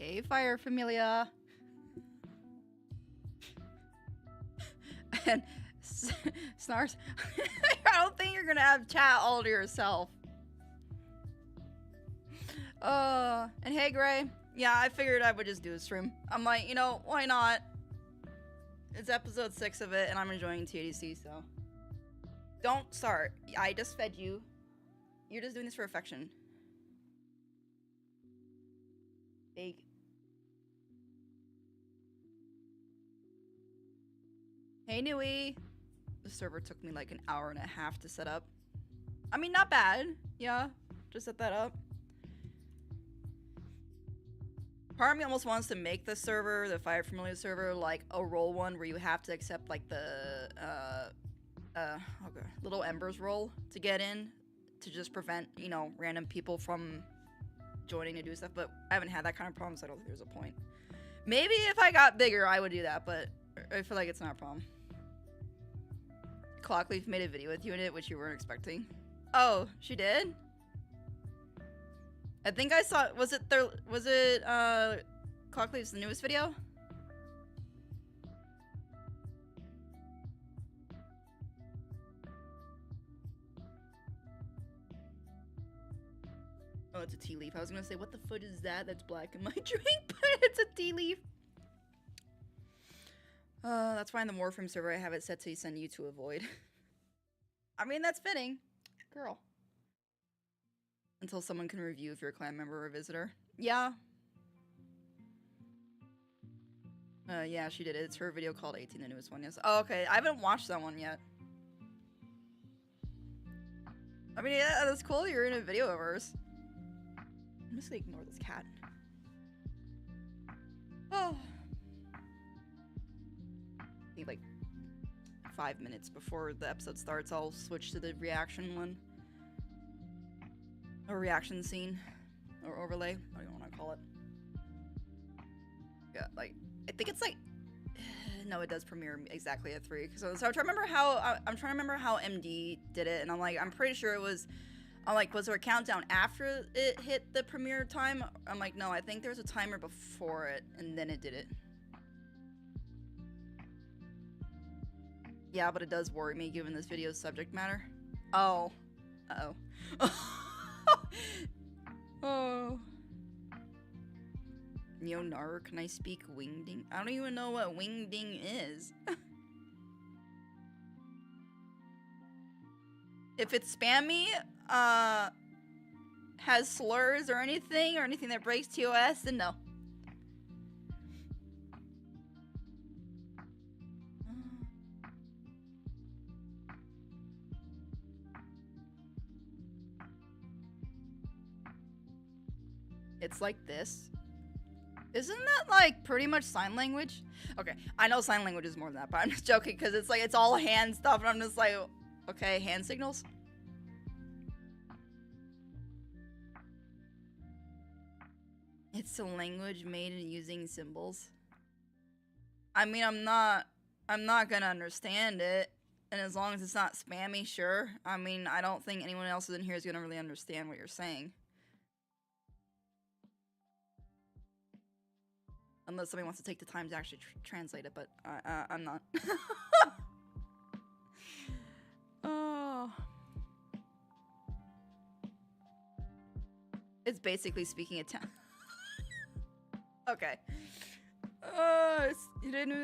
Hey, Fire Familia. And Snars, I don't think you're gonna have chat all to yourself. And hey, Gray. Yeah, I figured I would just do a stream. I'm like, you know, why not? It's episode 6 of it, and I'm enjoying TADC, so. Don't start. I just fed you. You're just doing this for affection. Big. Hey, Nui. The server took me like an hour and a half to set up. I mean, not bad. Yeah, just set that up. Part of me almost wants to make the server, the Fire Familiar server, like a role one where you have to accept like the Little Embers role to get in, to just prevent, you know, random people from joining to do stuff. But I haven't had that kind of problem, so I don't think there's a point. Maybe if I got bigger, I would do that, but I feel like it's not a problem. Clockleaf made a video with you in it, which you weren't expecting. Oh, she did? I think I saw, was it Clockleaf's newest video? Oh, it's a tea leaf. I was gonna say, what the foot is that? That's black in my drink, but it's a tea leaf. That's why in the Warframe server I have it set to send you to avoid. I mean, that's fitting. Girl. Until someone can review if you're a clan member or a visitor. Yeah. Yeah, she did it. It's her video called 18, the newest one, yes. Oh, okay. I haven't watched that one yet. I mean, yeah, that's cool. You're in a video of hers. I'm just gonna ignore this cat. Oh. I think like 5 minutes before the episode starts, I'll switch to the reaction one. Or reaction scene. Or overlay. I don't know what I call it. Yeah, like, I think it's like... No, it does premiere exactly at 3. So I'm trying to remember how... I'm trying to remember how MD did it, and I'm like, I'm pretty sure it was... I'm like, was there a countdown after it hit the premiere time? I'm like, no, I think there's a timer before it, and then it did it. Yeah, but it does worry me given this video's subject matter. Oh. Uh-oh. Oh. Neonar, can I speak wingding? I don't even know what wingding is. If it's spammy, has slurs or anything that breaks TOS, then no. It's like this. Isn't that like pretty much sign language? Okay, I know sign language is more than that, but I'm just joking because it's like it's all hand stuff, and I'm just like, okay, hand signals. It's a language made using symbols. I mean, I'm not gonna understand it, and as long as it's not spammy, sure. I mean, I don't think anyone else in here is gonna really understand what you're saying. Unless somebody wants to take the time to actually translate it, but I'm not. Oh. It's basically speaking Italian. Okay. You didn't...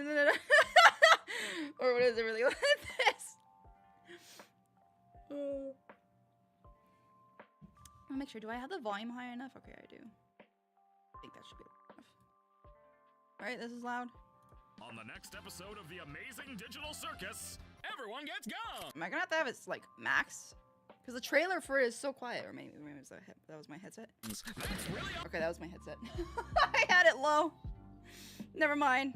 Or what is it really like this? I'll make sure. Do I have the volume high enough? Okay, I do. I think that should be enough. Alright, this is loud. On the next episode of the amazing digital circus, everyone gets gum! Am I gonna have to have it, like, max? Because the trailer for it is so quiet. Or maybe it was that was my headset. Okay, that was my headset. I had it low. Never mind.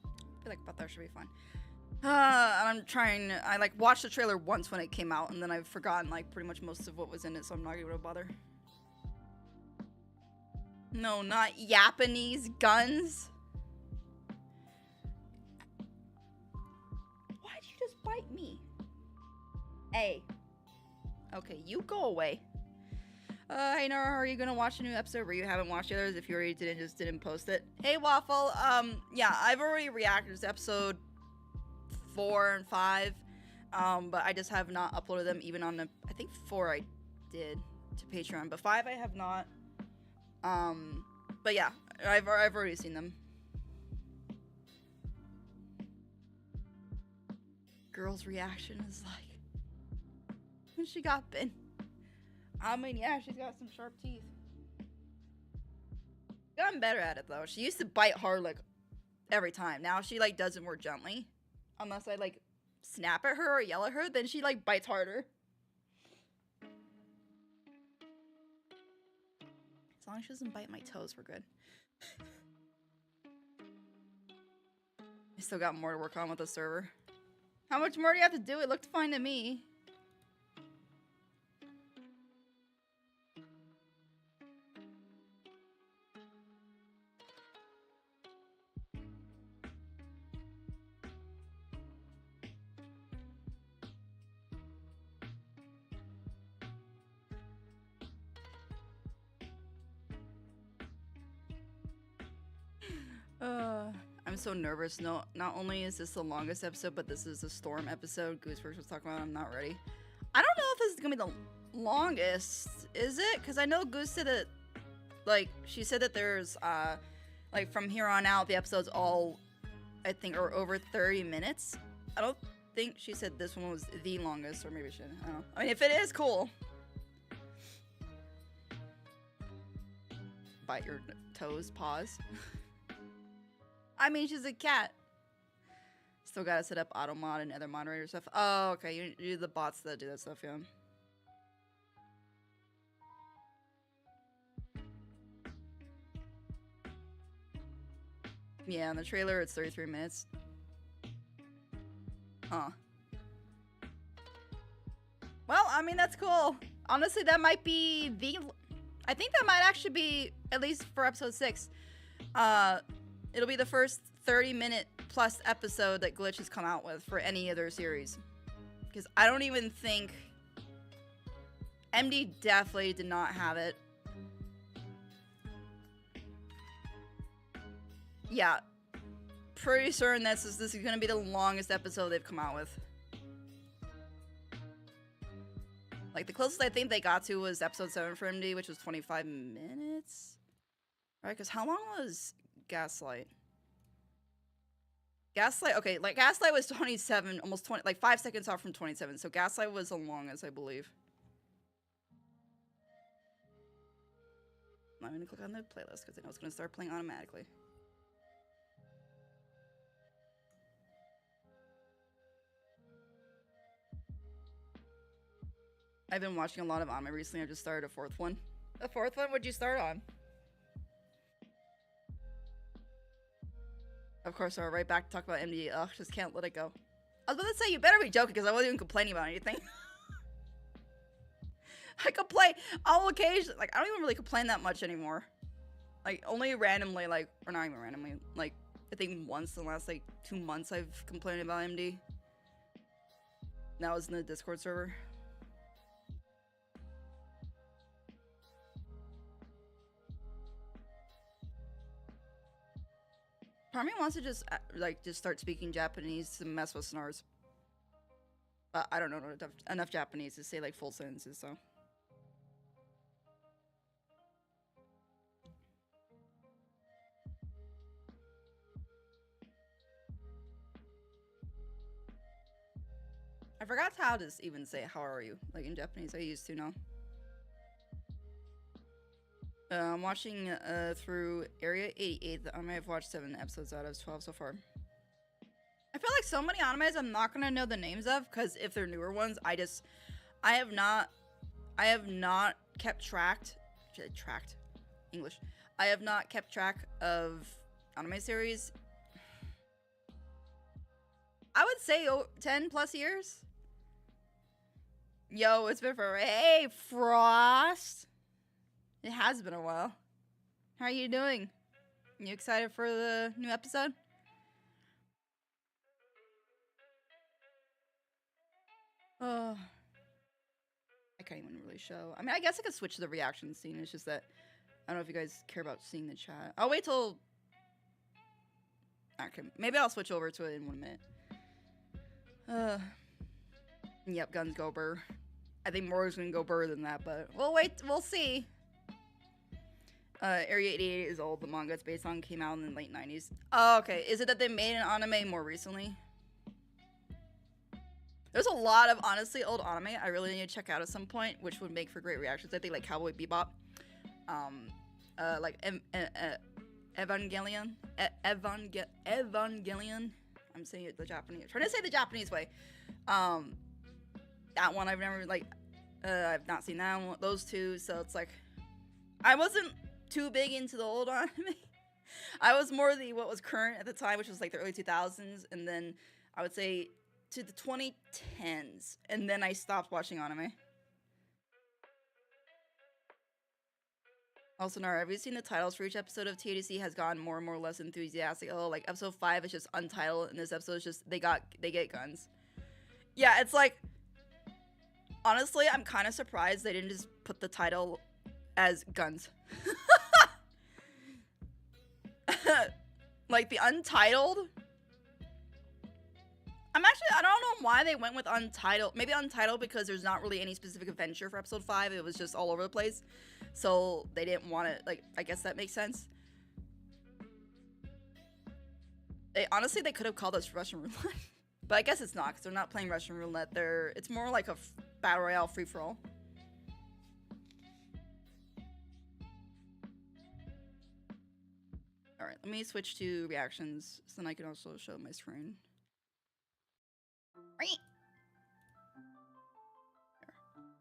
I feel like about that should be fine. I'm trying... I, like, watched the trailer once when it came out, and then I've forgotten, like, pretty much most of what was in it, so I'm not gonna bother. No, not Japanese guns. Why'd you just bite me? Hey. Okay, you go away. Hey Nora, are you gonna watch a new episode where you haven't watched the others if you already didn't post it? Hey Waffle, yeah, I've already reacted to episode 4 and 5, but I just have not uploaded them even on the, I think 4 I did to Patreon, but 5 I have not. But yeah, I've already seen them. Girl's reaction is like, when she got bitten. I mean, yeah, she's got some sharp teeth. Gotten better at it though. She used to bite hard like every time. Now she like does it more gently. Unless I like snap at her or yell at her, then she like bites harder. As long as she doesn't bite my toes, we're good. I still got more to work on with the server. How much more do you have to do? It looked fine to me. I'm so nervous. No, not only is this the longest episode, but this is the storm episode Gooseworks was talking about. I'm not ready. I don't know if this is gonna be the longest. Is it? Because I know Goose said that, like, she said that there's, like, from here on out, the episodes all, I think, are over 30 minutes. I don't think she said this one was the longest, or maybe she didn't. I don't know. I mean, if it is, cool. Bite your toes, paws. I mean, she's a cat. Still gotta set up auto mod and other moderator stuff. Oh, okay. You do the bots that do that stuff, yeah. Yeah, in the trailer, it's 33 minutes. Huh. Well, I mean, that's cool. Honestly, that might be the... I think that might actually be, at least for episode 6. It'll be the first 30-minute plus episode that Glitch has come out with for any other series. Because I don't even think... MD definitely did not have it. Yeah. Pretty certain this is going to be the longest episode they've come out with. Like, the closest I think they got to was episode 7 for MD, which was 25 minutes? Right, because how long was Gaslight? Gaslight, okay, like, Gaslight was 27, almost 20, like, 5 seconds off from 27, so Gaslight was the longest, I believe. I'm gonna click on the playlist, because I know it's gonna start playing automatically. I've been watching a lot of anime recently. I just started a 4th one. A 4th one? What'd you start on? Of course, we're right back to talk about MD. Ugh, just can't let it go. I was about to say, you better be joking, because I wasn't even complaining about anything. I complain. I'll occasionally, like, I don't even really complain that much anymore. Like, only randomly, like, or not even randomly, like, I think once in the last, like, 2 months I've complained about MD. That was in the Discord server. Part of me wants to just, like, just start speaking Japanese to mess with snars. But I don't know enough Japanese to say, like, full sentences, so. I forgot how to even say, how are you? Like, in Japanese, I used to know. I'm watching through Area 88. I may have watched 7 episodes out of 12 so far. I feel like so many animes I'm not gonna know the names of, because if they're newer ones, I have not kept English. I have not kept track of anime series. I would say 10 plus years. Yo, it's been forever. Hey, Frost. It has been a while. How are you doing? You excited for the new episode? Oh. I can't even really show. I mean, I guess I could switch to the reaction scene. It's just that I don't know if you guys care about seeing the chat. I'll wait till... Okay, maybe I'll switch over to it in 1 minute. Yep, guns go burr. I think more is gonna go burr than that, but we'll wait. We'll see. Area 88 is old. The manga it's based on came out in the late 90s. Oh, okay. Is it that they made an anime more recently? There's a lot of, honestly, old anime I really need to check out at some point, which would make for great reactions. I think, like, Cowboy Bebop. Like, Evangelion. Evangelion. I'm saying it the Japanese. Trying to say the Japanese way. That one I've never, like, I've not seen that one. Those two, so it's like, I wasn't too big into the old anime. I was more the, what was current at the time, which was, like, the early 2000s, and then I would say to the 2010s, and then I stopped watching anime. Also, Nara, have you seen the titles for each episode of TADC has gotten more and more less enthusiastic? Oh, like episode 5 is just untitled, and this episode is just they get guns. Yeah, it's like, honestly, I'm kind of surprised they didn't just put the title as guns. Like the untitled. I don't know why they went with untitled. Maybe untitled because there's not really any specific adventure for episode 5. It was just all over the place. So they didn't want it, like, I guess that makes sense. Honestly, they could have called us Russian Roulette. But I guess it's not, because they're not playing Russian Roulette. It's more like a Battle Royale free-for-all. Alright, let me switch to reactions, so then I can also show my screen.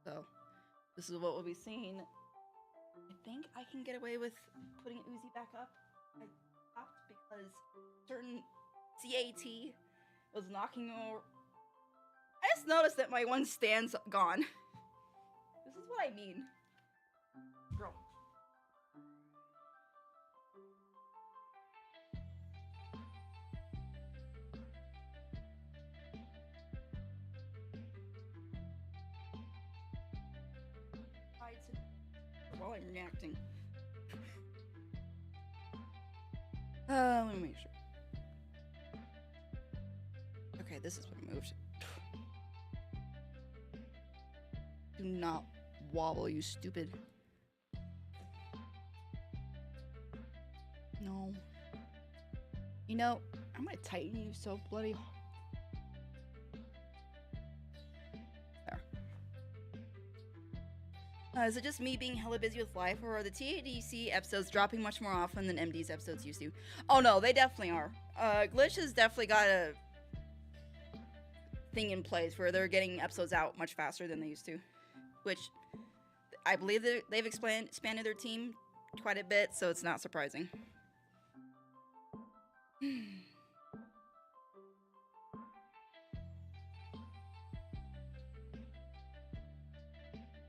So, this is what we'll be seeing. I think I can get away with putting Uzi back up. I stopped because certain CAT was knocking over. I just noticed that my one stand's gone. This is what I mean. Girl. While I'm reacting. Let me make sure. Okay, this is what I moved. Do not wobble, you stupid. No. You know, I'm gonna tighten you so bloody hard. Is it just me being hella busy with life, or are the TADC episodes dropping much more often than MD's episodes used to? Oh no, they definitely are. Glitch has definitely got a thing in place where they're getting episodes out much faster than they used to. Which, I believe they've expanded their team quite a bit, so it's not surprising.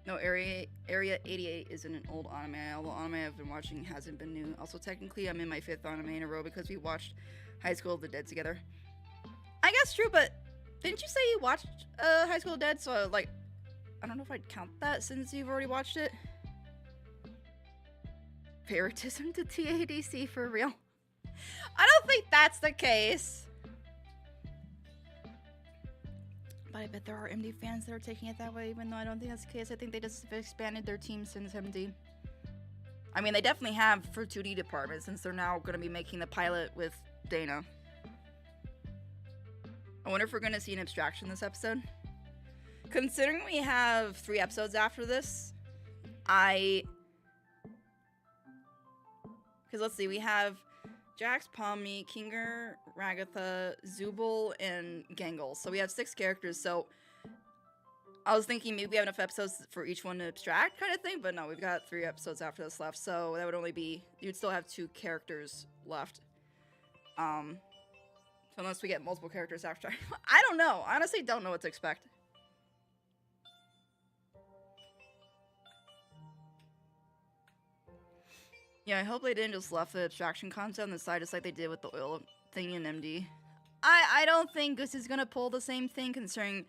No, Area 88 isn't an old anime. All the anime I've been watching hasn't been new. Also, technically, I'm in my 5th anime in a row because we watched High School of the Dead together. I guess true, but didn't you say you watched High School of the Dead? So, like, I don't know if I'd count that since you've already watched it. Favoritism to TADC for real? I don't think that's the case. But I bet there are MD fans that are taking it that way, even though I don't think that's the case. I think they just expanded their team since MD. I mean, they definitely have for 2D department since they're now going to be making the pilot with Dana. I wonder if we're going to see an abstraction this episode. Considering we have 3 episodes after this, because let's see, we have Jax, Palmy, Kinger, Ragatha, Zubul, and Gangle. So we have 6 characters, so I was thinking maybe we have enough episodes for each one to abstract kind of thing, but no, we've got 3 episodes after this left, so that would only be, you'd still have 2 characters left. So unless we get multiple characters after, I don't know. I honestly don't know what to expect. Yeah, I hope they didn't just left the abstraction concept on the side just like they did with the oil thing in MD. I don't think this is gonna pull the same thing considering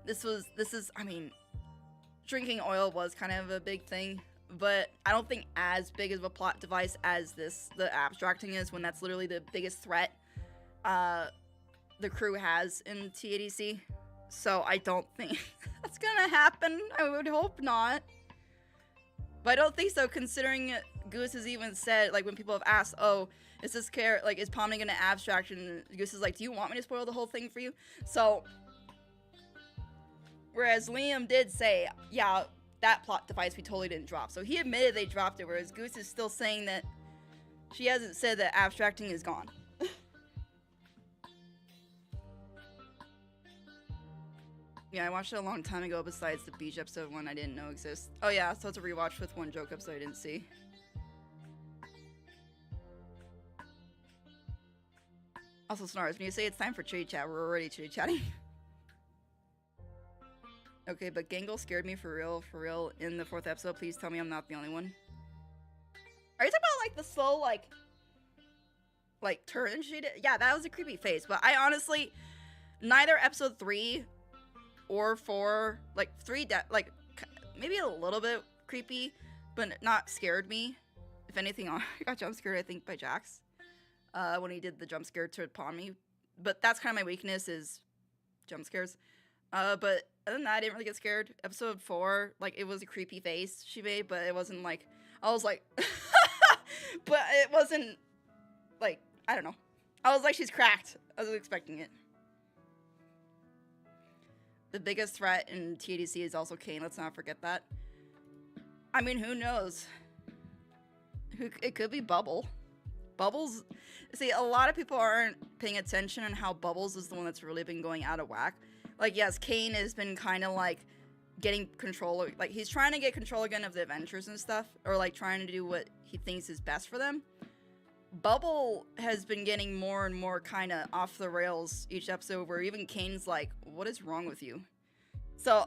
this is, I mean, drinking oil was kind of a big thing, but I don't think as big of a plot device as the abstracting is, when that's literally the biggest threat the crew has in TADC. So I don't think that's gonna happen. I would hope not. But I don't think so, considering Goose has even said, like, when people have asked, oh, is this like, is Pomni gonna abstract? And Goose is like, do you want me to spoil the whole thing for you? So, whereas Liam did say, yeah, that plot device we totally didn't drop. So he admitted they dropped it, whereas Goose is still saying that she hasn't said that abstracting is gone. Yeah, I watched it a long time ago besides the beach episode one I didn't know exists. Oh yeah, so it's a rewatch with one joke episode I didn't see. Also, Snars, when you say it's time for chitty chat, we're already chitty chatting. Okay, but Gangle scared me for real in the 4th episode. Please tell me I'm not the only one. Are you talking about like the slow like turn and shit? Yeah, that was a creepy face, but I honestly, neither episode 3 or 4, like 3, like maybe a little bit creepy, but not scared me. If anything, I got jump scared, I think, by Jax when he did the jump scare to Pomni. But that's kind of my weakness, is jump scares. But other than that, I didn't really get scared. Episode 4, like, it was a creepy face she made, but it wasn't like, I was like, but it wasn't like, I don't know. I was like, she's cracked. I was expecting it. The biggest threat in TADC is also Kane. Let's not forget that. I mean, who knows? It could be Bubble. Bubbles... See, a lot of people aren't paying attention on how Bubbles is the one that's really been going out of whack. Like, yes, Kane has been kind of, like, getting control... Like, he's trying to get control again of the adventures and stuff. Or, like, trying to do what he thinks is best for them. Bubble has been getting more and more kind of off the rails each episode, where even Kane's like, what is wrong with you? So,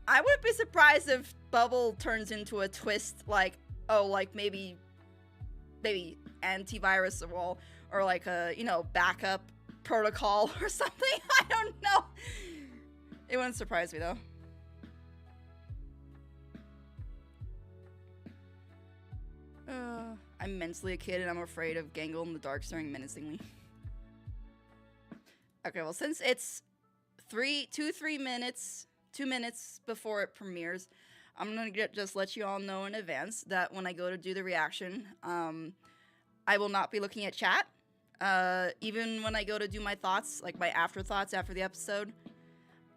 I wouldn't be surprised if Bubble turns into a twist, like, oh, like, maybe antivirus or like a, you know, backup protocol or something. I don't know. It wouldn't surprise me, though. I'm mentally a kid and I'm afraid of Gangle in the dark staring menacingly. Okay, well, since it's 2 minutes before it premieres, I'm gonna just let you all know in advance that when I go to do the reaction, I will not be looking at chat. Even when I go to do my thoughts, like my afterthoughts after the episode,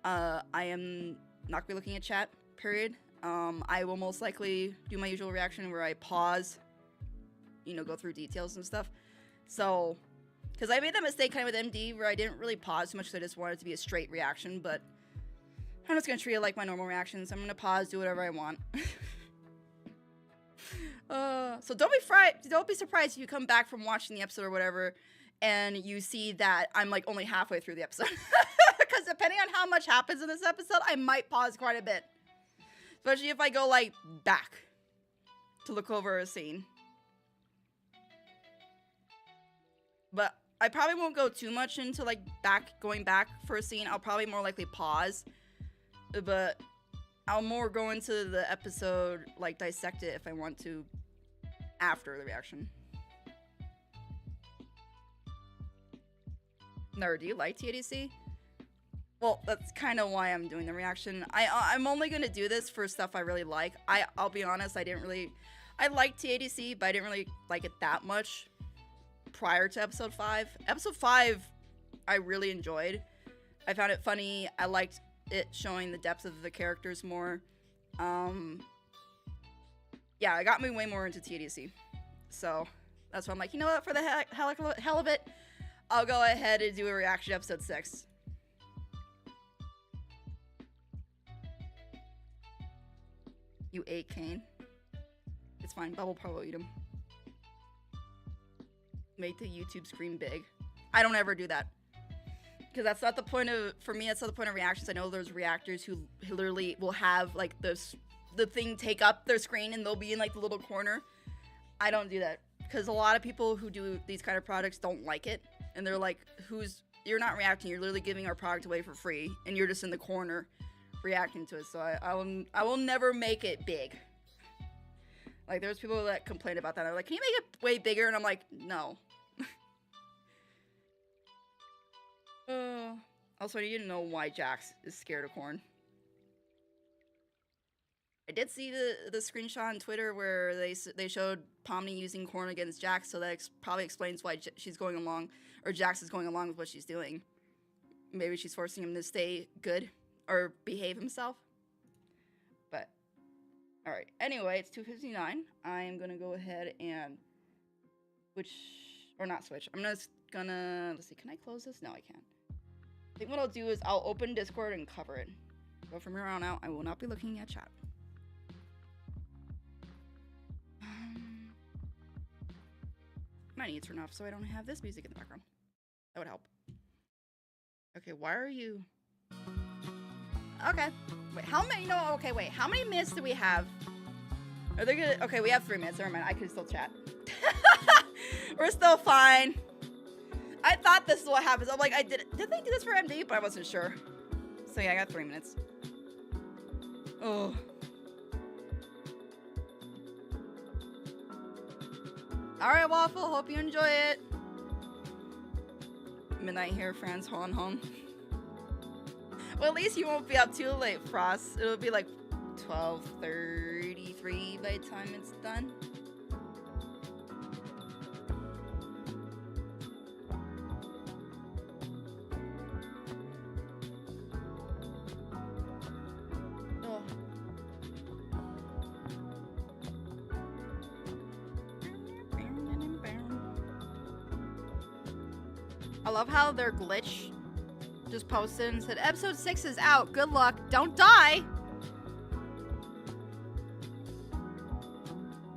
I am not gonna be looking at chat, period. I will most likely do my usual reaction where I pause, you know, go through details and stuff. So, because I made that mistake kind of with MD where I didn't really pause too much because I just wanted it to be a straight reaction, but I'm just going to treat it like my normal reactions. I'm going to pause, do whatever I want. So don't be surprised if you come back from watching the episode or whatever and you see that I'm like only halfway through the episode. Because depending on how much happens in this episode, I might pause quite a bit. Especially if I go like back to look over a scene. But I probably won't go too much into like going back for a scene. I'll probably more likely pause. But I'll more go into the episode, like dissect it if I want to after the reaction. Nerd, do you like TADC? Well, that's kind of why I'm doing the reaction. I'm only going to do this for stuff I really like. I'll be honest, I liked TADC, but I didn't really like it that much prior to episode 5. Episode 5, I really enjoyed. I found it funny. I liked it showing the depth of the characters more. Yeah, it got me way more into TADC. So, that's why I'm like, you know what, for the hell of it, I'll go ahead and do a reaction to episode 6. You ate Kane. It's fine, Bubble probably will eat him. Make the YouTube screen big. I don't ever do that. Because that's not the point of, for me, that's not the point of reactions. I know there's reactors who literally will have, like, the thing take up their screen and they'll be in, like, the little corner. I don't do that. Because a lot of people who do these kind of products don't like it. And they're like, you're not reacting. You're literally giving our product away for free, and you're just in the corner reacting to it. So I will never make it big. Like, there's people that complain about that. They're like, can you make it way bigger? And I'm like, no. Also, I need to know why Jax is scared of corn. I did see the screenshot on Twitter where they showed Pomni using corn against Jax, so that probably explains why she's going along, or Jax is going along with what she's doing. Maybe she's forcing him to stay good or behave himself. But, alright. Anyway, it's 2:59. I am going to go ahead and switch, or not switch. I'm just gonna, let's see, can I close this? No, I can't. I think what I'll do is I'll open Discord and cover it. So from here on out, I will not be looking at chat. Might need to turn off so I don't have this music in the background. That would help. Okay, why are you... Okay. Wait, how many... No, okay, wait. How many minutes do we have? Are they gonna... Okay, we have 3 minutes. Never mind. I can still chat. We're still fine. I thought this is what happens. I'm like, did they do this for MD? But I wasn't sure. So yeah, I got 3 minutes. Oh. Alright, Waffle. Hope you enjoy it. Midnight here, friends. Hon hon. Well, at least you won't be up too late, Frost. It'll be like 12:33 by the time it's done. I love how their glitch just posted and said, episode 6 is out. Good luck. Don't die.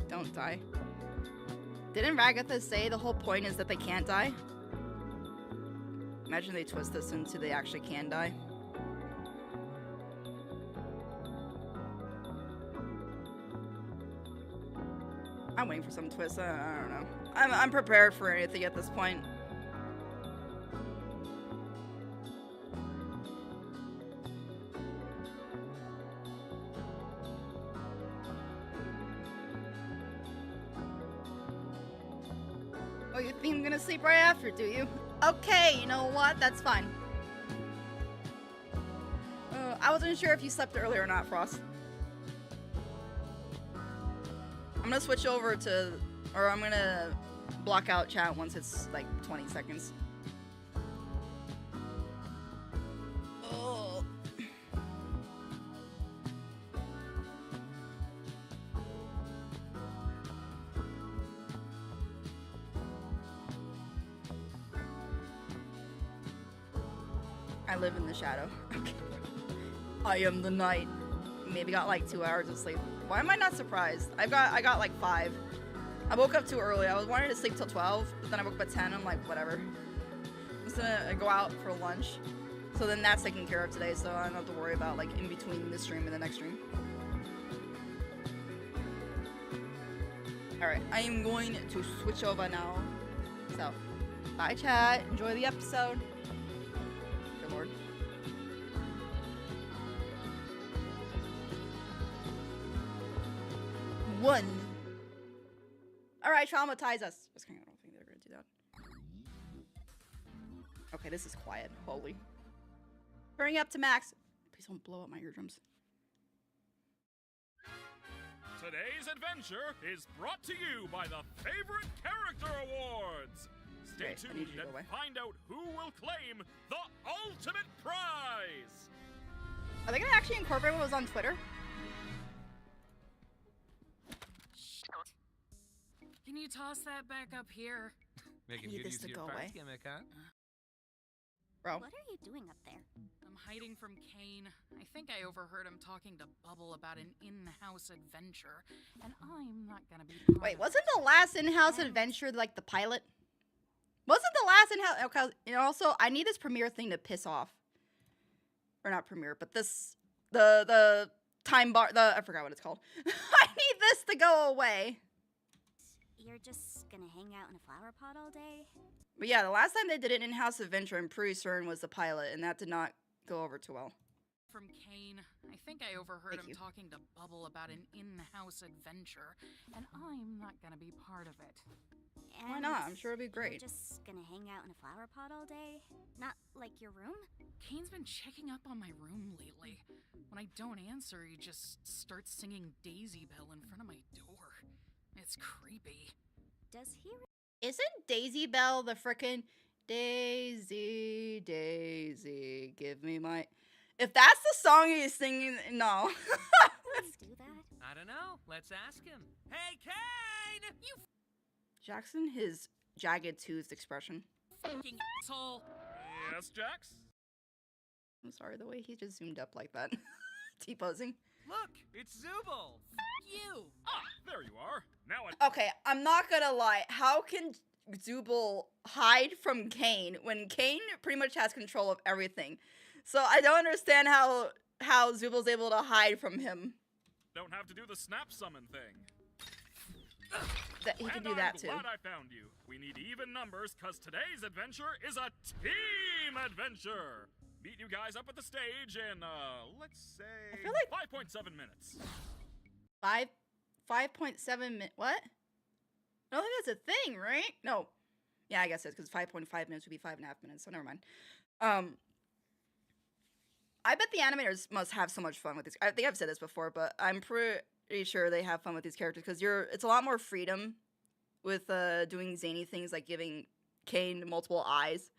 Don't die. Didn't Ragatha say the whole point is that they can't die? Imagine they twist this into they actually can die. I'm waiting for some twist. I don't know. I'm prepared for anything at this point. Oh, you think I'm gonna sleep right after, do you? Okay, you know what? That's fine. I wasn't sure if you slept earlier or not, Frost. I'm gonna switch over to, or I'm gonna block out chat once it's like 20 seconds. Oh. I live in the shadow. I am the night. Maybe got like 2 hours of sleep. Why am I not surprised? I got like 5. I woke up too early. I was wanting to sleep till 12, but then I woke up at 10. I'm like, whatever. I'm just gonna go out for lunch. So then that's taken care of today, so I don't have to worry about like in between this stream and the next stream. Alright, I am going to switch over now. So, bye chat. Enjoy the episode. Good lord. One. Alright, traumatize us. Just kidding, I don't think they're gonna do that. Okay, this is quiet. Holy. Turning up to max. Please don't blow up my eardrums. Today's adventure is brought to you by the Favorite Character Awards. Stay tuned and find out who will claim the ultimate prize. Are they gonna actually incorporate what was on Twitter? Can you toss that back up here? Making good use of your parts gimmick, huh? Bro. What are you doing up there? I'm hiding from Kane. I think I overheard him talking to Bubble about an in-house adventure, and I'm not gonna be part Wait, of wasn't it. the last in-house adventure like the pilot? Wasn't the last in-house? Okay, and also I need this premiere thing to piss off. Or not premiere, but this the time bar. I forgot what it's called. I need this to go away. you're just gonna hang out in a flower pot all day? But yeah, the last time they did an in-house adventure, I'm pretty certain was the pilot, and that did not go over too well. From Kane. I think I overheard him talking to Bubble about an in-house adventure, and I'm not gonna be part of it. And why not? I'm sure it'll be great. You're just gonna hang out in a flower pot all day? Not like your room? Kane's been checking up on my room lately. When I don't answer, he just starts singing Daisy Bell in front of my door. It's creepy. Does he? Isn't Daisy Bell the frickin' Daisy, Daisy, give me my... If that's the song he's singing, no. Let's do that. I don't know. Let's ask him. Hey, Kane! You Jackson, his jagged toothed expression. fucking asshole. Yes, Jax? I'm sorry, the way he just zoomed up like that. T-posing. Look, it's Zubul. You. Ah, there you are. Now Okay, I'm not gonna lie. How can Zubul hide from Kane when Kane pretty much has control of everything? So I don't understand how Zubul's able to hide from him. don't have to do the snap summon thing. That he can do that too. I'm glad I found you. We need even numbers, cause today's adventure is a team adventure. Meet you guys up at the stage in, let's say, I feel like 5.7 minutes. 5.7 minutes. What? I don't think that's a thing, right? No. Yeah, I guess it's because 5.5 minutes would be 5.5 minutes, so never mind. I bet the animators must have so much fun with these. I think I've said this before, but I'm pretty sure they have fun with these characters because it's a lot more freedom with doing zany things like giving Kane multiple eyes,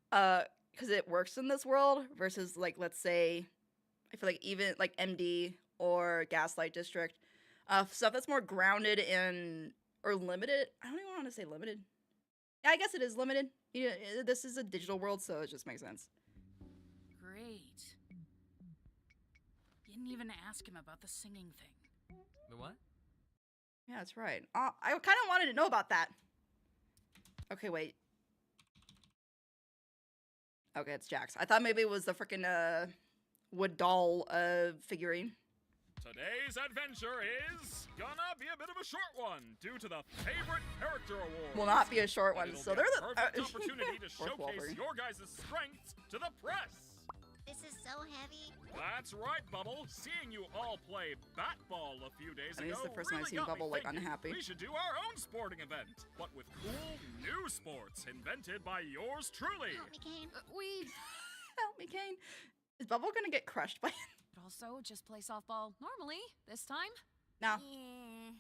because it works in this world versus like, let's say, I feel like even like MD or Gaslight District, stuff that's more grounded in or limited. I don't even want to say limited. Yeah, I guess it is limited. Yeah, this is a digital world, so it just makes sense. Great. Didn't even ask him about the singing thing. The what? Yeah, that's right. I kind of wanted to know about that. Okay, wait. Okay, it's Jax. I thought maybe it was the freaking wood doll figurine. Today's adventure is gonna be a bit of a short one due to the favorite character award. Will not be a short one. So they're the perfect opportunity to showcase your guys' strengths to the press. This is so heavy. That's right, Bubble. Seeing you all play bat-ball a few days I mean, ago it's the first time I've really seen got Bubble me like thinking unhappy. we should do our own sporting event, but with cool new sports invented by yours truly. Help me, Kane. Help me, Kane. Is Bubble gonna get crushed by it? But also just play softball normally this time. No. Yeah.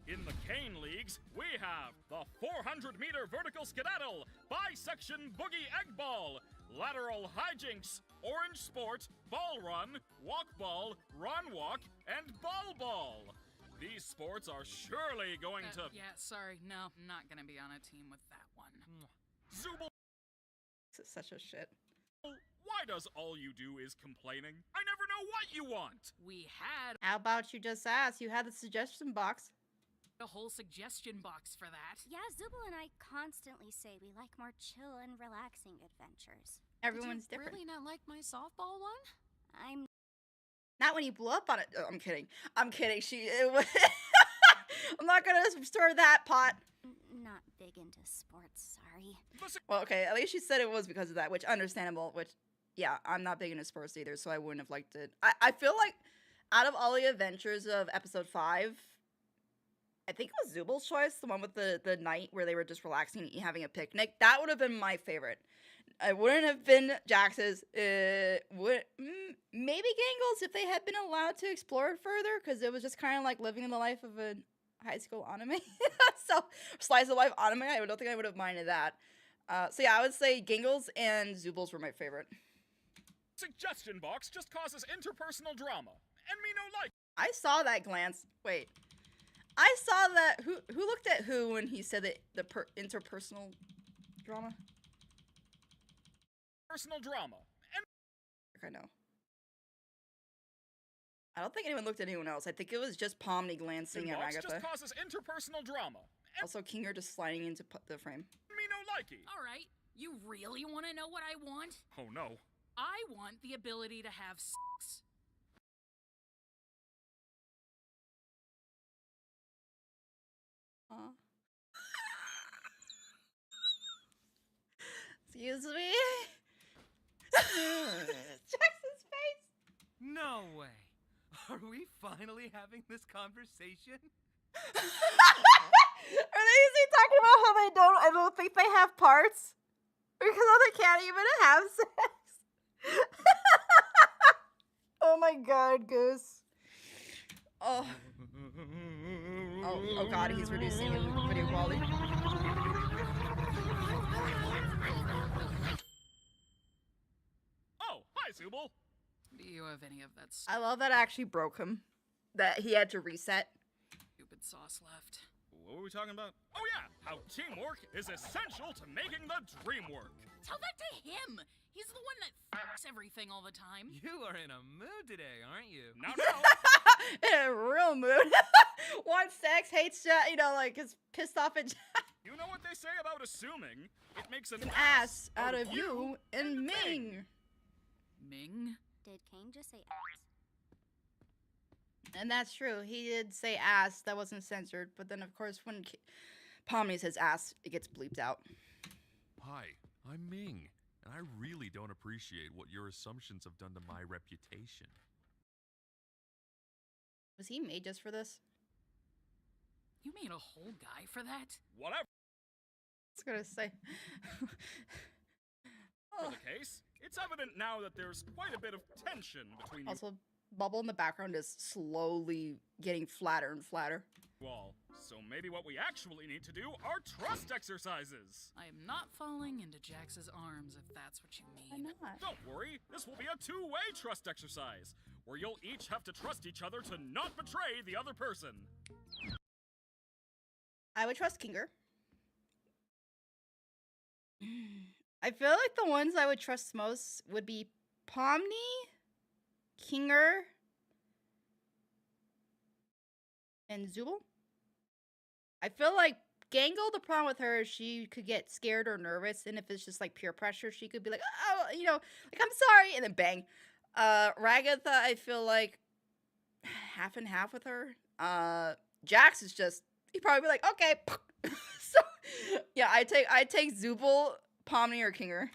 In the Cane Leagues, we have the 400-meter vertical skedaddle, bisection boogie egg ball, lateral hijinks, orange sport, ball run, walk ball, run walk, and ball ball. These sports are surely going to... Yeah, sorry. No, I'm not gonna be on a team with that one. Zubul, This is such a shit. why does all you do is complaining? I never know what you want. We had How about you just ask? You had the suggestion box. a whole suggestion box for that. Yeah, Zubul and I constantly say we like more chill and relaxing adventures. Everyone's Did you different. really not like my softball one? I'm Not when you blew up on it. Oh, I'm kidding. I'm kidding. I'm not gonna stir that pot. not big into sports, sorry. Well, okay. At least she said it was because of that, which understandable. Which, yeah, I'm not big into sports either, so I wouldn't have liked it. I feel like out of all the adventures of episode 5, I think it was Zubul's choice, the one with the night where they were just relaxing and having a picnic. That would have been my favorite. It wouldn't have been Jax's. Maybe Gangle's if they had been allowed to explore it further, because it was just kind of like living in the life of a high school anime. So, slice of life anime, I don't think I would have minded that. So yeah, I would say Gangle's and Zubul's were my favorite. Suggestion box just causes interpersonal drama, and me no like. I saw that glance. Wait. I saw that. Who looked at who when he said that the interpersonal drama? Personal drama, and I know. I don't think anyone looked at anyone else. I think it was just Pomni glancing at box Agatha. just causes interpersonal drama, and Also, Kinger just sliding into the frame. me no likey. All right, you really want to know what I want? Oh no. I want the ability to have sex. Huh? Excuse me? Jackson's face. No way. Are we finally having this conversation? Are they usually talking about how I don't think they have parts? Because they can't even have sex. Oh my god, Goose. Oh. Oh god, he's reducing video quality. Oh, hi, Zubul. Do you have any of that I love that I actually broke him. That he had to reset. stupid sauce left? What were we talking about? Oh yeah, how teamwork is essential to making the dream work. Tell that to him! He's the one that fucks everything all the time. You are in a mood today, aren't you? Now, In a real mood. Wants sex, hates Jack, like is pissed off at Jack. you know what they say about assuming? It makes an An ass out of you and Ming. Ming? Did Kane just say ass? And that's true. He did say ass. That wasn't censored. But then, of course, when Pomni says ass, it gets bleeped out. Hi, I'm Ming, and I really don't appreciate what your assumptions have done to my reputation. Was he made just for this? You made a whole guy for that? Whatever I was gonna say. the case, it's evident now that there's quite a bit of tension between you Also, Bubble in the background is slowly getting flatter and flatter. all. So maybe what we actually need to do are trust exercises. I am not falling into Jax's arms if that's what you Why mean. not? Don't worry, this will be a two-way trust exercise, where you'll each have to trust each other to not betray the other person. I would trust Kinger. I feel like the ones I would trust most would be Pomni, Kinger, and Zubul. I feel like Gangle, the problem with her is she could get scared or nervous, and if it's just like peer pressure, she could be like, oh, like, I'm sorry, and then bang. Ragatha, I feel like half and half with her. Jax is just, he'd probably be like, okay. So, yeah, I take Zubul, Pomni, or Kinger.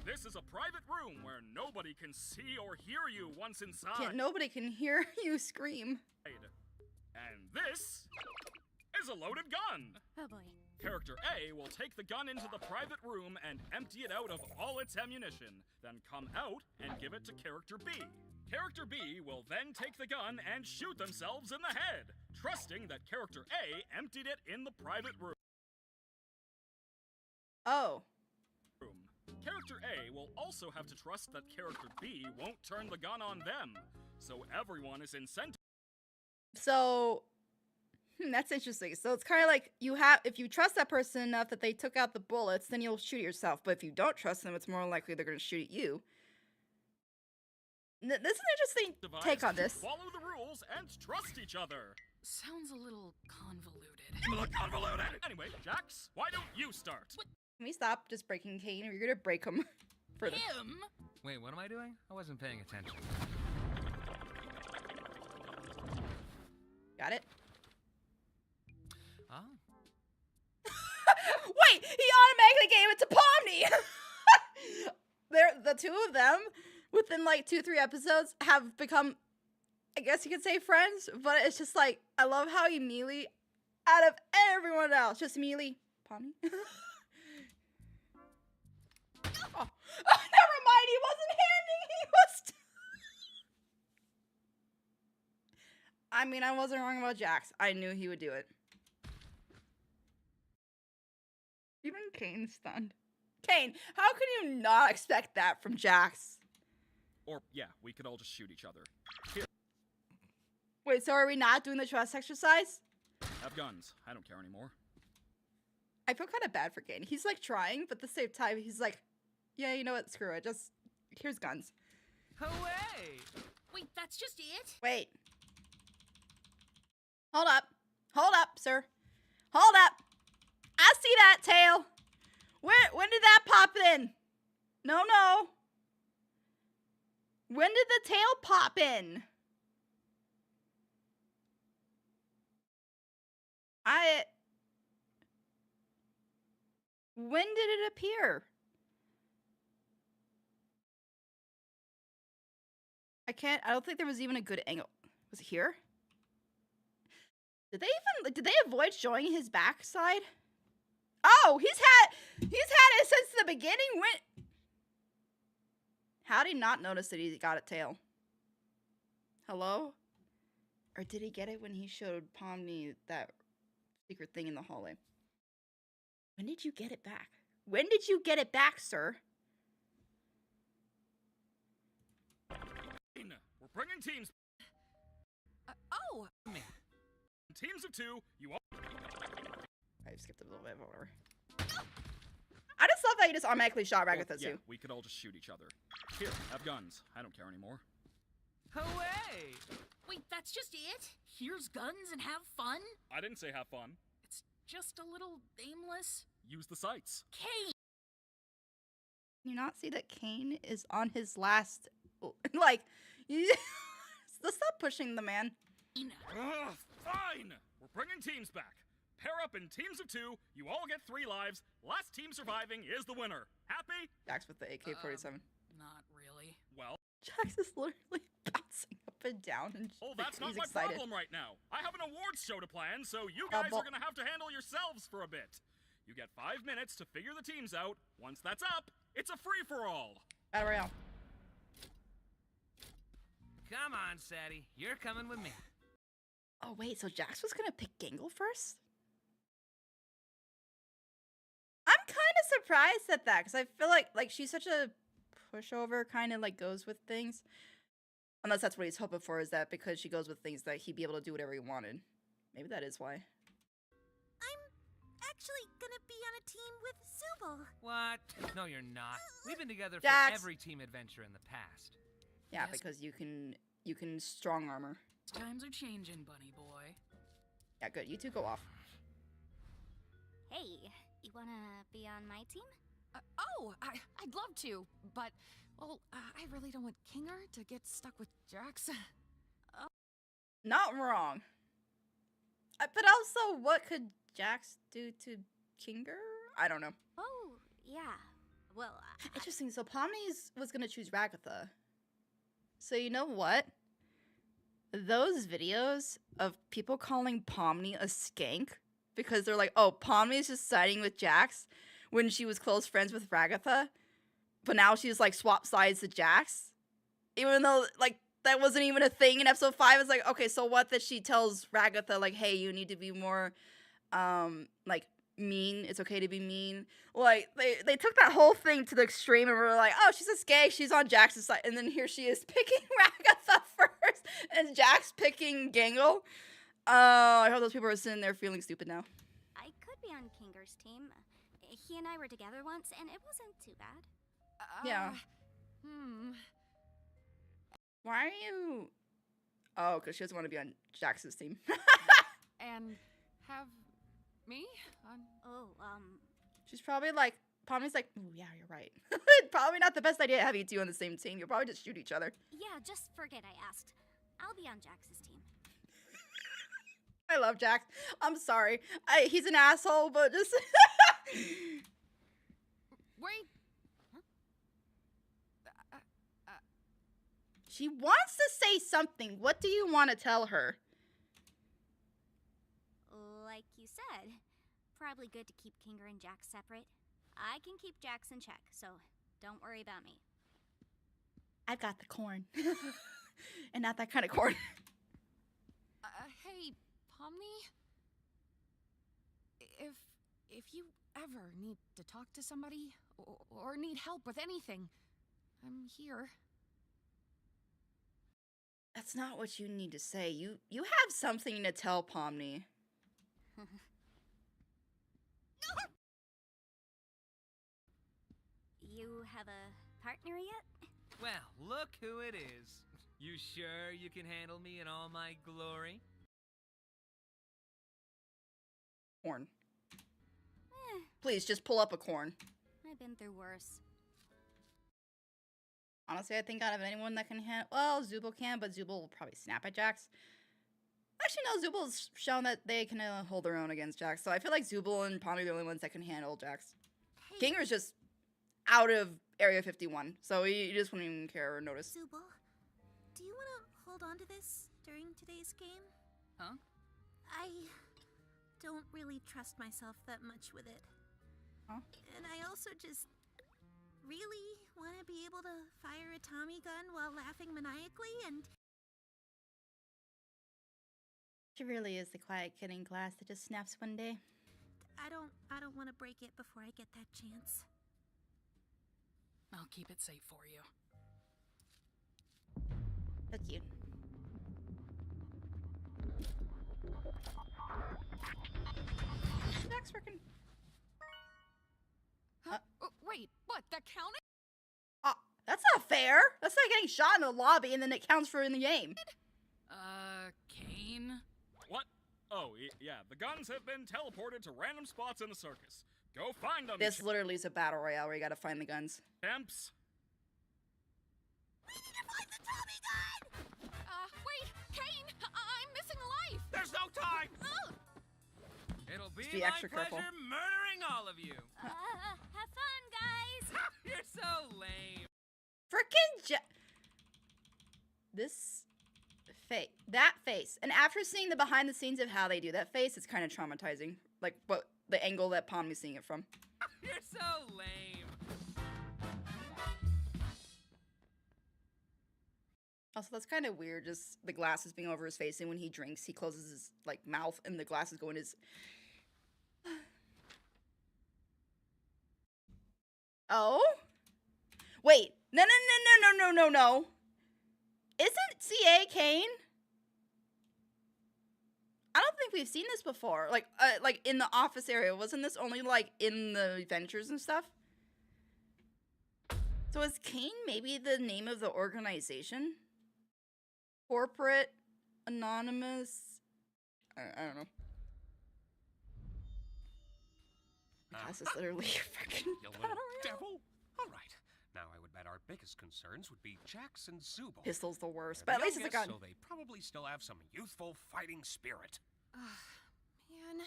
This is a private room where nobody can see or hear you once inside. Nobody can hear you scream. And this is a loaded gun. Oh boy. Character A will take the gun into the private room and empty it out of all its ammunition, then come out and give it to Character B. Character B will then take the gun and shoot themselves in the head, trusting that Character A emptied it in the private room. Oh. Character A will also have to trust that Character B won't turn the gun on them, so everyone is incentivized. So, that's interesting. So it's kind of like if you trust that person enough that they took out the bullets, then you'll shoot yourself. But if you don't trust them, it's more likely they're going to shoot at you. This is an interesting take on this. Follow the rules and trust each other. Sounds a little convoluted. You look convoluted. Anyway, Jax, why don't you start? Can we stop just breaking Kane, or you're going to break him further? Him? Wait, what am I doing? I wasn't paying attention. Got it? Oh. Wait! He automatically gave it to Pomni! The two of them, within like 2-3 episodes, have become, I guess you could say, friends. But it's just like, I love how immediately, out of everyone else, just immediately, Pomni? Oh, never mind, he wasn't handing, he was... I mean, I wasn't wrong about Jax. I knew he would do it. Even Kane's stunned. Kane, how can you not expect that from Jax? Or, yeah, we could all just shoot each other. Wait, so are we not doing the trust exercise? Have guns. I don't care anymore. I feel kind of bad for Kane. He's like trying, but at the same time, he's like, yeah, you know what? Screw it. Just, here's guns. Hooray! Wait, that's just it? Wait. Hold up. Hold up, sir. Hold up. I see that tail. When did that pop in? No. When did the tail pop in? When did it appear? I don't think there was even a good angle. Was it here? Did they avoid showing his backside? Oh, he's had it since the beginning. When? How did he not notice that he got a tail? Hello? Or did he get it when he showed Pomni that secret thing in the hallway? When did you get it back? When did you get it back, sir? We're bringing teams. Oh! Me. Teams of 2, you all. I skipped a little bit, but whatever. I just love that you just automatically shot Ragatha Yeah, too. we could all just shoot each other. Here, have guns. I don't care anymore. Away! Wait, that's just it? Here's guns and have fun? I didn't say have fun. It's just a little aimless. Use the sights. Kane! Can you not see that Kane is on his last... Like, you... Stop pushing the man. Ugh, fine! We're bringing teams back. Pair up in teams of 2, you all get 3 lives. Last team surviving is the winner. Happy? Jax with the AK-47. Not really. Well, Jax is literally bouncing up and down and that's not he's my excited. problem right now. I have an awards show to plan, so you guys are gonna have to handle yourselves for a bit. You get 5 minutes to figure the teams out. Once that's up, it's a free-for-all. Battle Royale. Come on, Sadie. You're coming with me. Oh, wait, so Jax was gonna pick Gangle first? I'm kind of surprised at that, because I feel like she's such a pushover, kind of like goes with things. Unless that's what he's hoping for, is that because she goes with things that he'd be able to do whatever he wanted. Maybe that is why. I'm actually gonna be on a team with Zubul. What? No, you're not. We've been together for Jax. every team adventure in the past. Yeah, Yes. because you can strong armor. Times are changing, bunny boy. Yeah, good. You two go off. Hey, you wanna be on my team? I'd love to, but, well, I really don't want Kinger to get stuck with Jax. Not wrong. But also, what could Jax do to Kinger? I don't know. Oh, yeah. Well, Interesting. So Pomni's was gonna choose Ragatha. So you know what? Those videos of people calling Pomni a skank because they're like, oh, Pomni's just siding with Jax when she was close friends with Ragatha, but now she's like swapped sides to Jax. Even though like that wasn't even a thing in episode 5. It's like, okay, so what that she tells Ragatha like, hey, you need to be more like mean. It's okay to be mean. Like they took that whole thing to the extreme and were like, oh, she's a skank, she's on Jax's side, and then here she is picking Ragatha first and Jax picking Gangle. I hope those people are sitting there feeling stupid now. I could be on Kinger's team. He and I were together once, and it wasn't too bad. Yeah. Why are you? Oh, because she doesn't want to be on Jax's team. And have me on... Oh, She's probably like, Pomni's like, ooh, yeah, you're right. Probably not the best idea having you two on the same team. You'll probably just shoot each other. yeah, just forget I asked. I'll be on Jax's team. I love Jax. I'm sorry. He's an asshole, but just... Wait. She wants to say something. What do you want to tell her? Like you said, probably good to keep Kinger and Jax separate. I can keep Jax in check, so don't worry about me. I've got the corn. And not that kind of corn. Hey, Pomni? If you ever need to talk to somebody, or need help with anything, I'm here. That's not what you need to say. You have something to tell Pomni. You have a partner yet? Well, look who it is. You sure you can handle me in all my glory? Corn. Eh, Please, just pull up a corn. I've been through worse. Honestly, I think out of anyone that can handle... Well, Zubul can, but Zubul will probably snap at Jax. Actually, no, Zubul's shown that they can hold their own against Jax. So I feel like Zubul and Pomni are the only ones that can handle Jax. Kinger's just out of Area 51, so he just wouldn't even care or notice. Zubul, do you want to hold on to this during today's game? Huh? I don't really trust myself that much with it. Huh? And I also just really want to be able to fire a Tommy gun while laughing maniacally and... She really is the quiet kid in class that just snaps one day. I don't want to break it before I get that chance. I'll keep it safe for you. So cute. Jack's freaking. Oh, wait, what? That counted? That's not fair. That's like getting shot in the lobby and then it counts for in the game. Kane? What? Oh, yeah, the guns have been teleported to random spots in the circus. Go find them. This literally is a battle royale where you gotta find the guns. Champs. We need to find the Tommy gun! Wait, Kane! I'm missing a life! There's no time! Oh! It'll be Just be my extra pleasure careful. murdering all of you. Have fun, guys! You're so lame. Frickin' this face, that face, and after seeing the behind the scenes of how they do that face, it's kind of traumatizing. Like what the angle that Palm is seeing it from. You're so lame. Also, that's kind of weird. Just the glasses being over his face, and when he drinks, he closes his like mouth, and the glasses go in his. Oh, wait! No! Isn't CA Kane? I don't think we've seen this before. Like in the office area, wasn't this only like in the adventures and stuff? So is Kane maybe the name of the organization? Corporate Anonymous? I don't know. This is literally a freaking You little devil! All right. Now I would bet our biggest concerns would be Jax and Zubul. Pistol's the worst, They're but at least it's a gun. youngest, so they probably still have some youthful fighting spirit. Man, I'm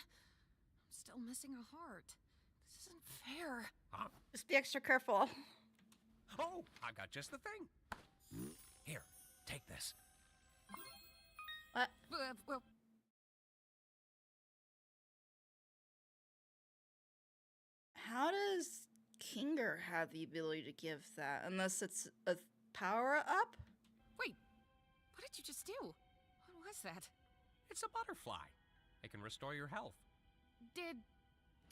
still missing a heart. This isn't fair. Huh? Just be extra careful. Oh, I got just the thing. Here, take this. What? Well, How does Kinger have the ability to give that? Unless it's a power up? wait. What did you just do? What was that? It's a butterfly. It can restore your health. Did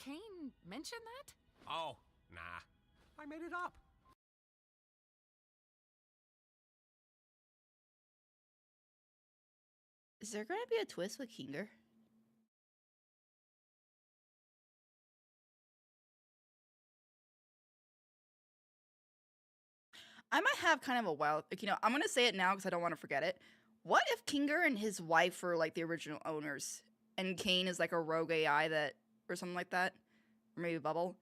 Kane mention that? Oh, nah. I made it up. Is there going to be a twist with Kinger? I might have kind of a wild, like, I'm going to say it now because I don't want to forget it. What if Kinger and his wife were like the original owners and Kane is like a rogue AI that, or something like that? Or maybe Bubble?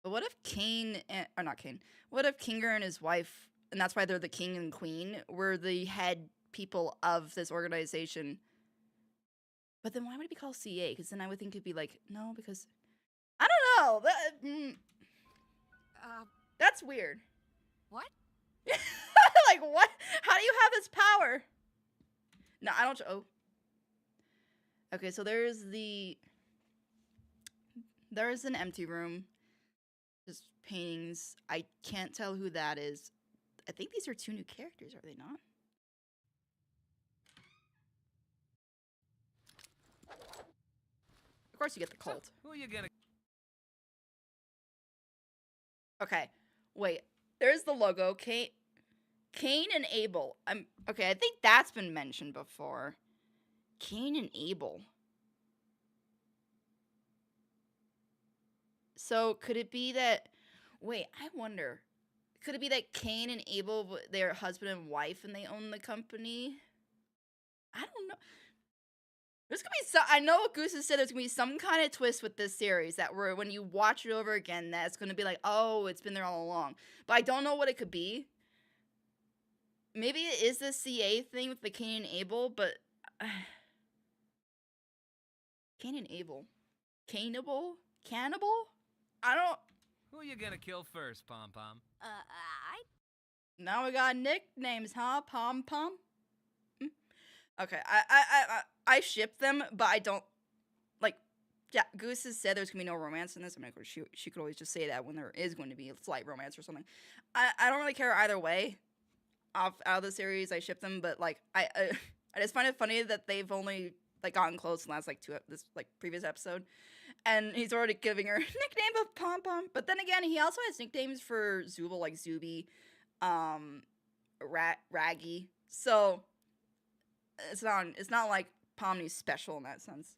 But what if Kane, or not Kane, what if Kinger and his wife, and that's why they're the king and queen, were the head people of this organization? But then why would it be called CA? Because then I would think it'd be like, no, because, I don't know. That's weird. What? Like, what? How do you have this power? No, I don't. Oh. Okay, so there's an empty room. Just paintings. I can't tell who that is. I think these are 2 new characters, are they not? Of course you get the cult. So, who are you gonna... Okay, wait. There's the logo. Cain and Abel. Okay, I think that's been mentioned before. Cain and Abel. So could it be that... Wait, I wonder. Could it be that Cain and Abel, they're husband and wife and they own the company? I don't know. There's gonna be I know Goose has said there's gonna be some kind of twist with this series that where when you watch it over again, that's gonna be like, oh, it's been there all along. But I don't know what it could be. Maybe it is the CA thing with the Cain and Abel, but Cain and Abel. Cannibal? Cannibal? I don't. Who are you gonna kill first, Pom Pom? Now we got nicknames, huh? Pom Pom. Okay, I ship them, but I don't like. Yeah, Goose has said there's gonna be no romance in this. I mean, of course, she could always just say that when there is going to be a slight romance or something. I don't really care either way. Out of the series, I ship them, but like I just find it funny that they've only like gotten close in the last like this like previous episode, and he's already giving her nickname of Pom Pom. But then again, he also has nicknames for Zubul, like Zuby, Raggy. So it's not like Pomni's special in that sense.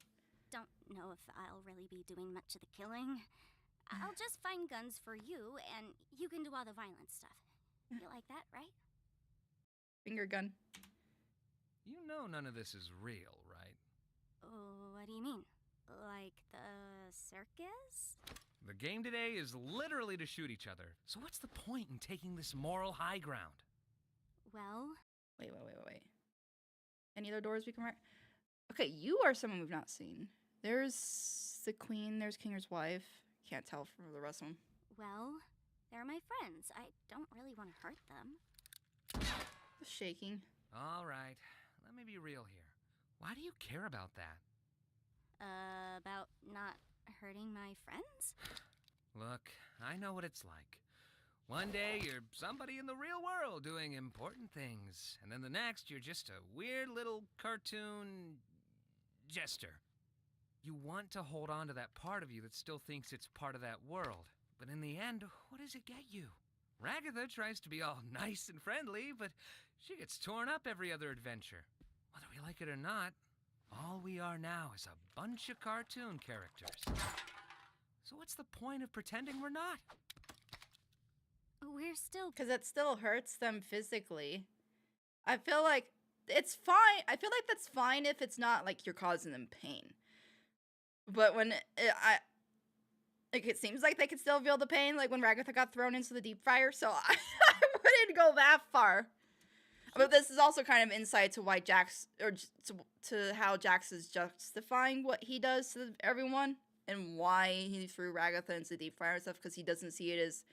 Don't know if I'll really be doing much of the killing. I'll just find guns for you, and you can do all the violent stuff. You like that, right? Finger gun. You know none of this is real, right? Oh, what do you mean? Like the circus? The game today is literally to shoot each other. So what's the point in taking this moral high ground? Well... Wait. Any other doors we can write? Okay, you are someone we've not seen. There's the queen, there's Kinger's wife. Can't tell from the rest of them. Well, they're my friends. I don't really want to hurt them. Just shaking. All right, let me be real here. Why do you care about that? About not hurting my friends? Look, I know what it's like. One day you're somebody in the real world doing important things, and then the next you're just a weird little cartoon jester. You want to hold on to that part of you that still thinks it's part of that world, but in the end, what does it get you? Ragatha tries to be all nice and friendly, but she gets torn up every other adventure. Whether we like it or not, all we are now is a bunch of cartoon characters. So what's the point of pretending we're not? We're still... Because it still hurts them physically. I feel like it's fine. I feel like that's fine if it's not like you're causing them pain. But when it seems like they could still feel the pain, like when Ragatha got thrown into the deep fryer. So I wouldn't go that far. But this is also kind of insight to why Jax, or to how Jax is justifying what he does to everyone and why he threw Ragatha into the deep fryer and stuff, because he doesn't see it as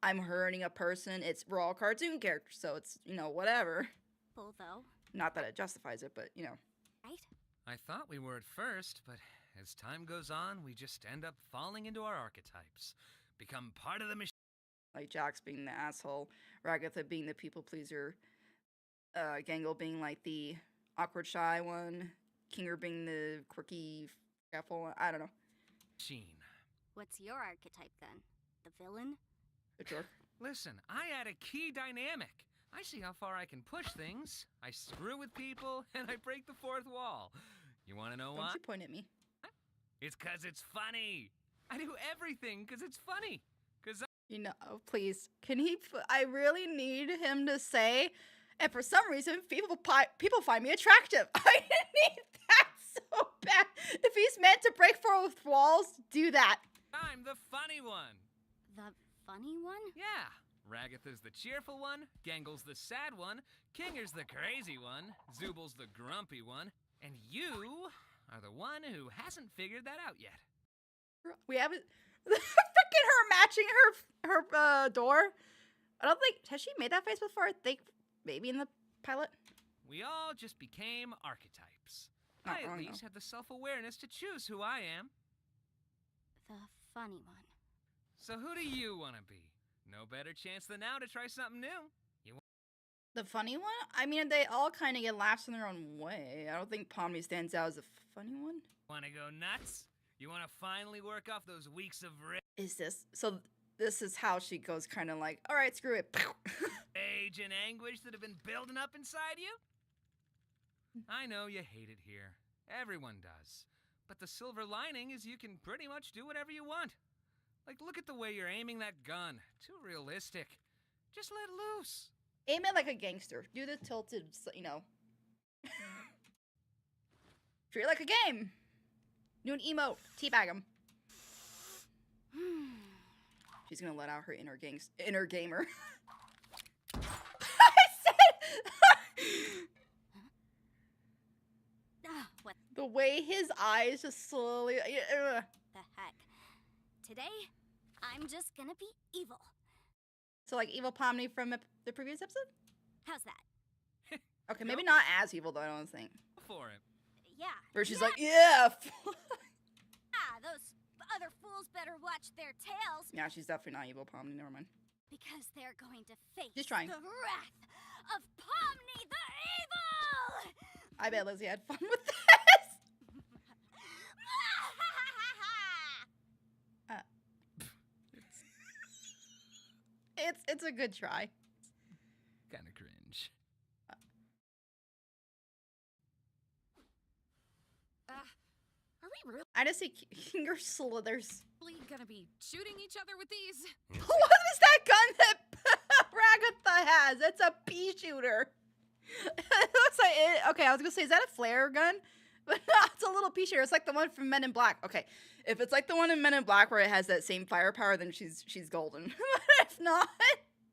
I'm hurting a person. We're all cartoon characters, so it's, whatever. Full though. Not that it justifies it, but Right? I thought we were at first, but as time goes on, we just end up falling into our archetypes, become part of the machine. Like Jax being the asshole, Ragatha being the people pleaser, Gangle being like the awkward shy one, Kinger being the quirky, forgetful one. I don't know. What's your archetype then? The villain? The jerk. Listen, I add a key dynamic. I see how far I can push things. I screw with people, and I break the fourth wall. You want to know why? Don't you point at me. It's 'cause it's funny. I do everything 'cause it's funny. 'Cause Please. Can he... I really need him to say, and for some reason, people find me attractive. I need that so bad. If he's meant to break fourth walls, do that. I'm the funny one. The funny one? Yeah. Ragatha's the cheerful one, Gangle's the sad one, Kinger's the crazy one, Zubul's the grumpy one, and you are the one who hasn't figured that out yet. We haven't... Freaking her matching her door. I don't think... Has she made that face before? I think maybe in the pilot. We all just became archetypes. Not I at wrong, least though. have the self-awareness to choose who I am. The funny one. So who do you want to be? No better chance than now to try something new. The funny one? I mean, they all kind of get laughs in their own way. I don't think Pomni stands out as a funny one. Want to go nuts? You want to finally work off those weeks of Is this... So this is how she goes kind of like, all right, screw it. rage and anguish that have been building up inside you? I know you hate it here. Everyone does. But the silver lining is you can pretty much do whatever you want. Like, look at the way you're aiming that gun. Too realistic. Just let loose. Aim it like a gangster. Do the tilted, Treat it like a game. Do an emote. Teabag him. She's gonna let out her inner gamer. I said... What The way his eyes just slowly... the heck? Today, I'm just gonna be evil. So like evil Pomni from the previous episode? How's that? Okay, maybe not as evil though, I don't think. For it. Yeah. Where she's yeah. like, yeah. Those other fools better watch their tails. Yeah, she's definitely not evil Pomni, never mind. Because they're going to face She's trying. the wrath of Pomni the Evil! I bet Lizzie had fun with this. It's a good try. Kind of cringe. Are we really I just see Kinger slithers. gonna be shooting each other with these? What is that gun that Ragatha has? It's a pea shooter. It looks like it. Okay, I was gonna say, is that a flare gun? But no, it's a little pea shooter. It's like the one from Men in Black. Okay, if it's like the one in Men in Black where it has that same firepower, then she's golden. But if not,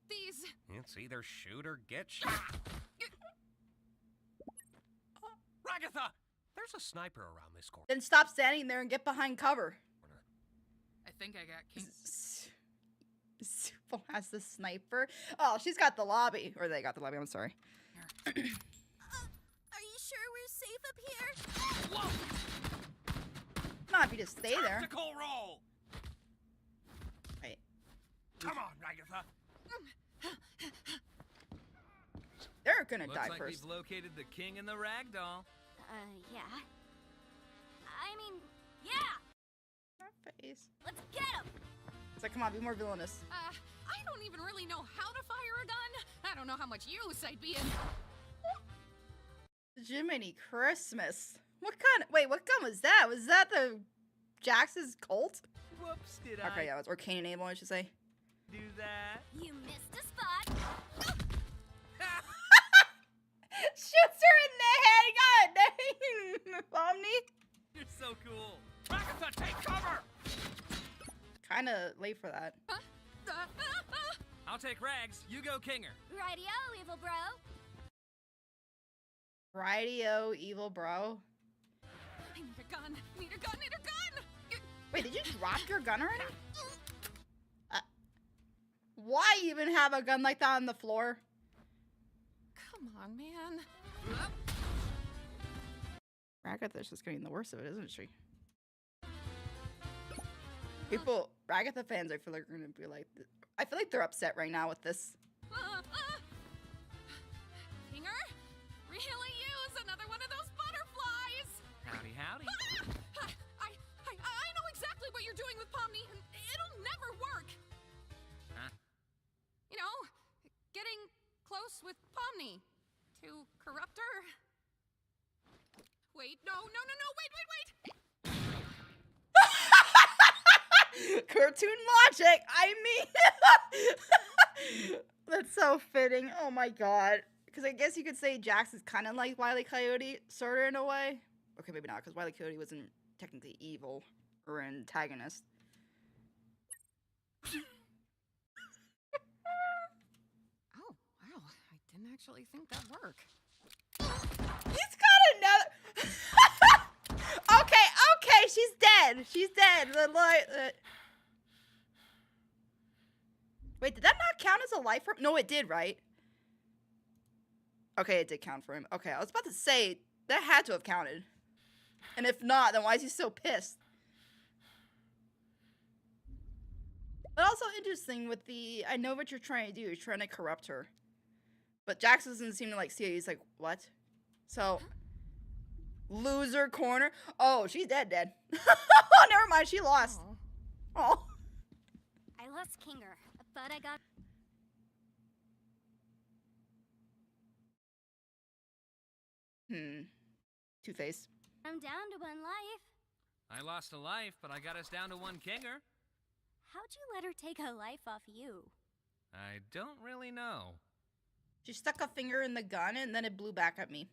These. It's either shoot or get shot. Ragatha! There's a sniper around this corner. then stop standing there and get behind cover. I think I got King. Supal has the sniper. Oh, she's got the lobby, or they got the lobby. I'm sorry. Are you sure we're safe up here? Whoa! Not if you just stay there. Tactical roll! Right. Come on, Ragatha. They're gonna Looks die like first. we've located the king and the ragdoll. Yeah. I mean, yeah! Her face. Let's get him! It's like, come on, be more villainous. I don't even really know how to fire a gun. I don't know how much use I'd be in. Jiminy Christmas. What gun was that? Was that the Jax's Colt? Whoops, did Okay, I yeah, it's Arcane Enable, I should say. do that? You missed a spot. Shoots her in the head. God dang. Omni. You're so cool. Ragatha, take cover! Kinda late for that. I'll take Rags. You go Kinger. Rightio, evil bro. Radio evil bro. I need a gun. Need a gun. Need a gun. Wait, did you drop your gun already? Why even have a gun like that on the floor? Come on, man. Ragatha's just getting the worst of it, isn't she? Ragatha fans, I feel like are gonna be like, I feel like they're upset right now with this. Kinger, really use another one of those butterflies. Howdy, howdy. I know exactly what you're doing with Pomni, and it'll never work. Huh? You know, getting close with Pomni to corrupt her. Wait, no, wait. Cartoon logic. I mean, that's so fitting. Oh my god. Because I guess you could say Jax is kind of like Wile E. Coyote, sort of in a way. Okay, maybe not, because Wile E. Coyote wasn't technically evil or an antagonist. Oh, wow. I didn't actually think that'd work. He's got another. Okay, she's dead. She's dead. Wait, did that not count as a life for him? No, it did, right? Okay, it did count for him. Okay, I was about to say, that had to have counted. And if not, then why is he so pissed? But also interesting with the, I know what you're trying to do. You're trying to corrupt her. But Jax doesn't seem to like see it. He's like, what? So, loser corner. Oh, she's dead. Oh, never mind. She lost. Oh. I lost Kinger, but I got... Two-Face. I'm down to one life. I lost a life, but I got us down to one Kinger. How'd you let her take a life off you? I don't really know. She stuck a finger in the gun and then it blew back at me.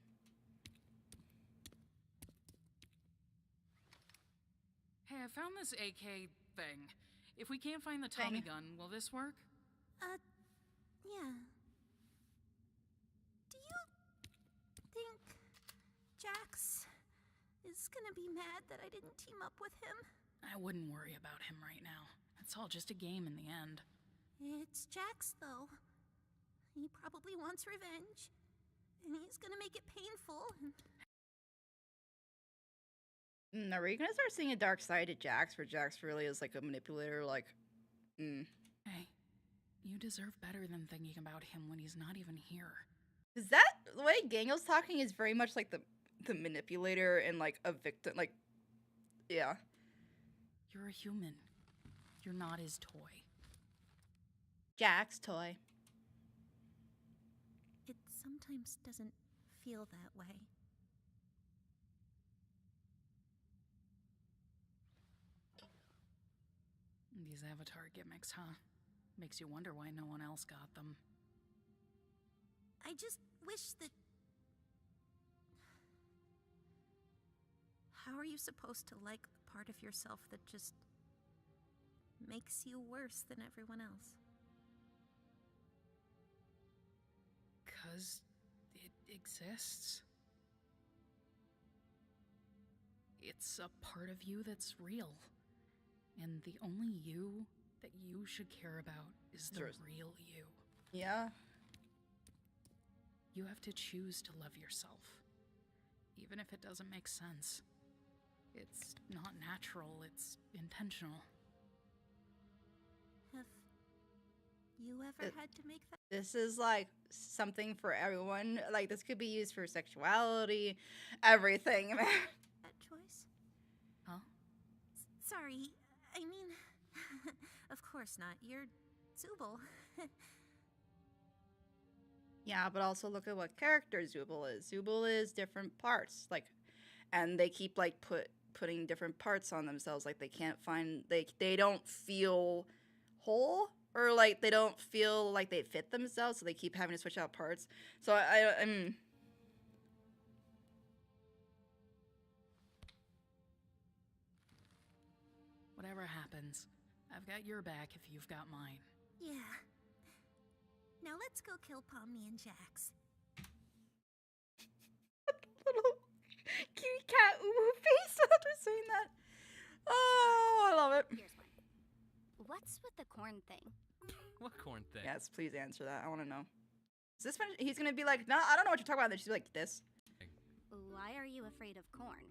Hey, I found this AK thing. If we can't find the Tommy gun, will this work? Yeah. Do you think Jax is gonna be mad that I didn't team up with him? I wouldn't worry about him right now. I It's all just a game in the end. It's Jax, though. He probably wants revenge. And he's gonna make it painful. Are we gonna start seeing a dark side to Jax, where Jax really is like a manipulator? Like, Hey, you deserve better than thinking about him when he's not even here. Is that the way Gangel's talking? Is very much like the manipulator and like a victim. Like, yeah. You're a human. You're not his toy. Jack's toy. It sometimes doesn't feel that way. These avatar gimmicks, huh? Makes you wonder why no one else got them. I just wish that... How are you supposed to like the part of yourself that just makes you worse than everyone else? 'Cause it exists. It's a part of you that's real. And the only you that you should care about is the real you. Yeah. You have to choose to love yourself, even if it doesn't make sense. It's not natural, it's intentional. Have you ever had to make that? This is like something for everyone. Like, this could be used for sexuality, everything. That choice? Huh? Sorry, I mean, of course not. You're Zubul. Yeah, but also look at what character Zubul is. Zubul is different parts, like, and they keep like putting different parts on themselves. Like, they can't find, they don't feel whole, or like they don't feel like they fit themselves, so they keep having to switch out parts. So I'm Whatever happens, I've got your back if you've got mine. Yeah. Now let's go kill Pomni and Jax. little kitty cat uwu face after saying that. Oh, I love it. Here's one. What's with the corn thing? What corn thing? Yes, please answer that. I want to know. Is this when he's gonna be like, no, I don't know what you're talking about. Then she's like, this. Why are you afraid of corn?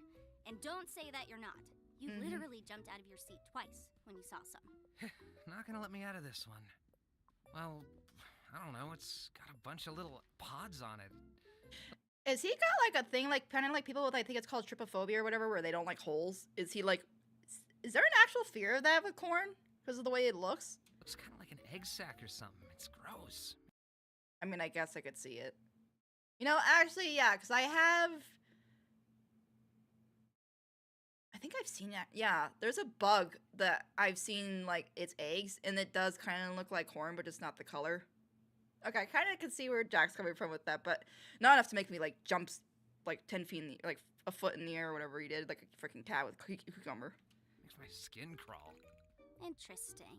And don't say that you're not. You literally jumped out of your seat twice when you saw some. Not gonna let me out of this one. Well, I don't know. It's got a bunch of little pods on it. Is he got like a thing, like kind of like people with, I think it's called trypophobia or whatever, where they don't like holes? Is he like, is there an actual fear of that with corn because of the way it looks? Looks kind of like an egg sac or something. It's gross. I mean, I guess I could see it. You know, actually, yeah, because I think I've seen that. Yeah, there's a bug that I've seen, like, its eggs, and it does kind of look like corn, but it's not the color. Okay, I kind of can see where Jack's coming from with that, but not enough to make me, like, jump, like, 10 feet in the, like, a foot in the air or whatever he did, like a freaking cat with cucumber. Makes my skin crawl. Interesting.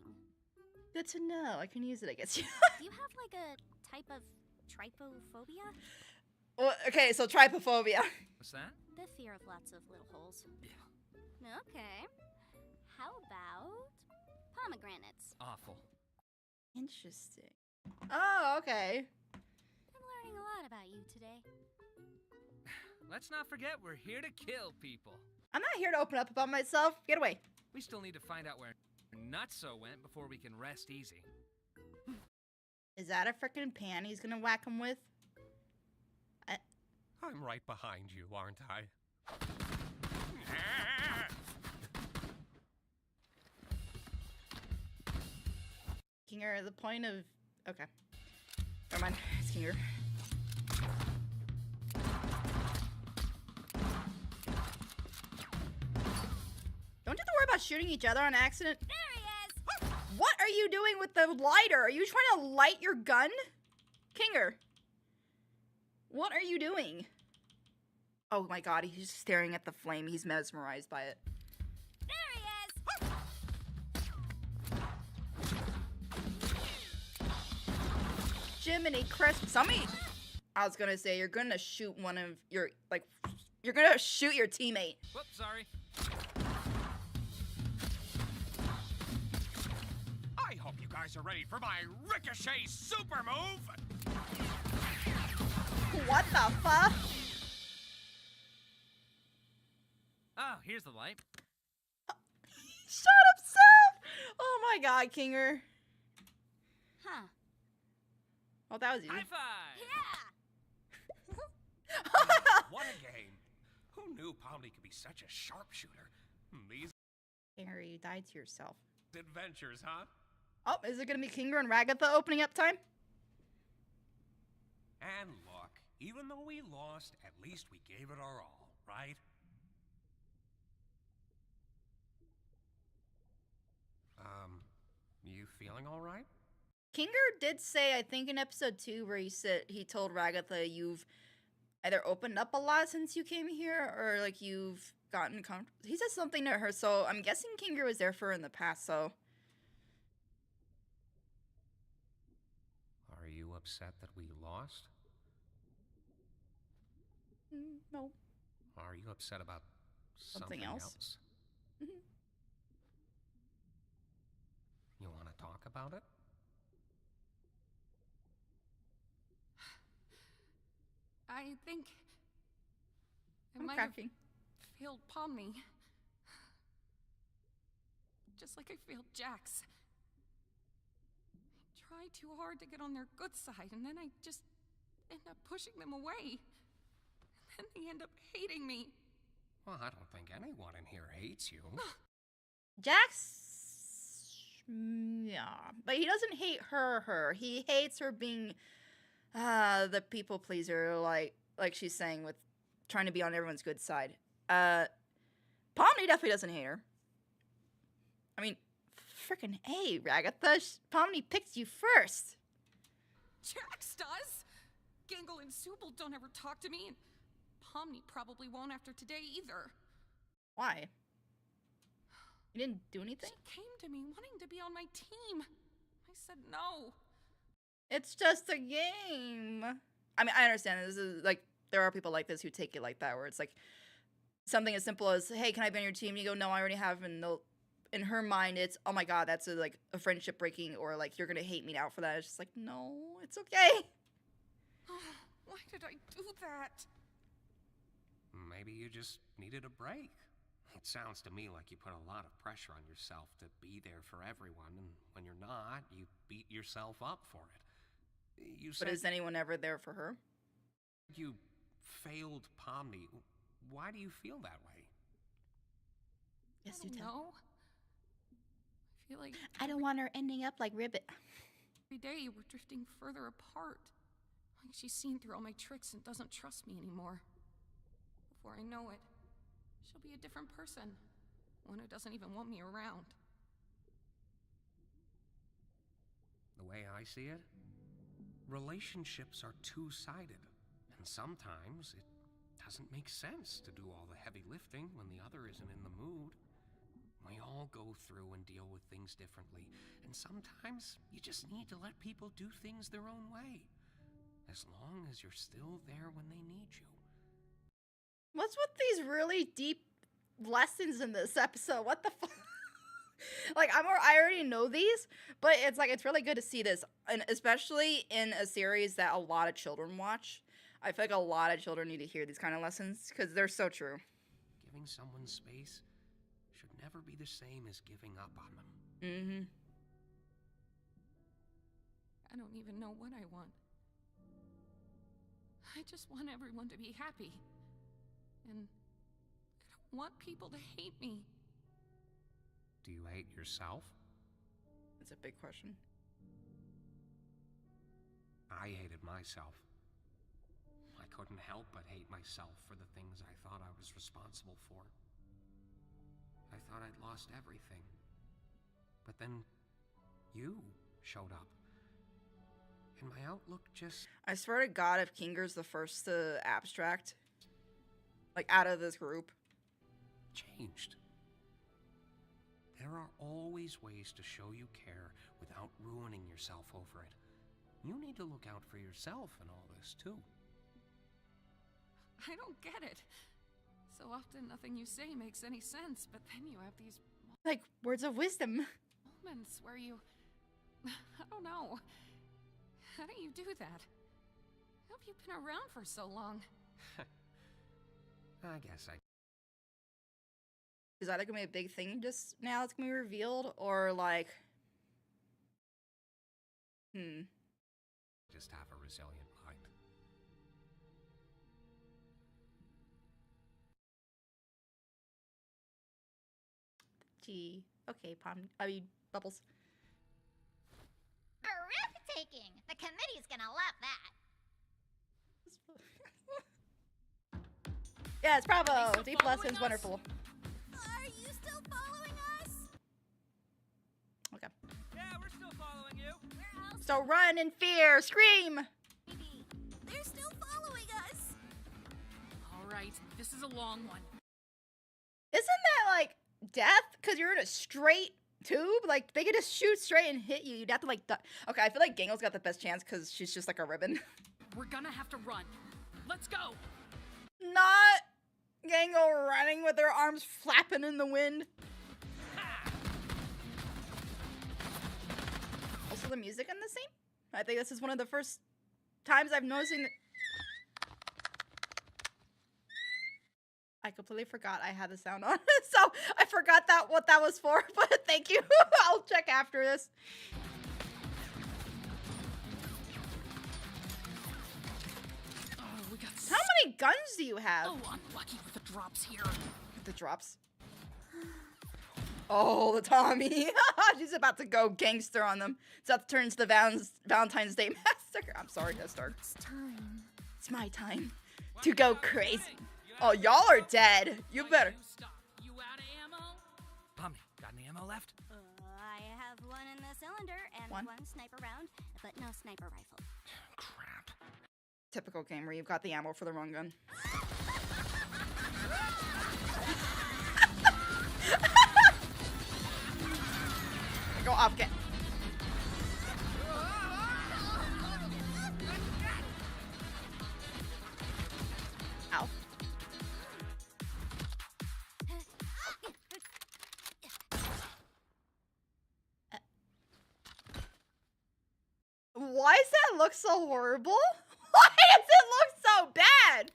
Good to know. I can use it, I guess. Do you have, like, a type of trypophobia? Well, okay, so trypophobia. What's that? The fear of lots of little holes. Yeah. Okay. How about pomegranates? Awful. Interesting. Oh, okay. I'm learning a lot about you today. Let's not forget we're here to kill people. I'm not here to open up about myself. Get away. We still need to find out where Nutso went before we can rest easy. Is that a frickin' pan he's gonna whack him with? I'm right behind you, aren't I? Kinger, the point of... Okay. Never mind. It's Kinger. Don't you have to worry about shooting each other on accident? There he is! What are you doing with the lighter? Are you trying to light your gun? Kinger. What are you doing? Oh my god, he's just staring at the flame. He's mesmerized by it. There he is! Jiminy crisp. Somebody... I was gonna say, you're gonna shoot one of your... Like, you're gonna shoot your teammate. Whoops, sorry. guys are ready for my ricochet super move. What the fuck? Oh, here's the light. Shot himself! Oh my god, Kinger. Huh. Well, that was easy. High five! Yeah! What a game. Who knew Pomni could be such a sharpshooter? These Kinger, you died to yourself. adventures, huh? Oh, is it gonna be Kinger and Ragatha opening up time? And look, even though we lost, at least we gave it our all, right? You feeling all right? Kinger did say, I think in episode 2, where he told Ragatha, you've either opened up a lot since you came here, or like you've gotten comfortable. He said something to her, so I'm guessing Kinger was there for her in the past, so. Are you upset that we lost? No. Are you upset about something else? Mhm. You want to talk about it? I think I I'm might cracking. have failed Pomni. Just like I failed Jax. I try too hard to get on their good side, and then I just end up pushing them away. And then they end up hating me. Well, I don't think anyone in here hates you. Jax, yeah, but he doesn't hate her. He hates her being the people pleaser, like she's saying, with trying to be on everyone's good side. Pomni definitely doesn't hate her. I mean, frickin' A, Ragatha, Pomni picked you first. Jax does. Gangle and Subal don't ever talk to me, and Pomni probably won't after today either. Why? You didn't do anything? She came to me wanting to be on my team. I said no. It's just a game. I mean, I understand this is like, there are people like this who take it like that, where it's like something as simple as, hey, can I be on your team? You go, no, I already have, and they'll, in her mind, it's, oh my god, that's a friendship breaking, or like, you're gonna hate me now for that. It's just like, no, it's okay. Why did I do that? Maybe you just needed a break. It sounds to me like you put a lot of pressure on yourself to be there for everyone, and when you're not, you beat yourself up for it. You said But is anyone ever there for her? you failed Pomni. Why do you feel that way? Yes, I you don't tell. know. I feel like I don't want her ending up like Ribbit. every day we're drifting further apart. Like she's seen through all my tricks and doesn't trust me anymore. Before I know it, she'll be a different person. One who doesn't even want me around. The way I see it, relationships are two-sided. And sometimes it doesn't make sense to do all the heavy lifting when the other isn't in the mood. We all go through and deal with things differently, and sometimes you just need to let people do things their own way, as long as you're still there when they need you. What's with these really deep lessons in this episode? What the fuck? Like, I already know these, but it's like, it's really good to see this, and especially in a series that a lot of children watch. I feel like a lot of children need to hear these kind of lessons, because they're so true. Giving someone space should never be the same as giving up on them. Mm-hmm. I don't even know what I want. I just want everyone to be happy. And I don't want people to hate me. Do you hate yourself? It's a big question. I hated myself. I couldn't help but hate myself for the things I thought I was responsible for. I thought I'd lost everything. But then you showed up. And my outlook just I swear to God, if Kinger's the first to abstract, like, out of this group. changed. There are always ways to show you care without ruining yourself over it. You need to look out for yourself in all this, too. I don't get it. So often nothing you say makes any sense, but then you have these Like, words of wisdom. moments where you I don't know. How do you do that? How have you been around for so long? I guess I Is that gonna be a big thing just now it's gonna be revealed? Or like... just have a resilient mind. Gee. Okay, Bubbles. Breathtaking! The committee's gonna love that. Yes, bravo! still Deep following lessons, us? wonderful. Are you still following us? Okay. Yeah, we're still following you. Where else? So run in fear! Scream! Maybe. They're still following us. Alright, this is a long one. Isn't that like death? Because you're in a straight tube? Like, they could just shoot straight and hit you. You'd have to like duck. Okay, I feel like Gangel's got the best chance because she's just like a ribbon. We're gonna have to run. Let's go! Not Gangle running with her arms flapping in the wind. Also, the music in the scene? I think this is one of the first times I've noticing that. I completely forgot I had the sound on, so I forgot that what that was for, but thank you. I'll check after this. Oh, we got How many guns do you have? Oh, I'm lucky with the drops here. The drops. Oh, the Tommy. She's about to go gangster on them. Seth turns to the Valentine's Day massacre. I'm sorry, that's dark. It's time. It's my time to go crazy. Oh, y'all are dead. You better. Stop. You out of ammo? Pomni, got any ammo left? I have one in the cylinder and One? one sniper round, but no sniper rifle. Crap. Typical game where you've got the ammo for the wrong gun. Go off, get. Ow. Why does that look so horrible? Why does it look so bad?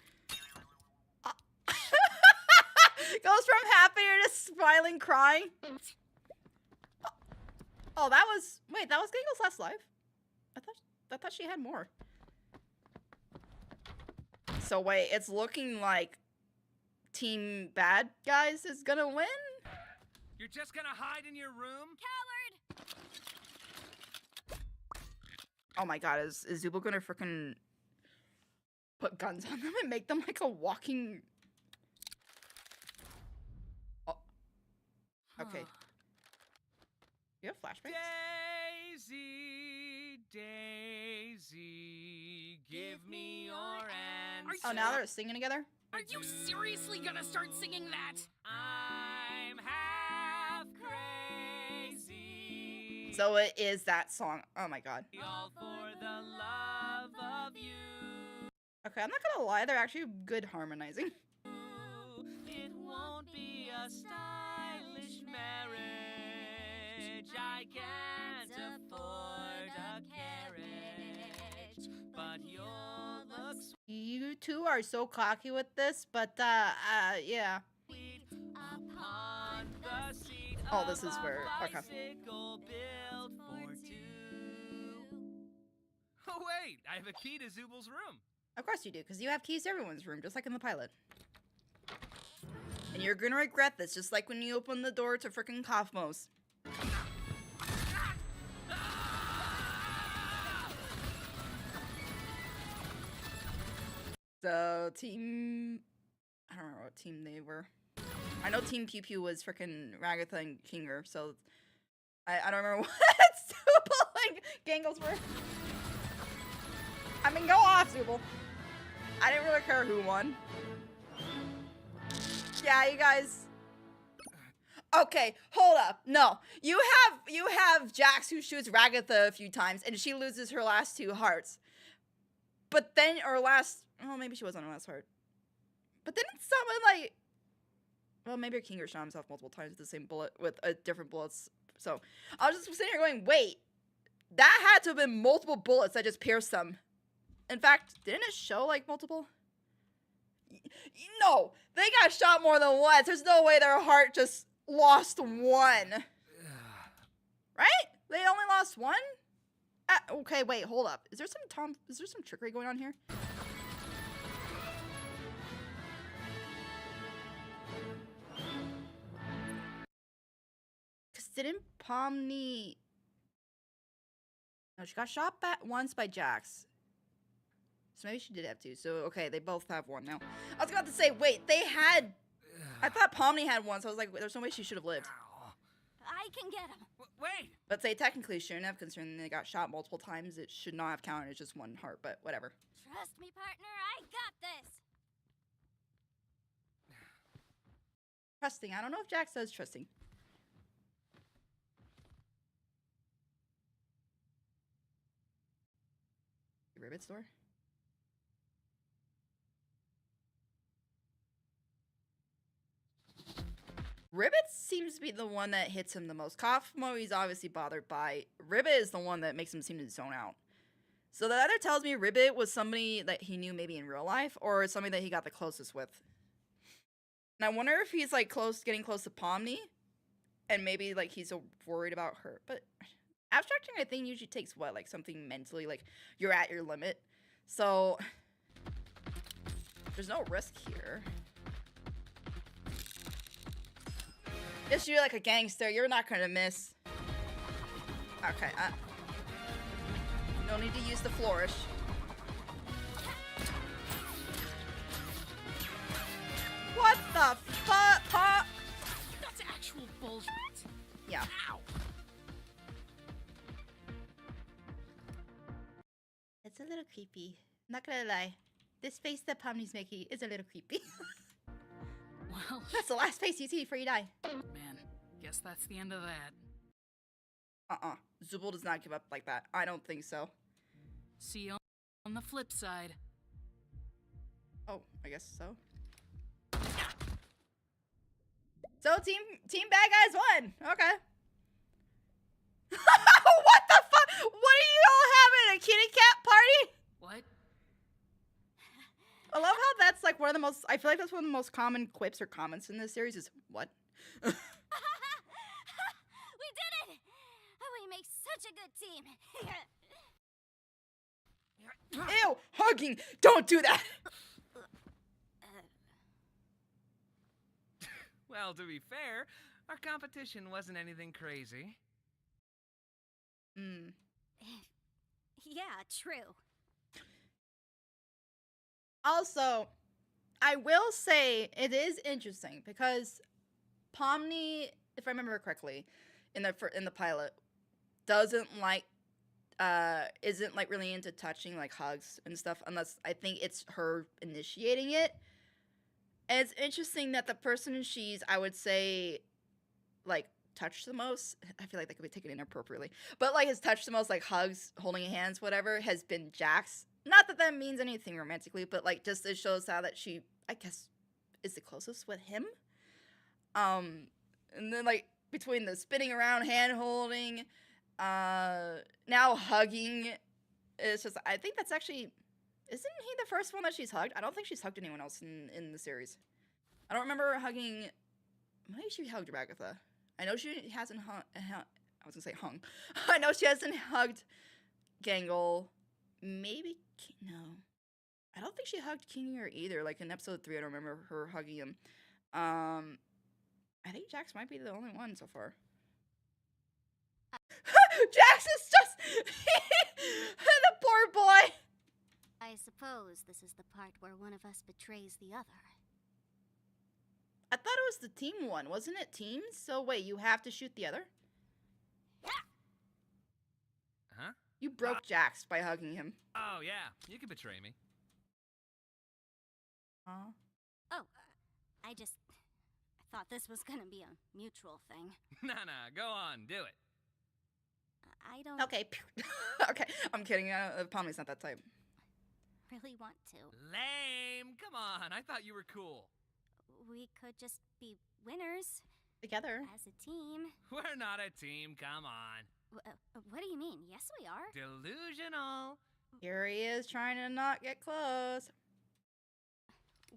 Goes from happy to just smiling, crying. Oh, that was... Wait, that was Gangle's last live? I thought she had more. So wait, it's looking like Team Bad Guys is gonna win? You're just gonna hide in your room? Oh my god, is Zubul gonna frickin' put guns on them and make them like a walking... Oh. Okay. You have flashbacks? Daisy, Daisy, give me your answer. Oh, now they're singing together? Are you seriously gonna start singing that? I'm half crazy. So it is that song. Oh my god. All for the love of you. Okay, I'm not gonna lie, they're actually good harmonizing. It won't be a stylish marriage. I can't afford a carriage, but you'll look You two are so cocky with this, but yeah. sweet upon the seat Oh, this is of a where- okay. bicycle built for two. Oh wait, I have a key to Zubul's room. Of course you do, because you have keys to everyone's room, just like in the pilot. And you're gonna regret this, just like when you open the door to frickin' Kaufmo's. So, team... I don't remember what team they were. I know Team Pew Pew was frickin' Ragatha and Kinger, so... I don't remember what Zubul and Gangles were. I mean, go off, Zubul. I didn't really care who won. Yeah, you guys... Okay, hold up. No, you have Jax who shoots Ragatha a few times, and she loses her last two hearts. But then, or last... Well, maybe she wasn't her last heart. But then it's someone like... Well, maybe Kinger shot himself multiple times with the same bullet, with different bullets. So, I was just sitting here going, wait. that had to have been multiple bullets that just pierced them. In fact, didn't it show like multiple? No, they got shot more than once. There's no way their heart just lost one. Right? They only lost one? Okay, wait, hold up. Is there some trickery going on here? Cause didn't Pomni... No, she got shot once by Jax. So maybe she did have two. So, okay, they both have one now. I was about to say, wait, they had... I thought Pomni had one, so I was like, there's no way she should have lived. I can get him. Wait! But say technically shouldn't have, considering they got shot multiple times. It should not have counted as just one heart, but whatever. Trust me, partner, I got this. Trusting. I don't know if Jax does trusting. Ribbit store? Ribbit seems to be the one that hits him the most. Kaufmo he's obviously bothered by. Ribbit is the one that makes him seem to zone out. So that either tells me Ribbit was somebody that he knew maybe in real life, or somebody that he got the closest with. And I wonder if he's like getting close to Pomni, and maybe like he's so worried about her. But abstracting, I think, usually takes what, like something mentally, like you're at your limit. So there's no risk here. Just you're like a gangster, you're not gonna miss. Okay, no need to use the flourish. What the fuck? That's actual bullshit. Yeah. Ow. It's a little creepy. Not gonna lie. This face that Pomni's making is a little creepy. Well, that's the last face you see before you die. Man, guess that's the end of that. Zubul does not give up like that. I don't think so. See you on the flip side. Oh, I guess so. So team bad guys won. Okay. What the fuck? What are you all having? A kitty cat party? What? I love how that's like one of the most, I feel like that's one of the most common quips or comments in this series is, what? We did it! We make such a good team. Ew, hugging, don't do that. Well, to be fair, our competition wasn't anything crazy. Yeah, true. Also, I will say it is interesting because Pomni, if I remember correctly, in the pilot, isn't like really into touching like hugs and stuff, unless I think it's her initiating it. And it's interesting that the person she's, I would say, like touched the most. I feel like that could be taken inappropriately, but like has touched the most, like hugs, holding hands, whatever, has been Jax. Not that that means anything romantically, but like just it shows how that she, I guess, is the closest with him. And then like between the spinning around, hand holding, now hugging, it's just, I think that's actually, isn't he the first one that she's hugged? I don't think she's hugged anyone else in the series. I don't remember her hugging, maybe she hugged Ragatha. I know she hasn't I was gonna say hung. I know she hasn't hugged Gangle. Maybe, no. I don't think she hugged Kingier either. Like in episode 3, I don't remember her hugging him. I think Jax might be the only one so far. Jax is just the poor boy. I suppose this is the part where one of us betrays the other. I thought it was the team one, wasn't it? Teams? So wait, you have to shoot the other? Huh? You broke Jax by hugging him. Oh yeah, you can betray me. Oh, I thought this was gonna be a mutual thing. Nah, go on, do it. I don't Okay. Okay, I'm kidding. Pomni's not that type. really want to. Lame! Come on, I thought you were cool. We could just be winners. Together. As a team. We're not a team, come on. What do you mean? Yes, we are. Delusional. Here he is trying to not get close.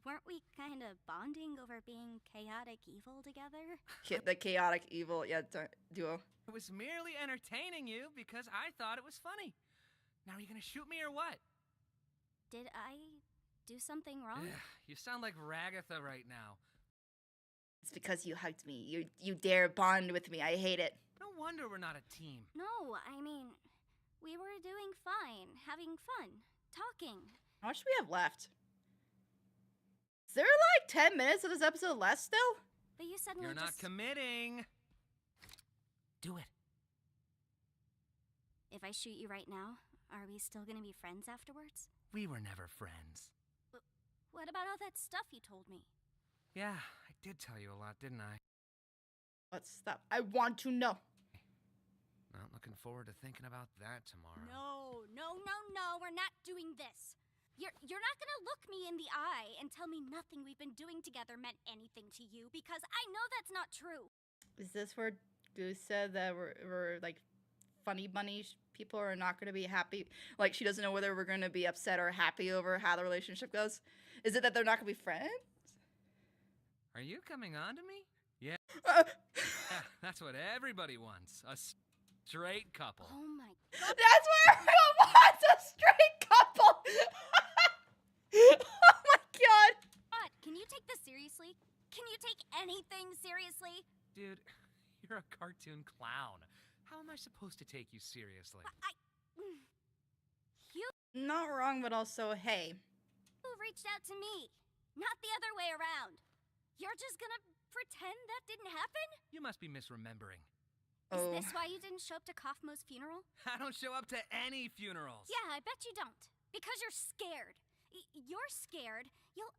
Weren't we kind of bonding over being chaotic evil together? The chaotic evil, yeah, duo. I was merely entertaining you because I thought it was funny. Now are you gonna shoot me or what? Did I do something wrong? You sound like Ragatha right now. It's because you hugged me. You dare bond with me. I hate it. No wonder we're not a team. No, I mean, we were doing fine, having fun, talking. How much do we have left? Is there like 10 minutes of this episode left still? But you suddenly You're not committing. Do it. If I shoot you right now, are we still gonna be friends afterwards? We were never friends. What about all that stuff you told me? Yeah, I did tell you a lot, didn't I? What stuff? I want to know. Well, looking forward to thinking about that tomorrow. No, we're not doing this. You're not gonna look me in the eye and tell me nothing we've been doing together meant anything to you, because I know that's not true. Is this where Goose said that we're like funny bunny people are not going to be happy? Like she doesn't know whether we're going to be upset or happy over how the relationship goes? Is it that they're not going to be friends? Are you coming on to me? Yeah. Yeah, that's what everybody wants. A straight couple. Oh my God. That's what everyone wants, a straight couple. Oh my God. God, can you take this seriously? Can you take anything seriously? Dude, you're a cartoon clown. How am I supposed to take you seriously? You Not wrong, but also, hey. Who reached out to me, not the other way around. You're just gonna pretend that didn't happen? You must be misremembering. Is this why you didn't show up to Kaufmo's funeral? I don't show up to any funerals. Yeah, I bet you don't. Because you're scared. You're scared you'll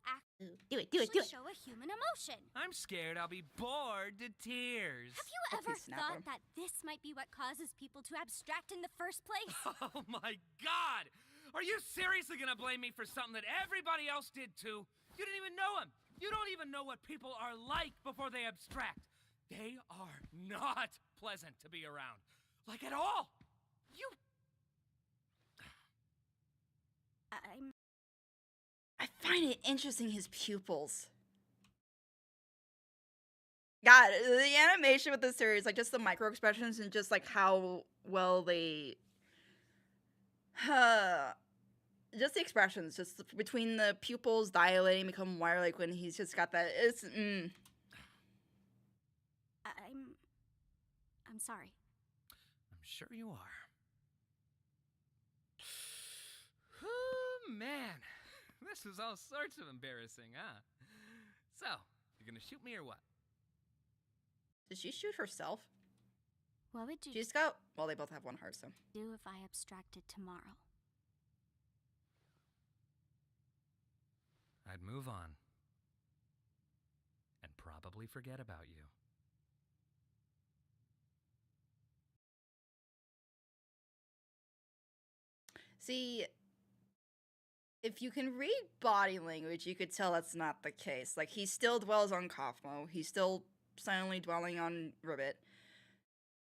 Do it. show a human emotion. I'm scared I'll be bored to tears. Have you ever thought that this might be what causes people to abstract in the first place? Oh my God! Are you seriously gonna blame me for something that everybody else did too? You didn't even know him. You don't even know what people are like before they abstract. They are not pleasant to be around. Like at all. You... I find it interesting, his pupils. God, the animation with this series, like just the micro expressions and just like how well they... just the expressions, just between the pupils dilating, become wider, like when he's just got that, it's, I'm sorry. I'm sure you are. Oh, man. This was all sorts of embarrassing, huh? So, you're gonna shoot me or what? Did she shoot herself? What would you She's got, well, they both have one heart, so. do if I abstracted tomorrow? I'd move on. And probably forget about you. See, if you can read body language, you could tell that's not the case. Like, he still dwells on Kaufmo. He's still silently dwelling on Ribbit.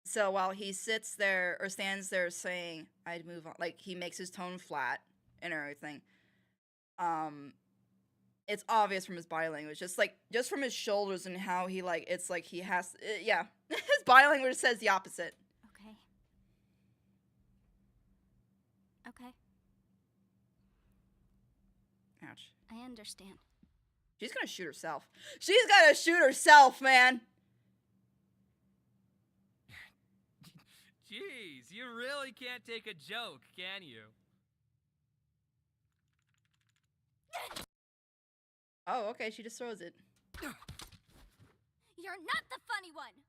So while he sits there, or stands there saying, I'd move on, like, he makes his tone flat and everything. It's obvious from his body language. Just from his shoulders and how he, like, it's like he has, yeah. His body language says the opposite. Okay. Okay. Ouch. I understand. She's gonna shoot herself. She's gonna shoot herself, man! Jeez, you really can't take a joke, can you? Oh, okay, she just throws it. You're not the funny one!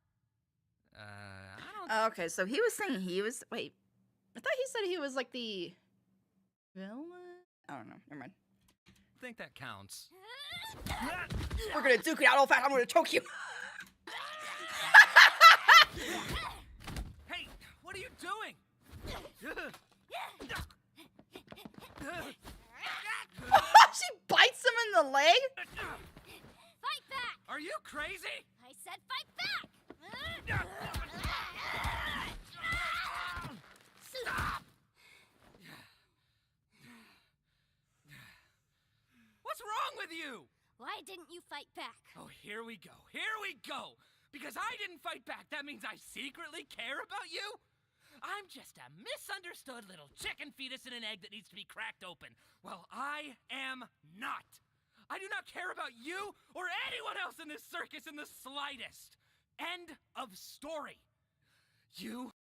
I don't... Okay, so he was saying he was... Wait. I thought he said he was, like, the... villain? I don't know. Never mind. I think that counts. We're gonna duke it out all fast. I'm gonna choke you. Hey, what are you doing? She bites him in the leg? Fight back! Are you crazy? I said fight back! Stop! What's wrong with you? Why didn't you fight back? Oh, here we go. Here we go. Because I didn't fight back, that means I secretly care about you? I'm just a misunderstood little chicken fetus in an egg that needs to be cracked open. Well, I am not. I do not care about you or anyone else in this circus in the slightest. End of story. You...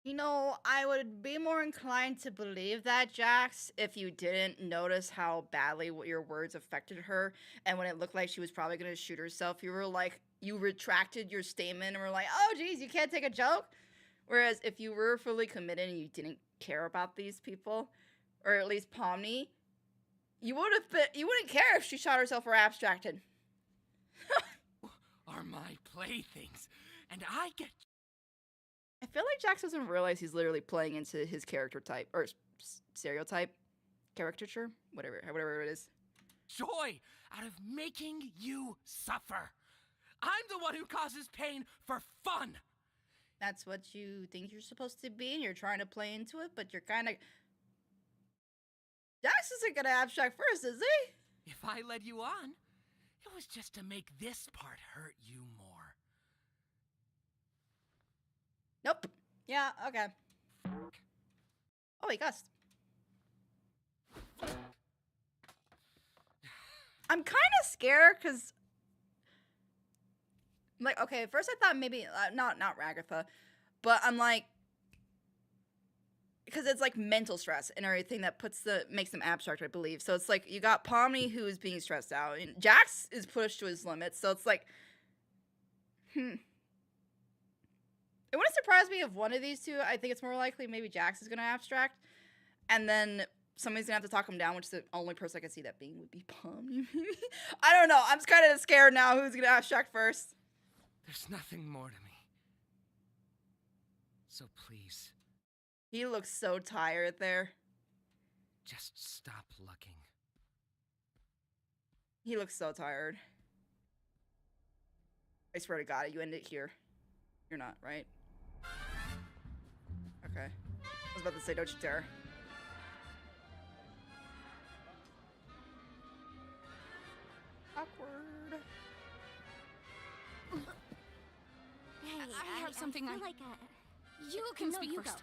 You know, I would be more inclined to believe that, Jax, if you didn't notice how badly your words affected her, and when it looked like she was probably going to shoot herself, you were like, you retracted your statement and were like, oh, geez, you can't take a joke? Whereas if you were fully committed and you didn't care about these people, or at least Pomni, you wouldn't care if she shot herself or abstracted. are my playthings, and I get... I feel like Jax doesn't realize he's literally playing into his character type, or stereotype, caricature, whatever it is. joy out of making you suffer. I'm the one who causes pain for fun. That's what you think you're supposed to be, and you're trying to play into it, but you're kind of... Jax isn't gonna abstract first, is he? If I led you on, it was just to make this part hurt you more. Nope. Yeah, okay. Oh, he cussed. I'm kind of scared, because... like, okay, at first I thought maybe... not Ragatha, but I'm like... because it's like mental stress and everything that makes them abstract, I believe. So it's like you got Pomni who is being stressed out, and Jax is pushed to his limits. So it's like, It wouldn't surprise me if one of these two, I think it's more likely maybe Jax is gonna abstract, and then somebody's gonna have to talk him down, which the only person I can see that being would be Pomni. I don't know. I'm just kind of scared now. Who's gonna abstract first? There's nothing more to me. So please. He looks so tired there. Just stop looking. He looks so tired. I swear to God, you end it here. You're not, right? Okay. I was about to say, don't you dare. Awkward. Hey, I have something I I... feel like You can no, speak you first. go.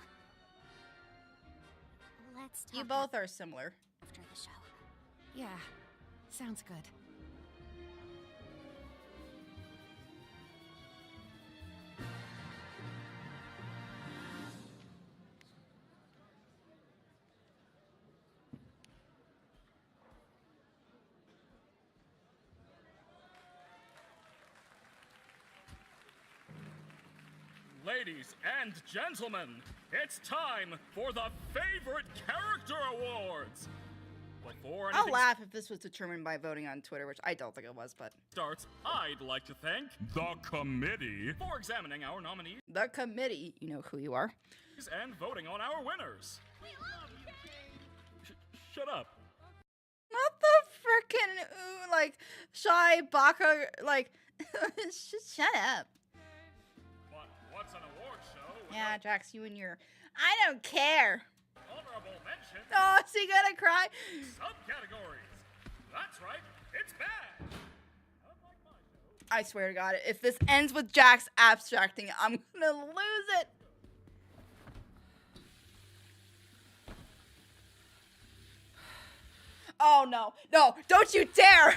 Let's talk You both are similar. after the show. Yeah, sounds good. Ladies and gentlemen, it's time for the Favorite Character Awards! Before I'll anything laugh if this was determined by voting on Twitter, which I don't think it was, but... starts, I'd like to thank the committee for examining our nominees The committee, you know who you are. and voting on our winners. Shut up. Not the frickin' like, shy baka, like, shut up. What's an award show? Yeah, Jax, you and your, I don't care. Honorable mention. Oh, is he gonna cry? Subcategories. That's right, it's bad. Unlike my show. I swear to God, if this ends with Jax abstracting, I'm gonna lose it. Oh no, no, don't you dare!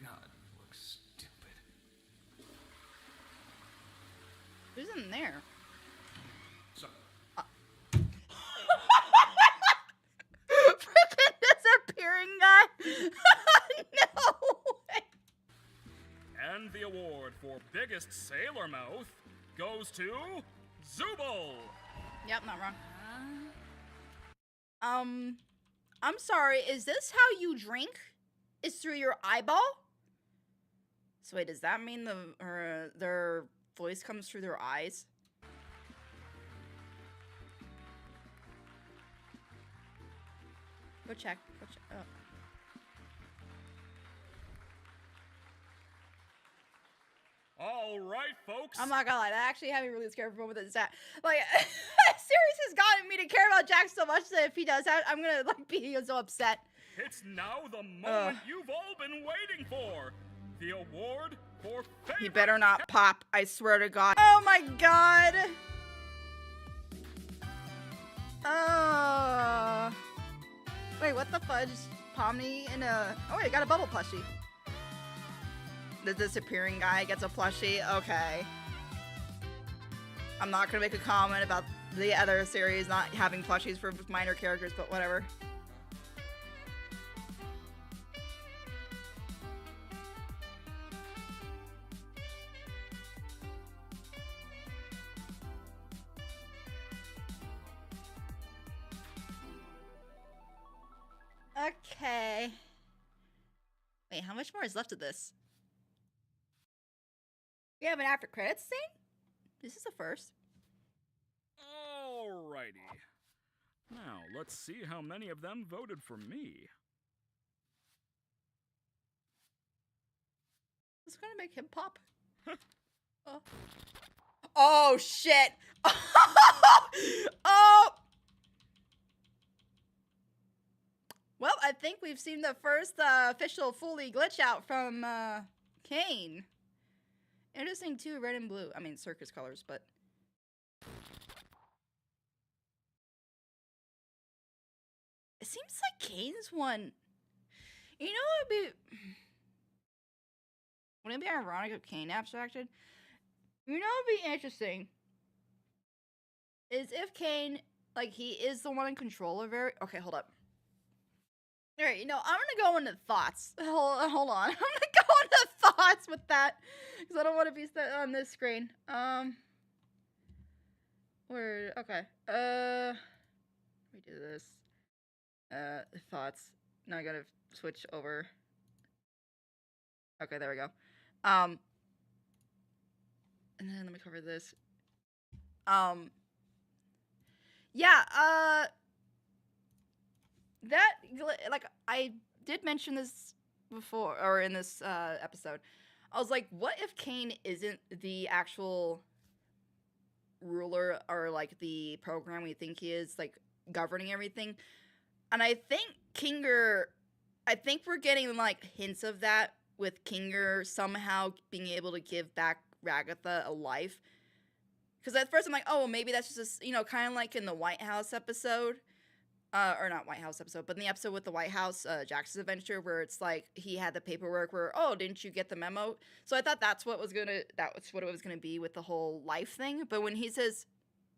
God, looks stupid. Who's in there? So, Freaking disappearing guy! No way! And the award for biggest sailor mouth goes to Zubul. Yep, not wrong. I'm sorry, is this how you drink? Is through your eyeball? So wait, does that mean their voice comes through their eyes? Go check. Go check. Oh. All right, folks. I'm not gonna lie, that actually had me really scared for a moment. That like, series has gotten me to care about Jack so much that if he does that, I'm gonna like be so upset. It's now the moment you've all been waiting for. The award for favorite. He better not pop. I swear to God. Oh my God. Wait, what the fudge? Pomni in a. Oh wait, I got a bubble plushie. The disappearing guy gets a plushie. Okay. I'm not gonna make a comment about the other series not having plushies for minor characters, but whatever. Okay. Wait, how much more is left of this? We have an after credits scene? This is the first. Alrighty. Now, let's see how many of them voted for me. It's gonna make him pop. Oh. Oh, shit! Oh! Well, I think we've seen the first official fully glitch out from Kane. Interesting too, red and blue. I mean, circus colors, but... It seems like Kane's one... You know what would be... Wouldn't it be ironic if Kane abstracted? You know what would be interesting? Is if Kane, like, he is the one in control of it. Okay, hold up. Alright, you know, I'm gonna go into thoughts. Hold on. I'm gonna go into thoughts with that. Because I don't want to be on this screen. Okay. Let me do this. Thoughts. Now I gotta switch over. Okay, there we go. And then let me cover this. Yeah, that, like, I did mention this before, or in this episode. I was like, what if Kane isn't the actual ruler or, like, the program we think he is, like, governing everything? And I think we're getting, like, hints of that with Kinger somehow being able to give back Ragatha a life. Because at first I'm like, oh, well, maybe that's just, you know, kind of like in the White House episode. Or not White House episode, but in the episode with the White House, Jax's adventure, where it's like he had the paperwork where, oh, didn't you get the memo? So I thought that's what it was gonna be with the whole life thing. But when he says,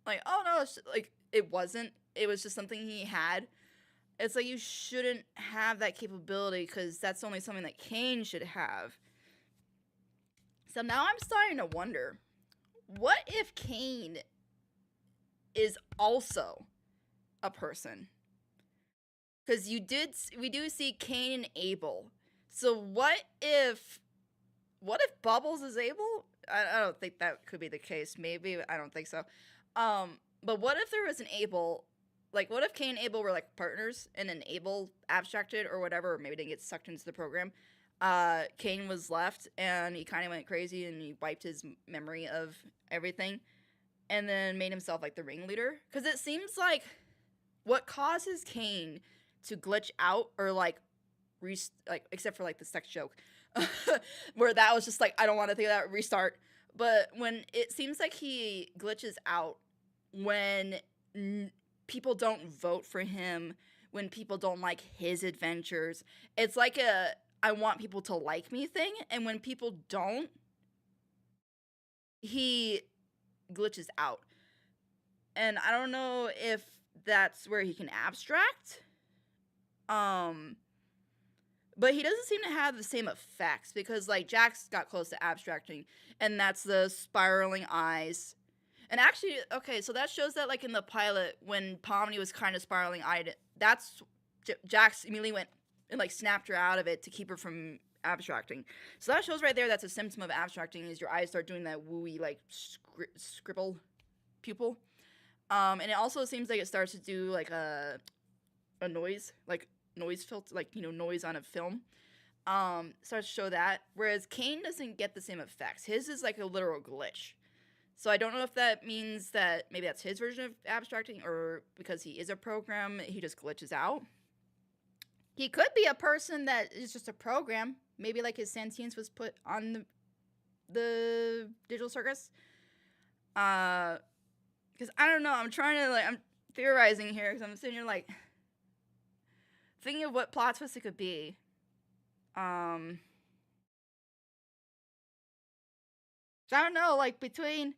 like, oh no, it's just, like, it wasn't. It was just something he had. It's like you shouldn't have that capability because that's only something that Kane should have. So now I'm starting to wonder, what if Kane is also a person? Because we do see Kane and Abel. So what if Bubbles is Abel? I don't think that could be the case. Maybe, I don't think so. But what if there was an Abel, like, what if Kane and Abel were, like, partners, and then Abel abstracted or whatever, or maybe didn't get sucked into the program. Kane was left, and he kind of went crazy, and he wiped his memory of everything, and then made himself, like, the ringleader. Because it seems like what causes Kane to glitch out, or, like, except for, like, the sex joke, where that was just, like, I don't want to think of that, restart. But when it seems like he glitches out when people don't vote for him, when people don't like his adventures. It's like a I want people to like me thing, and when people don't, he glitches out. And I don't know if that's where he can abstract. But he doesn't seem to have the same effects, because, like, Jax got close to abstracting, and that's the spiraling eyes. And actually, okay, so that shows that, like, in the pilot, when Pomni was kind of spiraling eyed, that's Jax immediately went and, like, snapped her out of it to keep her from abstracting. So that shows right there that's a symptom of abstracting is your eyes start doing that wooey, like, scribble pupil. And it also seems like it starts to do, like, a noise, like, noise filter, like, you know, noise on a film. Starts to show that. Whereas Kane doesn't get the same effects. His is, like, a literal glitch. So I don't know if that means that maybe that's his version of abstracting, or because he is a program, he just glitches out. He could be a person that is just a program. Maybe like his sentience was put on the digital circus. Because I don't know. I'm trying to, like, I'm theorizing here because I'm sitting here, like, thinking of what plot twist it could be. So I don't know, like, between...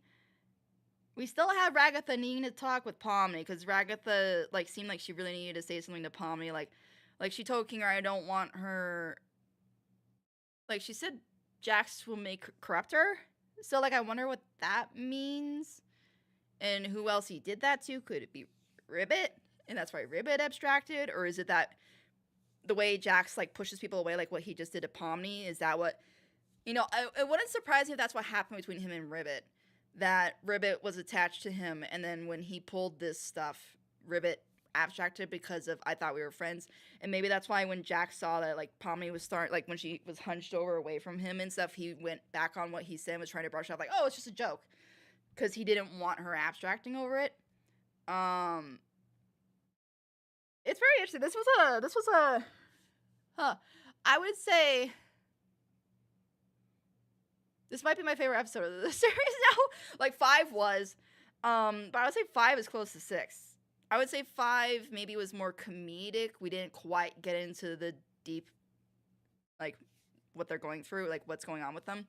We still have Ragatha needing to talk with Pomni, because Ragatha, like, seemed like she really needed to say something to Pomni, like she told Kinger, I don't want her... Like, she said Jax will corrupt her, so, like, I wonder what that means, and who else he did that to. Could it be Ribbit, and that's why Ribbit abstracted, or is it that the way Jax, like, pushes people away, like what he just did to Pomni, is that what... You know, it wouldn't surprise me if that's what happened between him and Ribbit. That Ribbit was attached to him, and then when he pulled this stuff, Ribbit abstracted because of, I thought we were friends. And maybe that's why when Jack saw that, like, Pomni was like, when she was hunched over away from him and stuff, he went back on what he said and was trying to brush off, like, oh, it's just a joke. Because he didn't want her abstracting over it. It's very interesting. This was a, I would say... This might be my favorite episode of the series now. Like, 5 was. But I would say 5 is close to 6. I would say 5 maybe was more comedic. We didn't quite get into the deep, like, what they're going through, like, what's going on with them.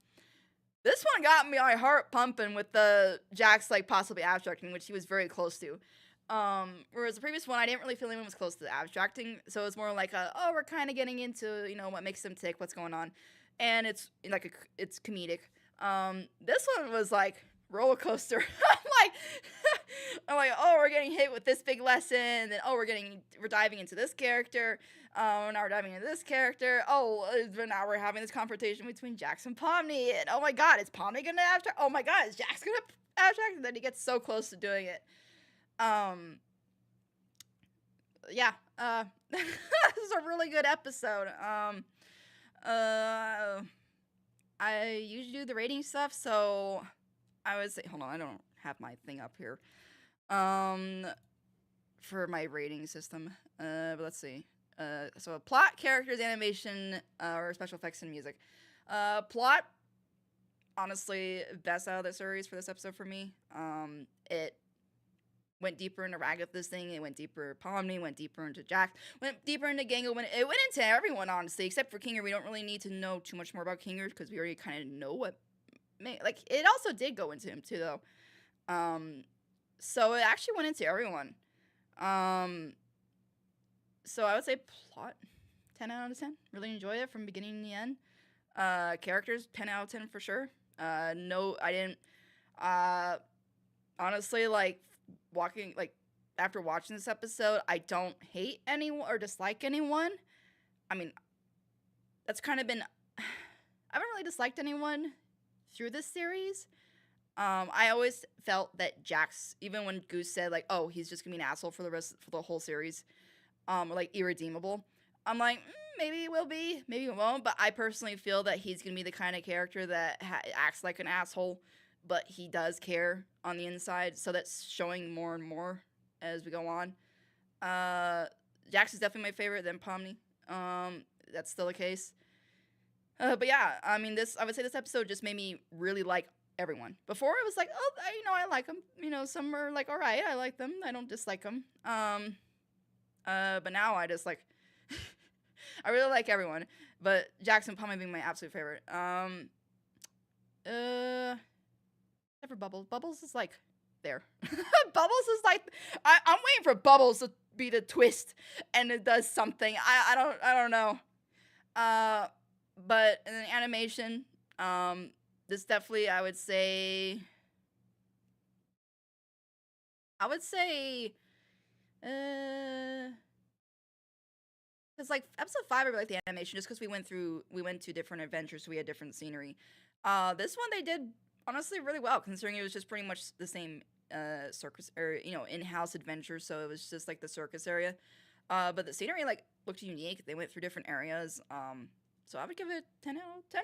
This one got my heart pumping with the Jax, like, possibly abstracting, which he was very close to. Whereas the previous one, I didn't really feel anyone was close to the abstracting. So it was more like, oh, we're kind of getting into, you know, what makes them tick, what's going on. And it's like it's comedic. This one was like roller coaster. I'm like, oh, we're getting hit with this big lesson, and then we're diving into this character. Now we're diving into this character. Oh, now we're having this confrontation between Jax and Pomni, and oh my God, is Pomni gonna abstract? Oh my God, is Jax gonna abstract? And then he gets so close to doing it. Yeah. This is a really good episode. I usually do the rating stuff, so I would say, hold on, I don't have my thing up here, for my rating system, but let's see, so plot, characters, animation, or special effects and music. Plot, honestly, best out of the series for this episode for me. It went deeper into Ragatha's thing, it went deeper into Pomni, went deeper into Jax, went deeper into Gango, it went into everyone, honestly, except for Kinger. We don't really need to know too much more about Kinger, because we already kind of know what, like, it also did go into him, too, though. So it actually went into everyone. So I would say plot, 10 out of 10. Really enjoyed it from beginning to end. Characters, 10 out of 10 for sure. No, I didn't, honestly, like, after watching this episode, I don't hate anyone or dislike anyone. I mean, that's kind of been, I haven't really disliked anyone through this series. I always felt that Jax, even when Goose said, like, oh, he's just gonna be an asshole for the whole series, like, irredeemable, I'm like, maybe he will be, maybe he won't, but I personally feel that he's gonna be the kind of character that acts like an asshole, but he does care on the inside, so that's showing more and more as we go on. Jax is definitely my favorite, then Pomni. That's still the case. But yeah, I mean, I would say this episode just made me really like everyone. Before, it was like, oh, I like them. You know, some are like, all right, I like them. I don't dislike them. But now I just, like, I really like everyone. But Jax and Pomni being my absolute favorite. Except for Bubbles. Bubbles is, like, there. Bubbles is, like, I'm waiting for Bubbles to be the twist, and it does something. I don't know. But in the animation, this definitely, I would say, Because like episode 5, I really like the animation just because we went to different adventures, so we had different scenery. This one they did honestly really well, considering it was just pretty much the same circus or in-house adventure, so it was just like the circus area. But the scenery like looked unique. They went through different areas. So I would give it 10 out of 10.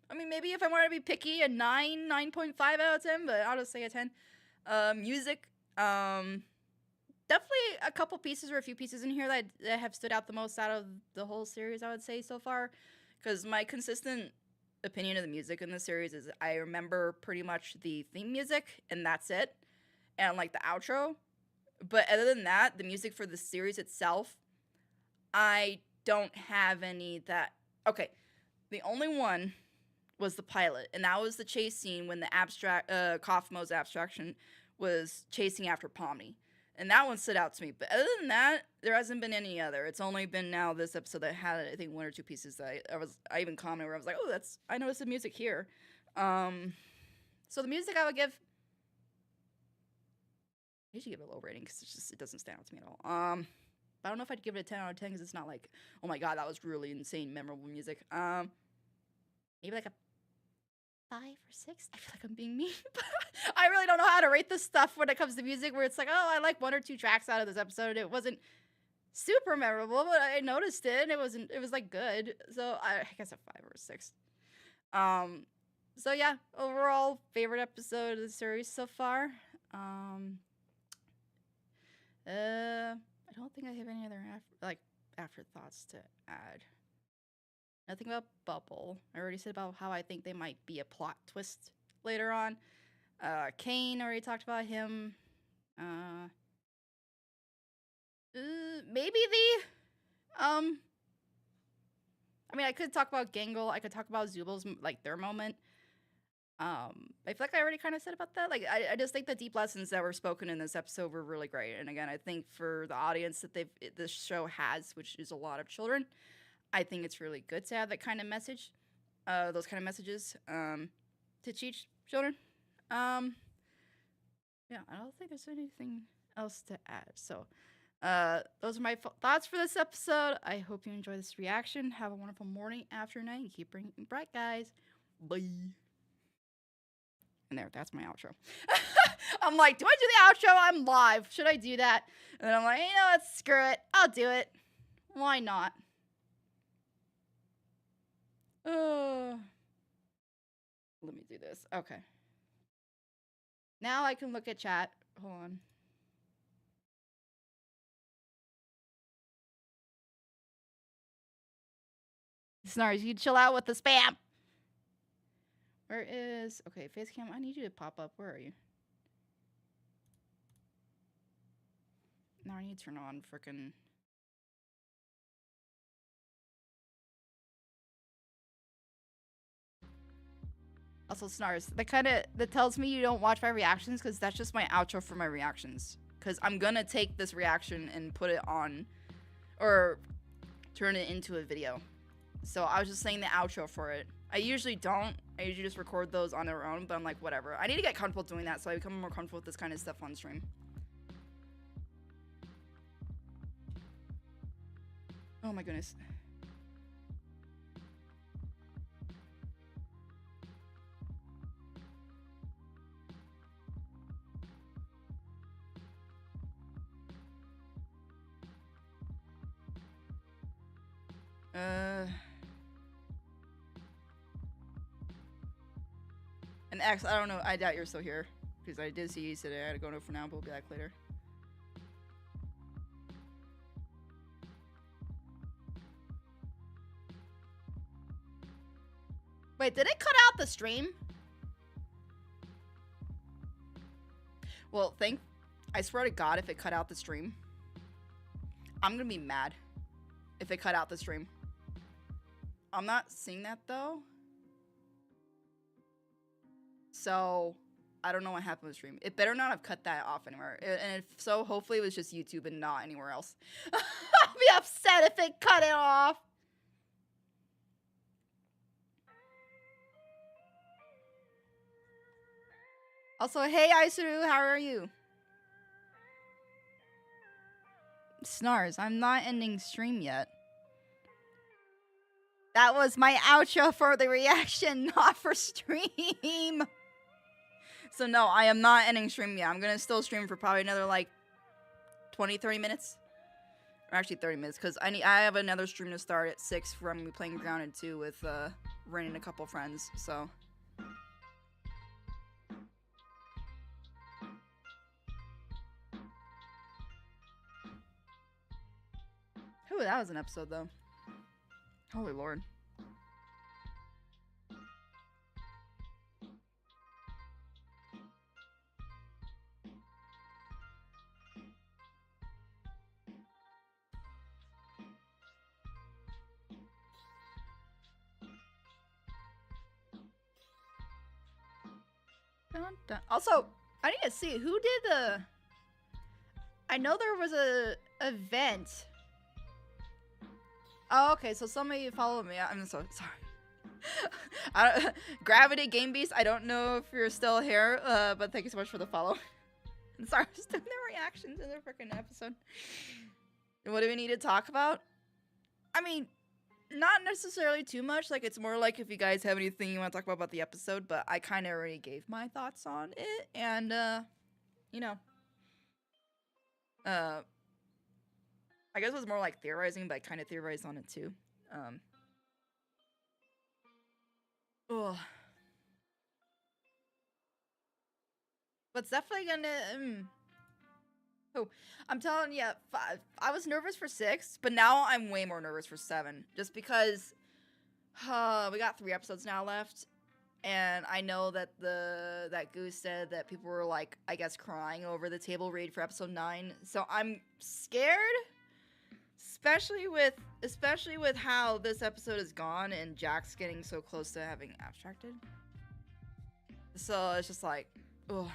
I mean, maybe if I wanted to be picky, a 9.5 out of 10, but I'll just say a 10. Music, definitely a couple pieces or a few pieces in here that have stood out the most out of the whole series, I would say, so far. Because my consistent opinion of the music in this series is I remember pretty much the theme music, and that's it. And, like, the outro. But other than that, the music for the series itself, I don't have any that... Okay, the only one was the pilot, and that was the chase scene when the Kaufmo's abstraction was chasing after Pomni. And that one stood out to me. But other than that, there hasn't been any other. It's only been now this episode that had, I think, 1 or 2 pieces that I even commented where I was like, oh, I noticed the music here. So the music I would give... I usually give it a low rating because it doesn't stand out to me at all. But I don't know if I'd give it a 10 out of 10 because it's not like, oh my god, that was really insane, memorable music. Maybe like a 5 or 6. I feel like I'm being mean. I really don't know how to rate this stuff when it comes to music, where it's like, oh, I like 1 or 2 tracks out of this episode. It wasn't super memorable, but I noticed it, and it was like good. So I guess a 5 or a 6. So yeah, overall favorite episode of the series so far. I don't think I have any other afterthoughts to add. Nothing about Bubble. I already said about how I think they might be a plot twist later on. Kane, already talked about him. Maybe I mean, I could talk about Gangle. I could talk about Zubal's, like, their moment. I feel like I already kind of said about that. Like, I just think the deep lessons that were spoken in this episode were really great. And again, I think for the audience that this show has, which is a lot of children, I think it's really good to have that kind of message, those kind of messages, to teach children. Yeah, I don't think there's anything else to add. So, those are my thoughts for this episode. I hope you enjoy this reaction. Have a wonderful morning, afternoon, night. Keep bringing bright, guys. Bye. And that's my outro. I'm like, do I do the outro? I'm live. Should I do that? And then I'm like, screw it. I'll do it. Why not? Let me do this. Okay. Now I can look at chat. Hold on. Snars, you chill out with the spam. Where is... Okay, Facecam, I need you to pop up. Where are you? Now I need to turn on frickin'... Also, Snars, that tells me you don't watch my reactions because that's just my outro for my reactions. Because I'm gonna take this reaction and put it on... Or turn it into a video. So I was just saying the outro for it. I usually don't. I usually just record those on their own, but I'm like, whatever. I need to get comfortable doing that so I become more comfortable with this kind of stuff on stream. Oh my goodness. And X, I don't know. I doubt you're still here. Because I did see you today. I had to go no for now, but we'll be back later. Wait, did it cut out the stream? Well, I swear to God, if it cut out the stream, I'm gonna be mad if it cut out the stream. I'm not seeing that, though. So, I don't know what happened with the stream. It better not have cut that off anywhere. And if so, hopefully it was just YouTube and not anywhere else. I'll be upset if it cut it off. Also, hey, Isuru, how are you? Snars, I'm not ending stream yet. That was my outro for the reaction, not for stream. So no, I am not ending stream yet. I'm gonna still stream for probably another like 20-30 minutes. Or actually 30 minutes, because I have another stream to start at 6 where I'm gonna be playing Grounded 2 with Ren and a couple friends, so. Ooh, that was an episode though. Holy Lord. Dun, dun. Also, I need to see who did the. I know there was a event. Oh, okay. So somebody followed me. I'm so sorry. Gravity Game Beast. I don't know if you're still here, but thank you so much for the follow. I'm sorry, I'm just doing the reactions in the freaking episode. What do we need to talk about? I mean, not necessarily too much. Like, it's more like if you guys have anything you want to talk about the episode, but I kind of already gave my thoughts on it, and, you know. I guess it was more like theorizing, but I kind of theorized on it too. Ugh. But it's definitely gonna. Oh, I'm telling you, 5. I was nervous for 6, but now I'm way more nervous for 7, just because. We got 3 episodes now left, and I know that that Goose said that people were like, I guess, crying over the table read for episode 9. So I'm scared, especially with how this episode is gone and Jack's getting so close to having abstracted. So it's just like, ugh.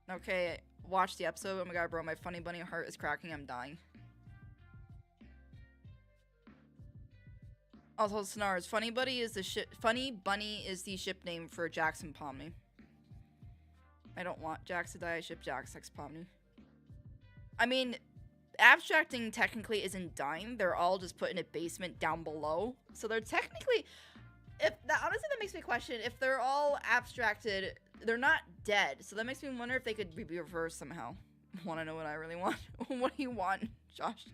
Okay, watch the episode. Oh my god, bro, my funny bunny heart is cracking. I'm dying. Also, Snars, Funny Bunny is the ship name for Jackson Pomni. I don't want Jax to die. I ship Jax X Pomni. I mean, abstracting technically isn't dying. They're all just put in a basement down below. So they're technically, honestly, that makes me question if they're all abstracted. They're not dead. So that makes me wonder if they could be reversed somehow. Want to know what I really want? What do you want, Josh?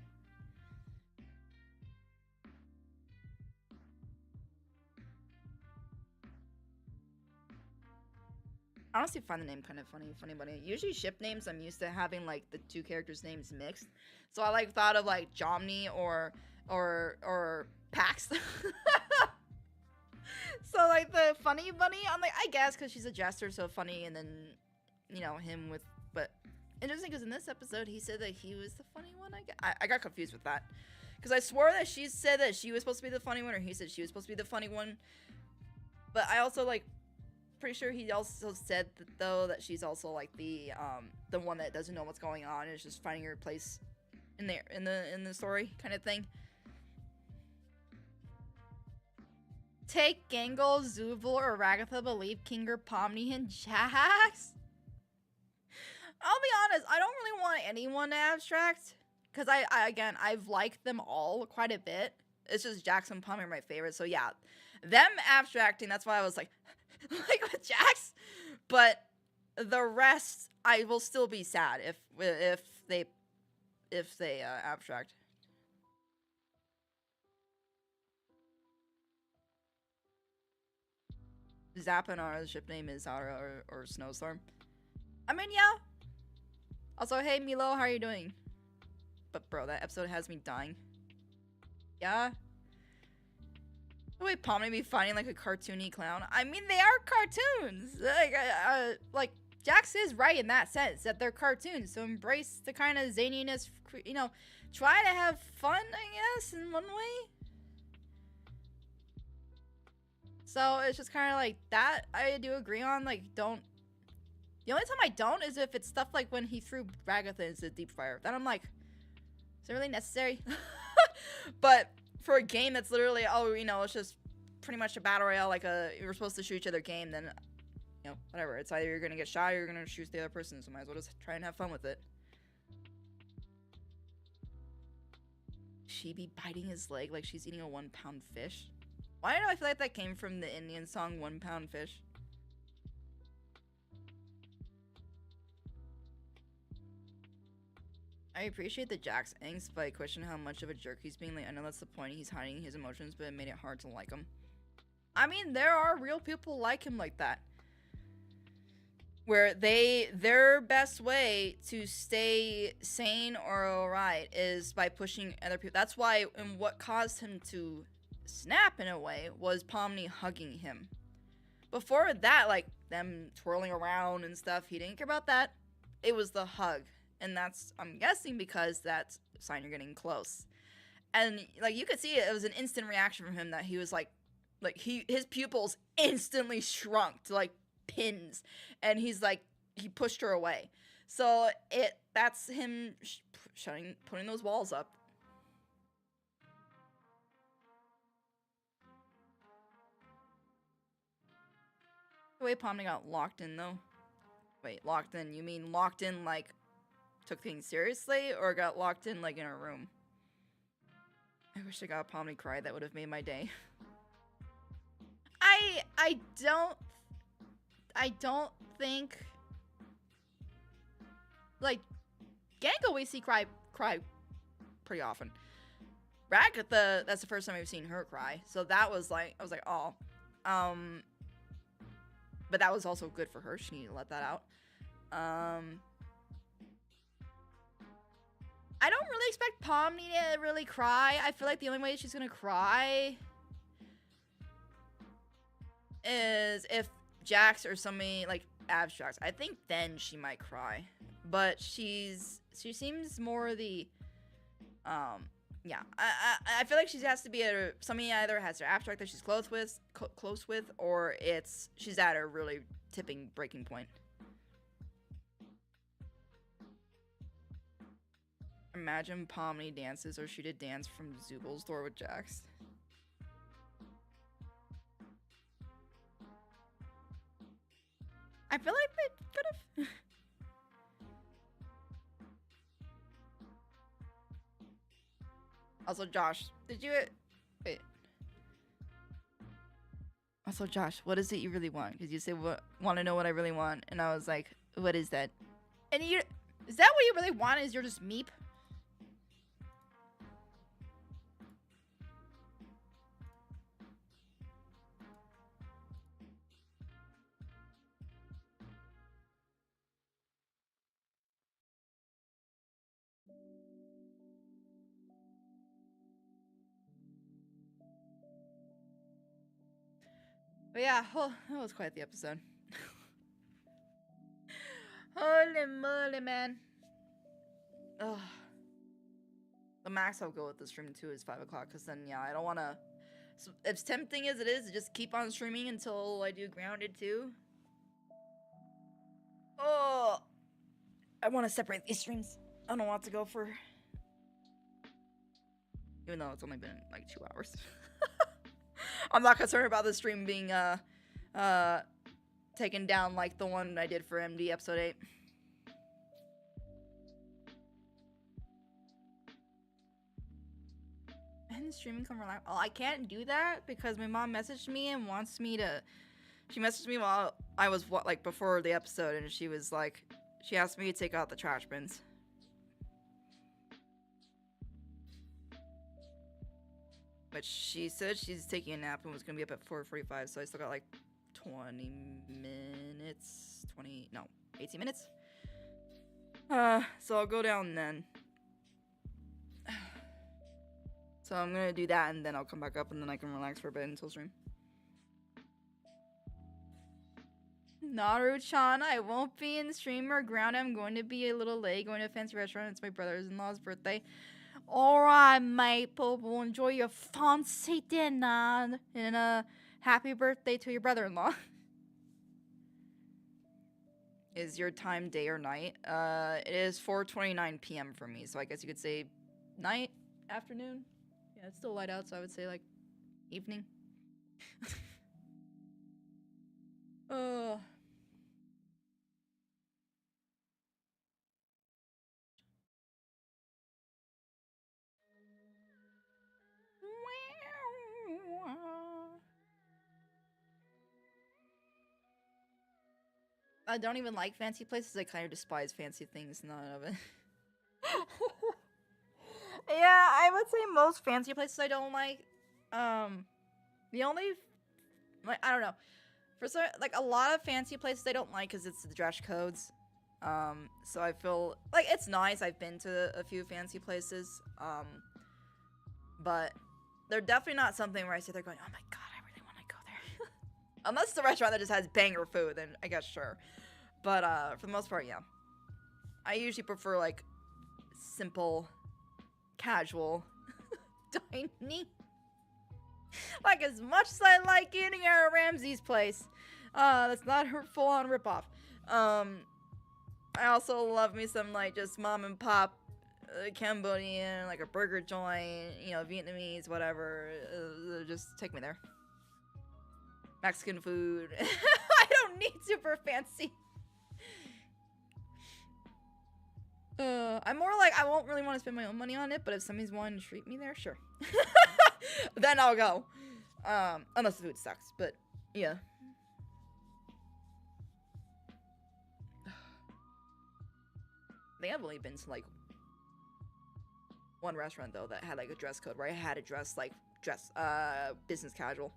I honestly find the name kind of funny, Funny Bunny. Usually ship names, I'm used to having like the 2 characters' names mixed. So I like thought of like Jomny or Pax. So like the Funny Bunny, I'm like, I guess because she's a jester, so funny, and then, you know, him with, but interesting because in this episode he said that he was the funny one. I got confused with that because I swore that she said that she was supposed to be the funny one, or he said she was supposed to be the funny one. But I also like. Pretty sure he also said that, though, that she's also like the one that doesn't know what's going on and is just finding her place in the story kind of thing. Take Gangle, Zubul, or Ragatha, but leave Kinger, Pomni, and Jax. I'll be honest, I don't really want anyone to abstract because again I've liked them all quite a bit. It's just Jax and Pomni are my favorite, so yeah, them abstracting. That's why I was like. Like with Jax, but the rest I will still be sad if they abstract. Zappanar's ship name is Zara or Snowstorm. I mean, yeah. Also, hey Milo, how are you doing? But bro, that episode has me dying. Yeah. The way Pomni be fighting like a cartoony clown. I mean, they are cartoons. Like Jax is right in that sense that they're cartoons. So embrace the kind of zaniness. You know, try to have fun, I guess, in one way. So it's just kind of like that. I do agree on. Like, don't. The only time I don't is if it's stuff like when he threw Ragatha into the deep fryer. Then I'm like, is it really necessary? But for a game that's literally, oh, you know, it's just pretty much a battle royale, like you're supposed to shoot each other game, then, you know, whatever. It's either you're gonna get shot or you're gonna shoot the other person, so might as well just try and have fun with it. she be biting his leg like she's eating a 1-pound fish? Why do I feel like that came from the Indian song 1-Pound Fish? I appreciate the Jack's angst, but I question how much of a jerk he's being. Like, I know that's the point, he's hiding his emotions, but it made it hard to like him. I mean, there are real people like him like that. Where their best way to stay sane or alright is by pushing other people. That's why, and what caused him to snap in a way was Pomni hugging him. Before that, like them twirling around and stuff, he didn't care about that. It was the hug. And that's, I'm guessing, because that's a sign you're getting close. And like you could see it was an instant reaction from him that he was like his pupils instantly shrunk to like pins, and he's like, he pushed her away. So that's him putting those walls up. The way Pomni got locked in though. Wait, locked in? You mean locked in like took things seriously, or got locked in like in a room? I wish I got Pomni cry. That would have made my day. I don't think like Gango we see cry pretty often. Ragatha, that's the first time we've seen her cry. So that was like, I was like, oh. But that was also good for her. She needed to let that out. I don't really expect Pomni to really cry. I feel like the only way she's gonna cry is if Jax or somebody like abstracts. I think then she might cry. But she seems more the yeah. I feel like she has to be at somebody either has her abstract that she's close with, or she's at a really breaking point. Imagine Pomni dances, or she did dance from Zubal's door with Jax. I feel like they could have. Also, Josh, did you wait? Also, Josh, what is it you really want? Because you said, want to know what I really want, and I was like, what is that? And is that what you really want? Is you're just meep? But yeah, that was quite the episode. Holy moly, man. Ugh. The max I'll go with the stream too is 5 o'clock, because then, yeah, I don't want to... So, as tempting as it is to just keep on streaming until I do Grounded too. Oh! I want to separate these streams. I don't want to go for... Even though it's only been, like, 2 hours. I'm not concerned about the stream being, taken down like the one I did for MD episode 8. And the streaming come relax. Oh, I can't do that because my mom messaged me and wants me to... She messaged me while I was, before the episode, and she was like... She asked me to take out the trash bins. But she said she's taking a nap and was gonna be up at 4:45, so I still got like 20 minutes, 18 minutes. So I'll go down then. So I'm gonna do that, and then I'll come back up, and then I can relax for a bit until stream. Naru-chan, I won't be in stream or ground. I'm going to be a little late, going to a fancy restaurant. It's my brother-in-law's birthday. Alright, mate, but we'll enjoy your fancy dinner, and happy birthday to your brother-in-law. Is your time day or night? It is 4:29 p.m. for me, so I guess you could say night, afternoon. Yeah, it's still light out, so I would say like evening. I don't even like fancy places. I kind of despise fancy things. None of it. Yeah, I would say most fancy places I don't like. The only, like, I don't know. For some, like, a lot of fancy places I don't like because it's the dress codes. So I feel like it's nice. I've been to a few fancy places. But they're definitely not something where I sit there going, oh my god, I really want to go there. Unless it's a restaurant that just has banger food, then I guess sure. But for the most part, yeah. I usually prefer, like, simple, casual dining. Like, as much as I like eating at Ramsay's place. That's not her full-on ripoff. I also love me some, like, just mom and pop Cambodian, like a burger joint, you know, Vietnamese, whatever. Just take me there. Mexican food. I don't need super fancy. I'm more like, I won't really want to spend my own money on it, but if somebody's wanting to treat me there, sure. Then I'll go. Unless the food sucks, but yeah. I think I've only been to like one restaurant though that had like a dress code where I had to dress like business casual.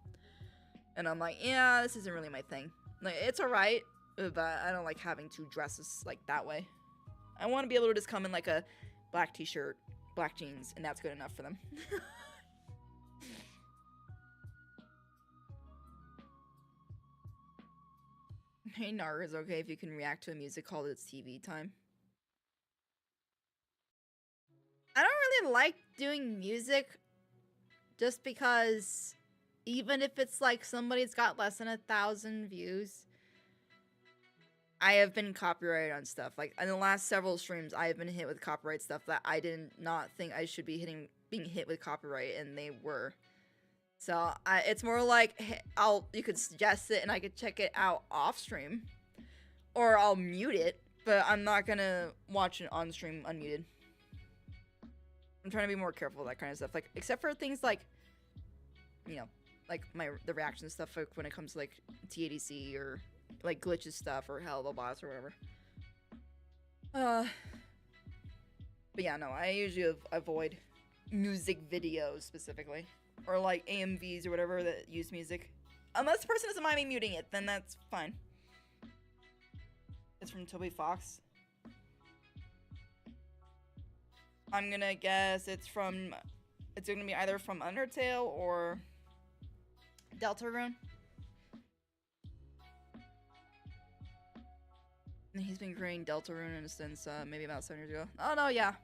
And I'm like, yeah, this isn't really my thing. Like, it's alright, but I don't like having to dress like that way. I want to be able to just come in like a black t-shirt, black jeans, and that's good enough for them. Hey, Nar, is okay if you can react to a music called It's TV Time? I don't really like doing music just because even if it's like somebody's got less than 1,000 views, I have been copyrighted on stuff. Like, in the last several streams, I have been hit with copyright stuff that I did not think I should be being hit with copyright, and they were. So, it's more like, hey, you could suggest it, and I could check it out off stream. Or I'll mute it, but I'm not gonna watch it on stream unmuted. I'm trying to be more careful with that kind of stuff. Like, except for things like, you know, like the reaction stuff, like when it comes to like TADC or like glitches stuff or Hell of Boss or whatever. But yeah, no, I usually avoid music videos specifically, or like AMVs or whatever that use music. Unless the person doesn't mind me muting it, then that's fine. It's from Toby Fox. I'm gonna guess it's gonna be either from Undertale or Deltarune. And he's been creating Deltarune since maybe about 7 years ago. Oh no, yeah.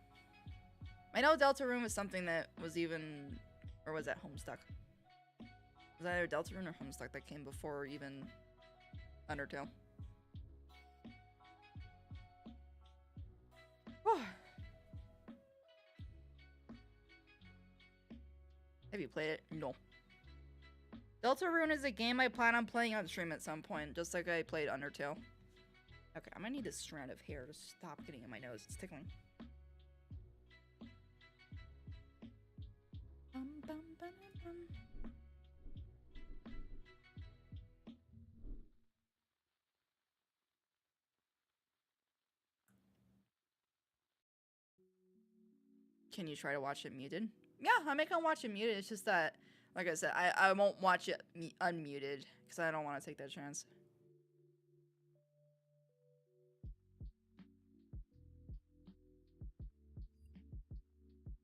I know Deltarune was something that was even, or was that Homestuck? Was that either Deltarune or Homestuck that came before even Undertale? Have you played it? No. Deltarune is a game I plan on playing on stream at some point, just like I played Undertale. Okay, I'm gonna need this strand of hair to stop getting in my nose. It's tickling. Can you try to watch it muted? Yeah, I may come watch it muted. It's just that, like I said, I won't watch it unmuted because I don't want to take that chance.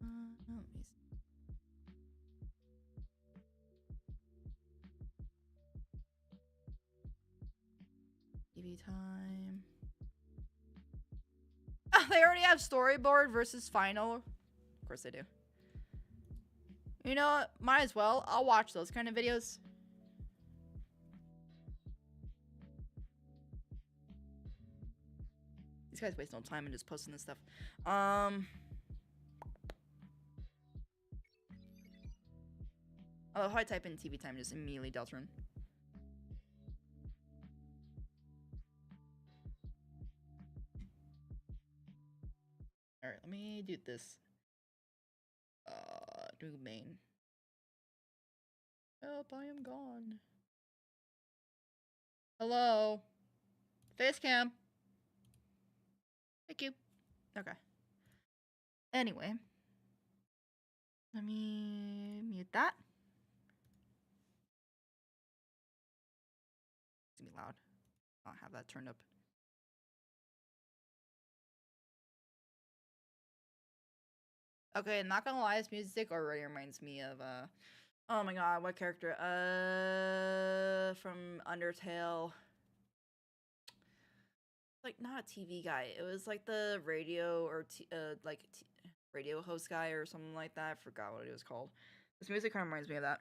Let me see. TV time. Oh, they already have storyboard versus final. Of course they do. You know what? Might as well. I'll watch those kind of videos. These guys waste no time in just posting this stuff. Although if I type in TV time, just immediately Deltarune. Alright, let me do this. Do main. Help, I am gone. Hello? Face cam. Thank you. Okay. Anyway. Let me mute that. It's gonna be loud. I'll have that turned up. Okay, not gonna lie, this music already reminds me of oh my god, what character? From Undertale. Like not a TV guy. It was like the radio or radio host guy or something like that. I forgot what it was called. This music kind of reminds me of that.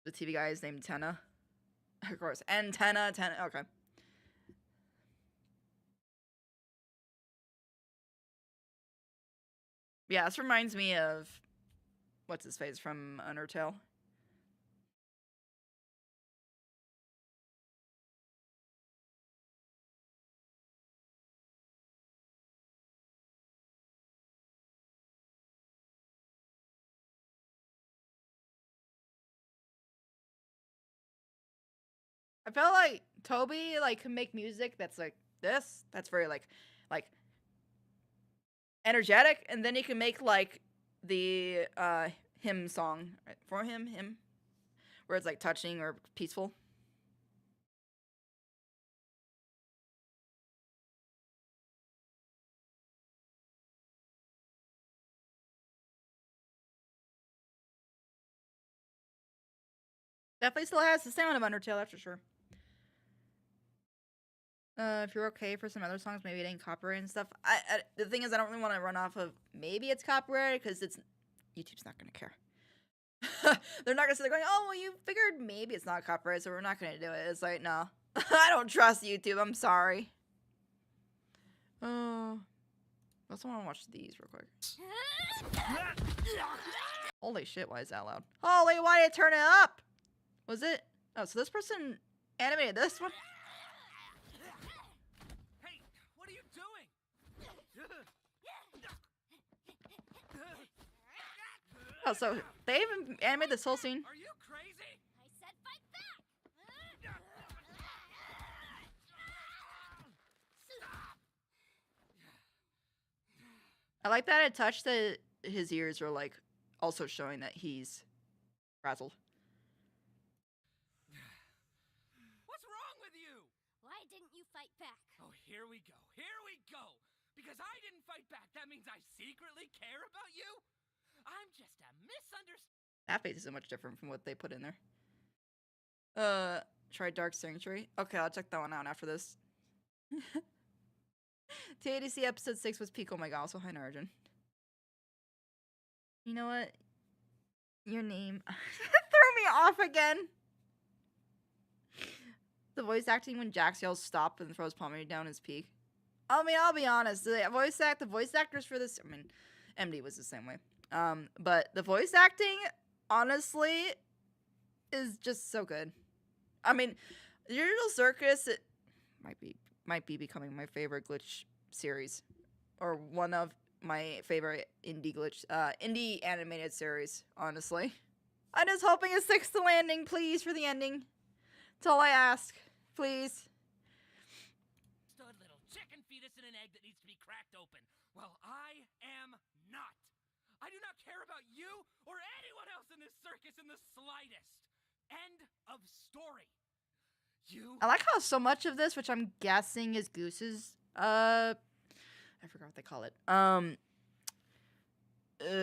The TV guy is named Tenna. Of course. Tenna. Okay. Yeah, this reminds me of what's his face from Undertale. I feel like Toby can make music that's like this. That's very like energetic, and then he can make like the hymn song for him, where it's like touching or peaceful. Definitely still has the sound of Undertale, that's for sure. If you're okay for some other songs, maybe it ain't copyright and stuff. The thing is, I don't really want to run off of maybe it's copyrighted because YouTube's not gonna care. They're not gonna sit there going, "Oh, well, you figured maybe it's not copyrighted, so we're not gonna do it." It's like, no, I don't trust YouTube. I'm sorry. Oh, I also want to watch these real quick. Holy shit! Why is that loud? Holy, why did it turn it up? Was it? Oh, so this person animated this one. Oh, so they even animated this whole scene. Are you crazy? I said fight back. I like that it touched that his ears are like also showing that he's frazzled. What's wrong with you? Why didn't you fight back? Oh, here we go. Here we go. Because I didn't fight back, that means I secretly care about you? I'm just a misunderstanding. That face isn't much different from what they put in there. Try Dark Sanctuary. Okay, I'll check that one out after this. TADC episode 6 was peak. Oh my god, also hi Narjan. You know what? Your name threw me off again. The voice acting when Jax yells stop and throws Pomade down is peak. I mean, I'll be honest. The voice actors for this, I mean, MD was the same way. But the voice acting, honestly, is just so good. I mean, the Usual Circus, it might be becoming my favorite glitch series, or one of my favorite indie animated series. Honestly, I'm just hoping it sticks to landing, please, for the ending. That's all I ask, please. Stood little chicken fetus in an egg that needs to be cracked open. Well, I am not. I do not care about you or anyone else in this circus in the slightest. End of story. I like how so much of this, which I'm guessing is Goose's, I forgot what they call it,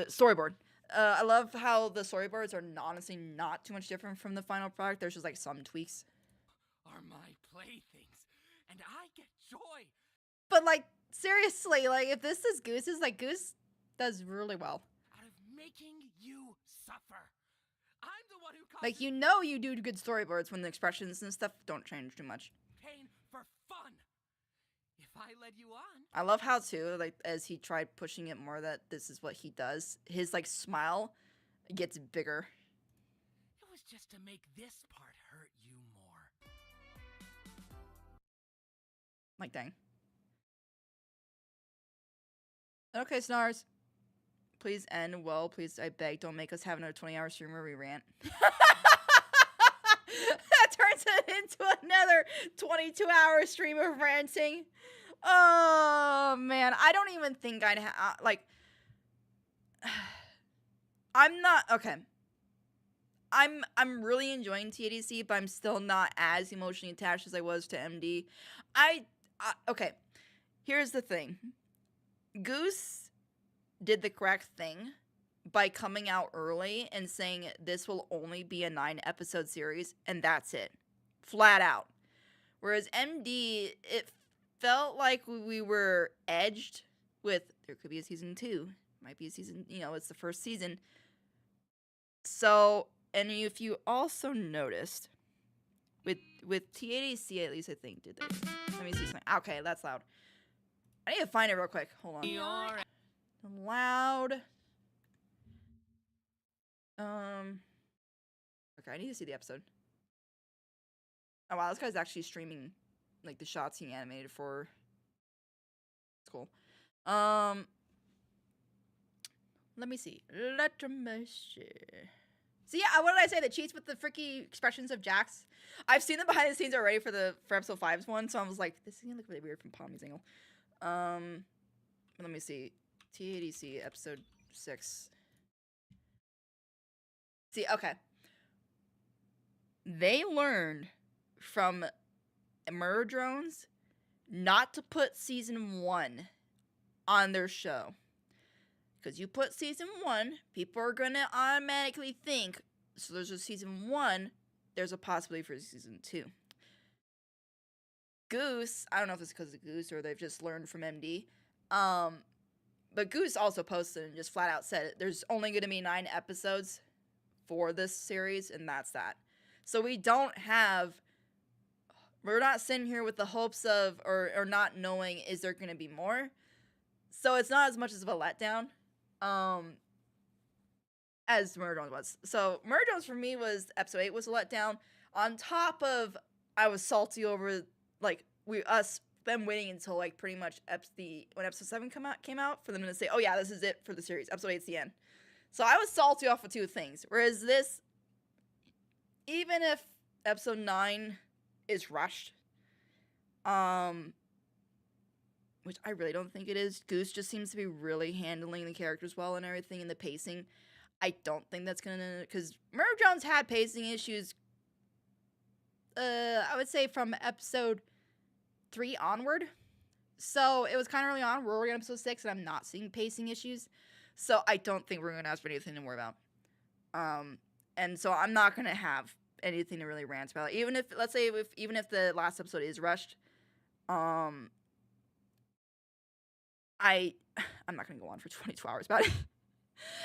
storyboard. I love how the storyboards are honestly not too much different from the final product. There's just like some tweaks. Are my playthings, and I get joy. But like, seriously, like if this is Goose's, like Goose does really well. Out of making you suffer. I'm the one who causes like, you know, you do good storyboards when the expressions and stuff don't change too much. pain for fun. If I led you on. I love how too, like as he tried pushing it more that this is what he does, his like smile gets bigger. It was just to make this part hurt you more. Like, dang. Okay, Snars. Please end well. Please, I beg, don't make us have another 20-hour stream where we rant. That turns it into another 22-hour stream of ranting. Oh, man. I don't even think I'd have, like... I'm not... Okay. I'm really enjoying TADC, but I'm still not as emotionally attached as I was to MD. Okay. Here's the thing. Goose did the correct thing by coming out early and saying this will only be a 9-episode series, and that's it. Flat out. Whereas MD, it felt like we were edged with, there could be a season 2. Might be a season, it's the first season. So, and if you also noticed, with TADC, at least I think, did this. Let me see something. Okay, that's loud. I need to find it real quick. Hold on. Loud. Okay, I need to see the episode. Oh wow, this guy's actually streaming, like, the shots he animated for. It's cool. Let me see. Let me see. See, yeah, what did I say? The cheats with the freaky expressions of Jax. I've seen the behind the scenes already for episode 5's one, so I was like, this is gonna look really weird from Pommy's angle. Let me see. TADC episode 6. See, okay. They learned from Murder Drones not to put season 1 on their show. Because you put season 1, people are gonna automatically think, so there's a season 1, there's a possibility for season 2. Goose, I don't know if it's because of Goose or they've just learned from MD, but Goose also posted and just flat out said there's only gonna be 9 episodes for this series, and that's that. So we're not sitting here with the hopes of, or not knowing, is there gonna be more? So it's not as much of a letdown. As Murder Drones was. So Murder Drones for me was episode 8 was a letdown. On top of, I was salty over like them waiting until like pretty much when episode 7 came out for them to say, oh yeah, this is it for the series. Episode 8's the end. So I was salty off of 2 things. Whereas this, even if episode 9 is rushed, which I really don't think it is. Goose just seems to be really handling the characters well and everything, and the pacing. I don't think that's gonna, because Murder Jones had pacing issues, I would say from episode 3 onward. So it was kind of early on. We're already on episode 6, and I'm not seeing pacing issues. So I don't think we're gonna ask for anything to worry about. And so I'm not gonna have anything to really rant about. Even if, let's say, even if the last episode is rushed, I'm not going to go on for 22 hours about it.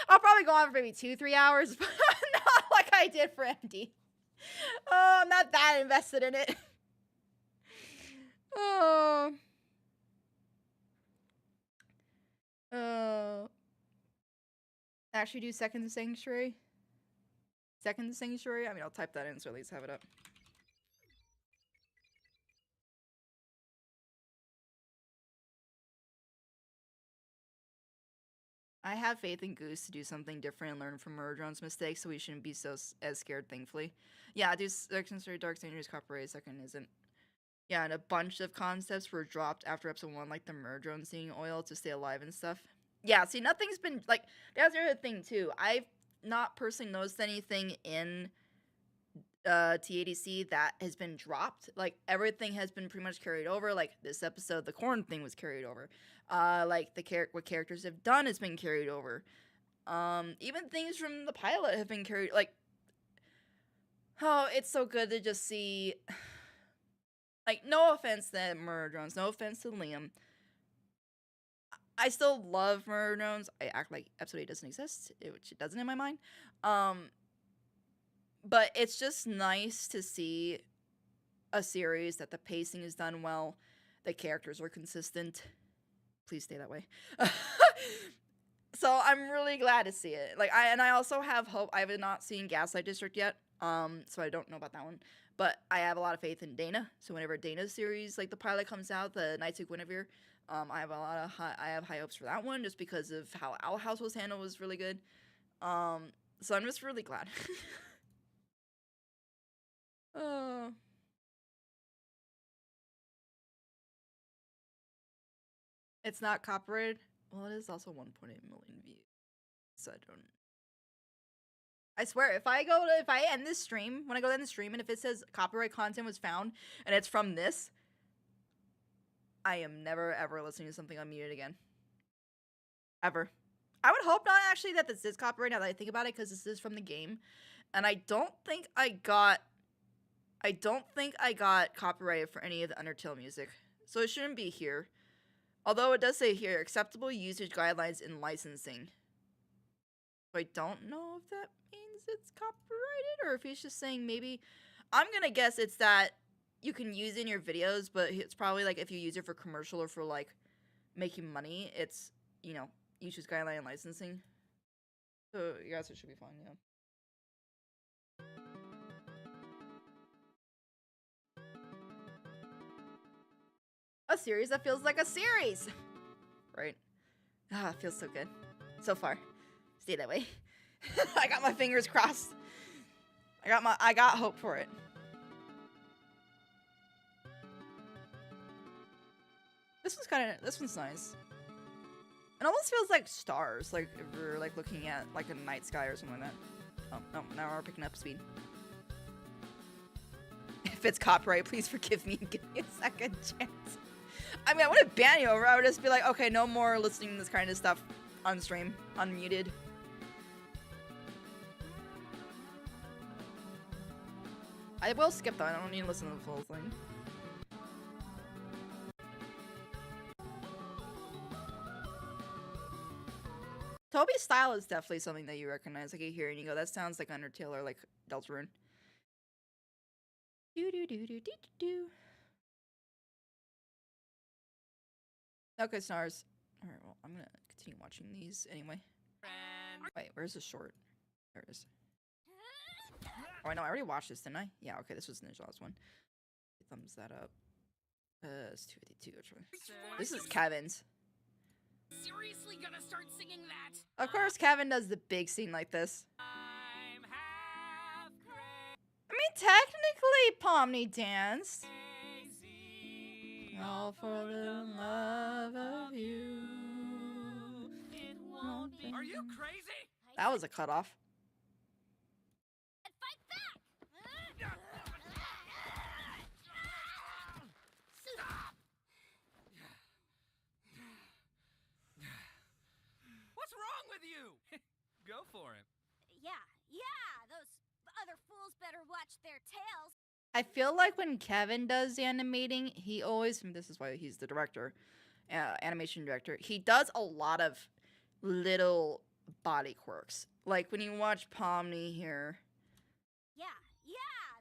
I'll probably go on for maybe 2-3 hours, but not like I did for MD. Oh, I'm not that invested in it. Oh. Actually do Second Sanctuary? Second Sanctuary? I mean, I'll type that in so at least have it up. I have faith in Goose to do something different and learn from Murder Drone's mistakes, so we shouldn't be as scared, thankfully. Yeah, do Second Story Dark Strangers Copyright, second isn't. Yeah, and a bunch of concepts were dropped after episode 1, like the Murder Drone seeing oil to stay alive and stuff. Yeah, see, nothing's been, like, that's the other thing, too. I've not personally noticed anything in TADC that has been dropped. Like, everything has been pretty much carried over. Like, this episode, the corn thing was carried over. Like, what characters have done has been carried over. Even things from the pilot have been carried, like, oh, it's so good to just see, like, no offense to Murder Drones, no offense to Liam. I still love Murder Drones. I act like episode 8 doesn't exist, which it doesn't in my mind. But it's just nice to see a series that the pacing is done well, the characters are consistent. Please stay that way. So I'm really glad to see it. Like, I also have hope. I have not seen Gaslight District yet, so I don't know about that one. But I have a lot of faith in Dana. So whenever Dana's series, like the pilot comes out, the Knights of Guinevere, I have high hopes for that one just because of how Owl House was handled was really good. So I'm just really glad. It's not copyrighted. Well, it is also 1.8 million views. So I don't. I swear, if I end this stream, when I go to end the stream, and if it says copyright content was found, and it's from this, I am never ever listening to something unmuted again. Ever. I would hope not actually that this is copyright now that I think about it, because this is from the game, and I don't think I got copyrighted for any of the Undertale music, so it shouldn't be here. Although it does say here, acceptable usage guidelines in licensing. So I don't know if that means it's copyrighted, or if he's just saying maybe, I'm gonna guess it's that you can use it in your videos, but it's probably like if you use it for commercial or for like making money, it's, you know, usage guideline and licensing. So I guess it should be fine, yeah. A series that feels like a series, right? Ah, it feels so good so far. Stay that way. I got my fingers crossed. I got hope for it. This one's nice. It almost feels like stars, like if we're like looking at like a night sky or something like that. Oh no, now we're picking up speed. If it's copyright, please forgive me and give me a second chance. I mean, I wouldn't ban you over. I would just be like, okay, no more listening to this kind of stuff on stream, unmuted. I will skip that. I don't need to listen to the full thing. Toby's style is definitely something that you recognize. Like you hear and you go, that sounds like Undertale or like Deltarune. Do. Okay, stars. Alright, well, I'm gonna continue watching these anyway. Wait, where's the short? There it is. Oh, I know, I already watched this, didn't I? Yeah, okay, this was the last one. Thumbs that up. It's 252, actually. This is Kevin's. Seriously gonna start singing that? Of course, Kevin does the big scene like this. I mean, technically, Pomni danced. All for the love of you. Are you crazy? That was a cutoff. Fight back! Stop! What's wrong with you? Go for it. Yeah, those other fools better watch their tails. I feel like when Kevin does the animating, he always, this is why he's the director, animation director, he does a lot of little body quirks. Like when you watch Pomni here. Yeah,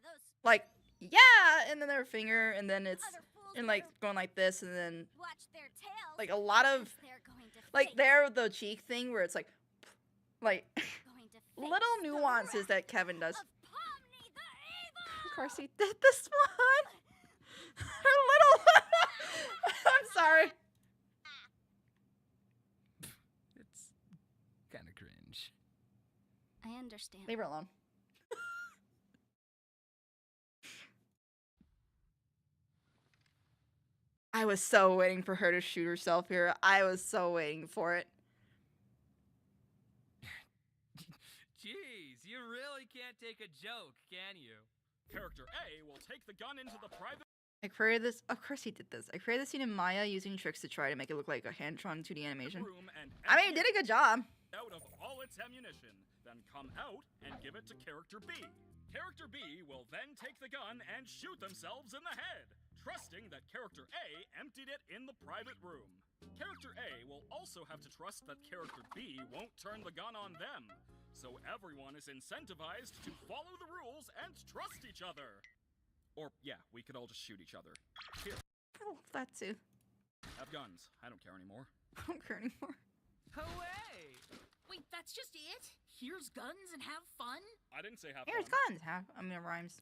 those Like, yeah, and then their finger, and then it's, and like going like this, and then watch their tails. like a lot of, like there, the cheek thing where it's like little nuances that Kevin does. Of course he did this one. Her little. I'm sorry. It's kind of cringe. I understand. Leave her alone. I was so waiting for her to shoot herself here. I was so waiting for it. Jeez, you really can't take a joke, can you? Character A will take the gun into the private. I created this. Of course he did this. I created this scene in Maya using tricks to try to make it look like a hand-drawn 2D animation. I mean, he did a good job. Out of all its ammunition, then come out and give it to Character B. Character B will then take the gun and shoot themselves in the head, trusting that Character A emptied it in the private room. Character A will also have to trust that Character B won't turn the gun on them, so everyone is incentivized to follow the rules and trust each other. Or, yeah, we could all just shoot each other. Here. Oh, that too. Have guns. I don't care anymore. I don't care anymore. Away! Wait, that's just it? Here's guns and have fun? I didn't say have Here's fun. guns. I mean, it rhymes.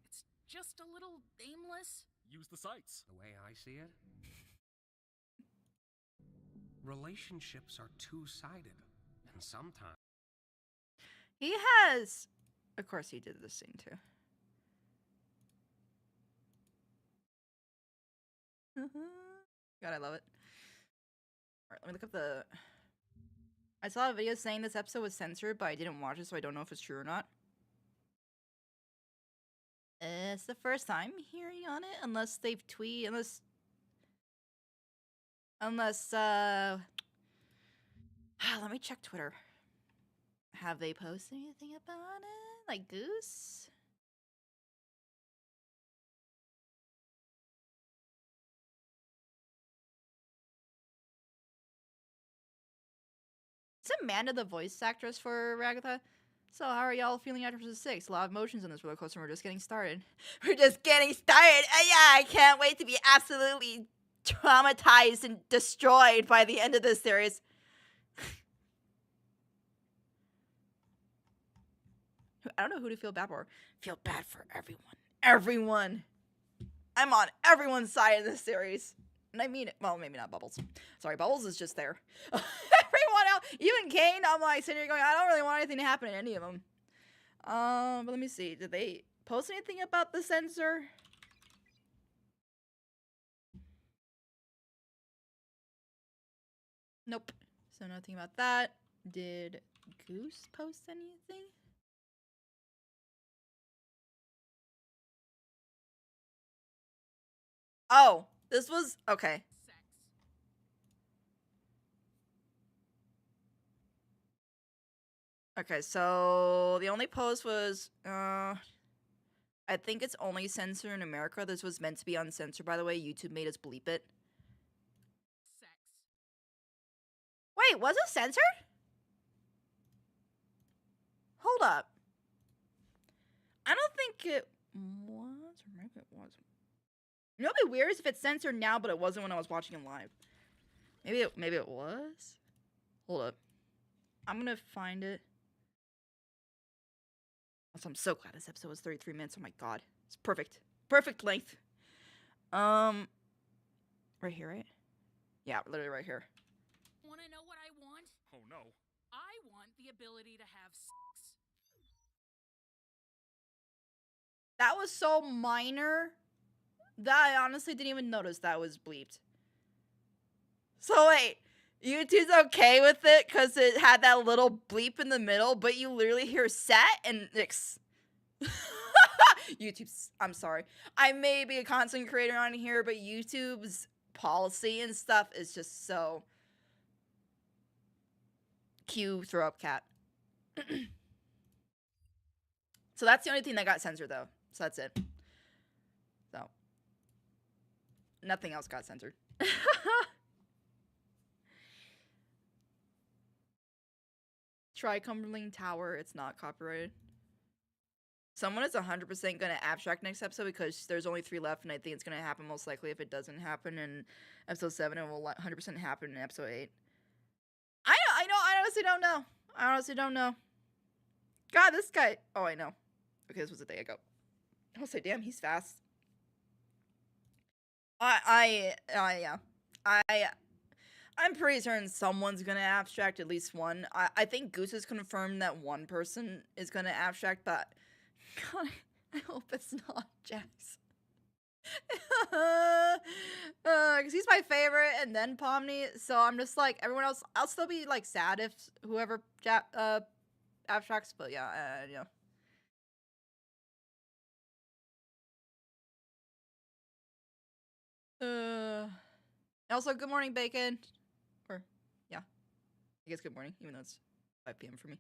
It's just a little aimless. Use the sights. The way I see it, relationships are two-sided, and sometimes... He has... Of course he did this scene, too. God, I love it. Alright, let me look up the... I saw a video saying this episode was censored, but I didn't watch it, so I don't know if it's true or not. It's the first time hearing on it, unless they've tweeted... Unless, let me check Twitter. Have they posted anything about it? Like Goose? Is Amanda the voice actress for Ragatha? So how are y'all feeling after episode 6? A lot of emotions in this roller coaster. We're just getting started. We're just getting started! Yeah, I can't wait to be absolutely traumatized and destroyed by the end of this series. I don't know who to feel bad for. Feel bad for everyone. Everyone! I'm on everyone's side of this series. And I mean it. Well, maybe not Bubbles. Sorry, Bubbles is just there. Everyone else, even Kane, I'm like sitting here going, I don't really want anything to happen to any of them. But let me see. Did they post anything about the censor? Nope. So nothing about that. Did Goose post anything? Oh, this was okay. Okay, so the only post was I think it's only censored in America. This was meant to be uncensored, by the way. YouTube made us bleep it. Wait, was it censored? Hold up. I don't think it was, or maybe it was. You know what'd be weird is if it's censored now, but it wasn't when I was watching it live. Maybe it was? Hold up. I'm gonna find it. Also, I'm so glad this episode was 33 minutes. Oh my god. It's perfect. Perfect length. Right here, right? Yeah, literally right here. Wanna know what I want? Oh no. I want the ability to have sex. That was so minor that I honestly didn't even notice that was bleeped. So wait, YouTube's okay with it because it had that little bleep in the middle, but you literally hear set and YouTube's, I'm sorry. I may be a content creator on here, but YouTube's policy and stuff is just so... Cue throw up cat. So that's the only thing that got censored though. So that's it. So nothing else got censored. Try Cumberland Tower. It's not copyrighted. Someone is 100% going to abstract next episode because there's only 3 left, and I think it's going to happen most likely. If it doesn't happen in episode 7, it will 100% happen in episode 8. I honestly don't know. I honestly don't know. God, this guy. Oh, I know. Okay, this was a day ago. I'll say, damn, he's fast. Yeah. I'm pretty certain someone's gonna abstract, at least one. I think Goose has confirmed that one person is gonna abstract, but God, I hope it's not Jax. Because he's my favorite, and then Pomni, so I'm just like, everyone else, I'll still be like sad if whoever abstracts, but yeah, yeah. Also, good morning, Bacon. Or, yeah. I guess good morning, even though it's 5 p.m. for me.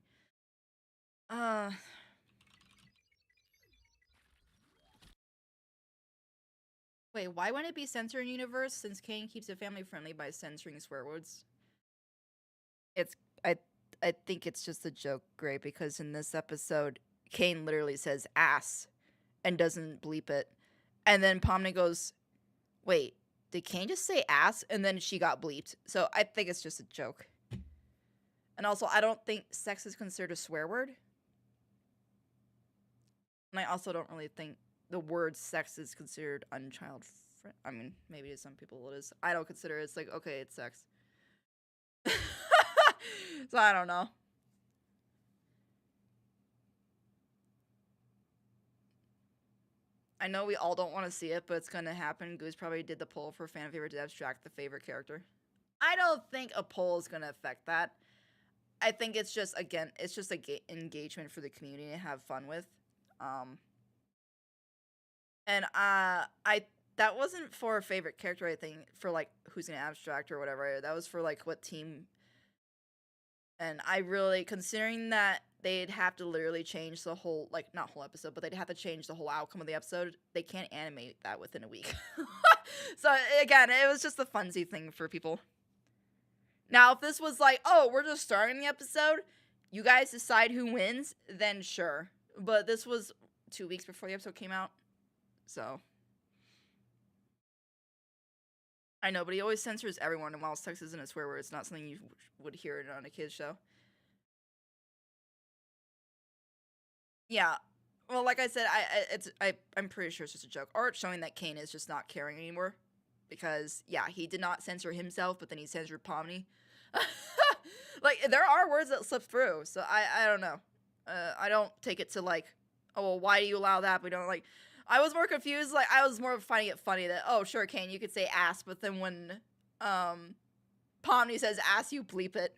Wait, why wouldn't it be censored in universe since Kane keeps it family friendly by censoring swear words? I think it's just a joke, Gray, because in this episode, Kane literally says ass and doesn't bleep it. And then Pomni goes, wait, did Kane just say ass? And then she got bleeped. So I think it's just a joke. And also, I don't think sex is considered a swear word. And I also don't really think the word sex is considered unchild friendly. I mean, maybe to some people it is. I don't consider it. It's like, okay, it's sex. So I don't know. I know we all don't want to see it, but it's gonna happen. Goose probably did the poll for fan favorite to abstract the favorite character. I don't think a poll is gonna affect that. I think it's just, again, it's just engagement for the community to have fun with. And that wasn't for a favorite character, I think, for like who's gonna abstract or whatever. That was for like what team. And I really, considering that they'd have to literally change the whole, like, not whole episode, but they'd have to change the whole outcome of the episode. They can't animate that within a week. So again, it was just a funsy thing for people. Now, if this was like, oh, we're just starting the episode, you guys decide who wins, then sure. But this was 2 weeks before the episode came out. So I know, but he always censors everyone, and while sex isn't a swear word, it's not something you would hear on a kid's show. Yeah. Well, like I said, I'm pretty sure it's just a joke. Or it's showing that Kane is just not caring anymore. Because, yeah, he did not censor himself, but then he censored Pomni. Like, there are words that slip through, so I don't know. I don't take it to, like, oh, well, why do you allow that? We don't, like... I was more confused, like, I was more finding it funny that, oh, sure, Kane, you could say ass, but then when, Pomni says ass, you bleep it.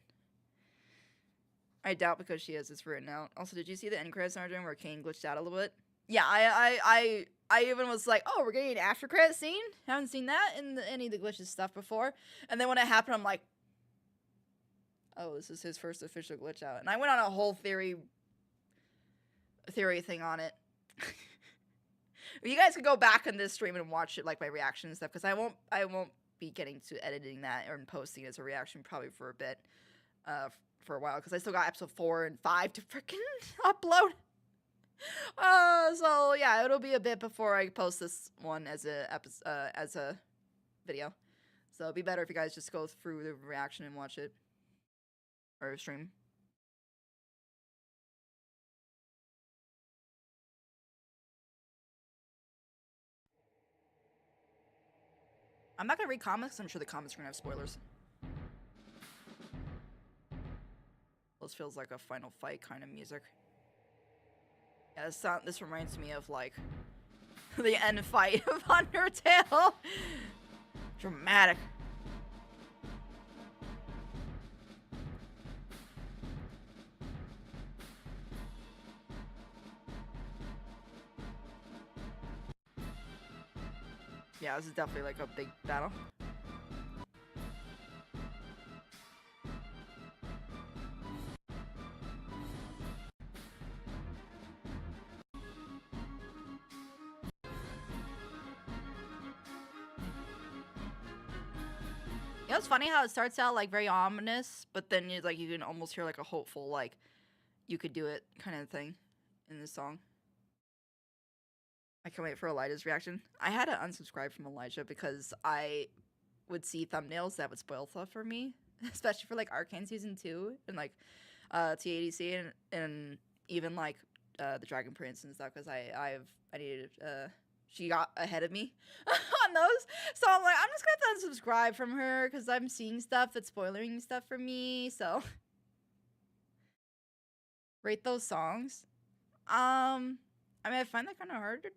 I doubt because she has this written out. Also, did you see the end credits Arjun where Kane glitched out a little bit? Yeah, I even was like, oh, we're getting an after credit scene? Haven't seen that in any of the glitches stuff before. And then when it happened, I'm like, oh, this is his first official glitch out. And I went on a whole theory thing on it. You guys could go back on this stream and watch it, like my reaction and stuff, because I won't be getting to editing that or posting it as a reaction probably for a bit, for a while, because I still got episode 4 and 5 to freaking upload. So yeah, it'll be a bit before I post this one as a video. So it'd be better if you guys just go through the reaction and watch it, or stream. I'm not gonna read comics. I'm sure the comics are gonna have spoilers. This feels like a final fight kind of music. Yeah, this reminds me of like the end fight of Undertale. Dramatic. Yeah, this is definitely like a big battle. You know, it's funny how it starts out like very ominous, but then you can almost hear like a hopeful, like, you could do it kind of thing in this song. I can't wait for Elijah's reaction. I had to unsubscribe from Elijah because I would see thumbnails that would spoil stuff for me, especially for like Arcane Season 2 and like TADC and even like the Dragon Prince and stuff, because I needed she got ahead of me on those. So I'm like, I'm just gonna have to unsubscribe from her because I'm seeing stuff that's spoiling stuff for me. So rate those songs. I mean, I find that kind of hard to do.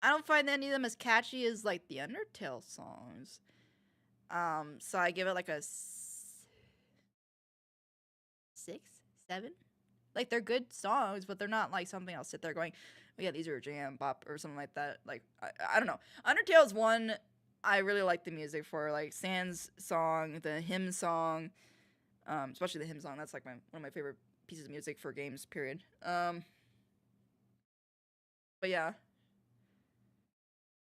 I don't find any of them as catchy as like the Undertale songs. So I give it like a 6, 7. Like, they're good songs, but they're not like something I'll sit there going, oh yeah, these are jam bop or something like that. Like, I don't know. Undertale is one I really like the music for, like Sans song, the hymn song, especially the hymn song. That's like one of my favorite pieces of music for games, period. But yeah.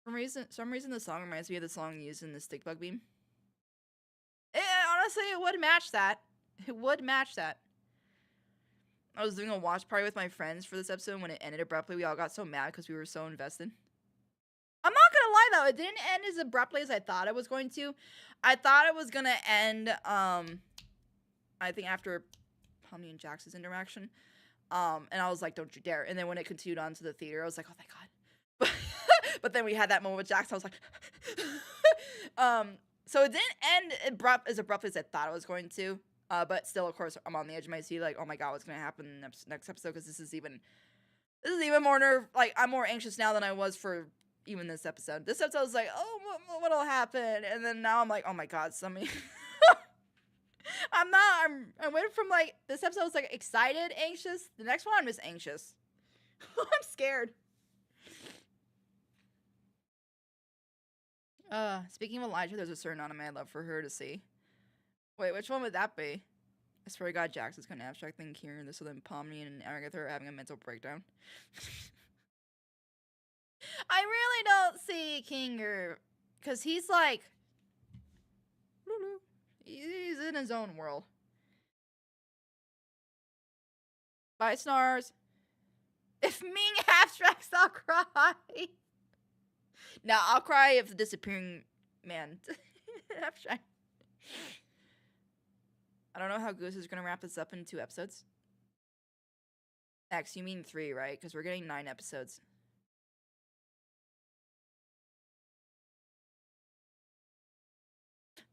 For some reason the song reminds me of the song used in the Stick Bug Beam. Honestly, it would match that. It would match that. I was doing a watch party with my friends for this episode, and when it ended abruptly, we all got so mad because we were so invested. I'm not gonna lie though, it didn't end as abruptly as I thought it was going to. I thought it was gonna end, I think after Pomni and Jax's interaction. And I was like, don't you dare. And then when it continued on to the theater, I was like, oh, thank God. But then we had that moment with Jax. I was like, so it didn't end as abruptly as I thought it was going to. But still, of course, I'm on the edge of my seat, like, oh my God, what's gonna happen in the next episode? Because this is even more I'm more anxious now than I was for even this episode. This episode was like, oh, what'll happen? And then now I'm like, oh my God, somebody. I went from like, this episode was like excited, anxious. The next one, I'm just anxious. I'm scared. Speaking of Elijah, there's a certain anime I'd love for her to see. Wait, which one would that be? I swear to God, Jax is kind of abstract thing here. This will then Pomni and Agatha are having a mental breakdown. I really don't see Kinger, because he's like, he's in his own world. Bye, Snars. If Ming abstracts, I'll cry. Now, I'll cry if the disappearing man abstract. I don't know how Goose is going to wrap this up in 2 episodes. X, you mean 3, right? Because we're getting 9 episodes.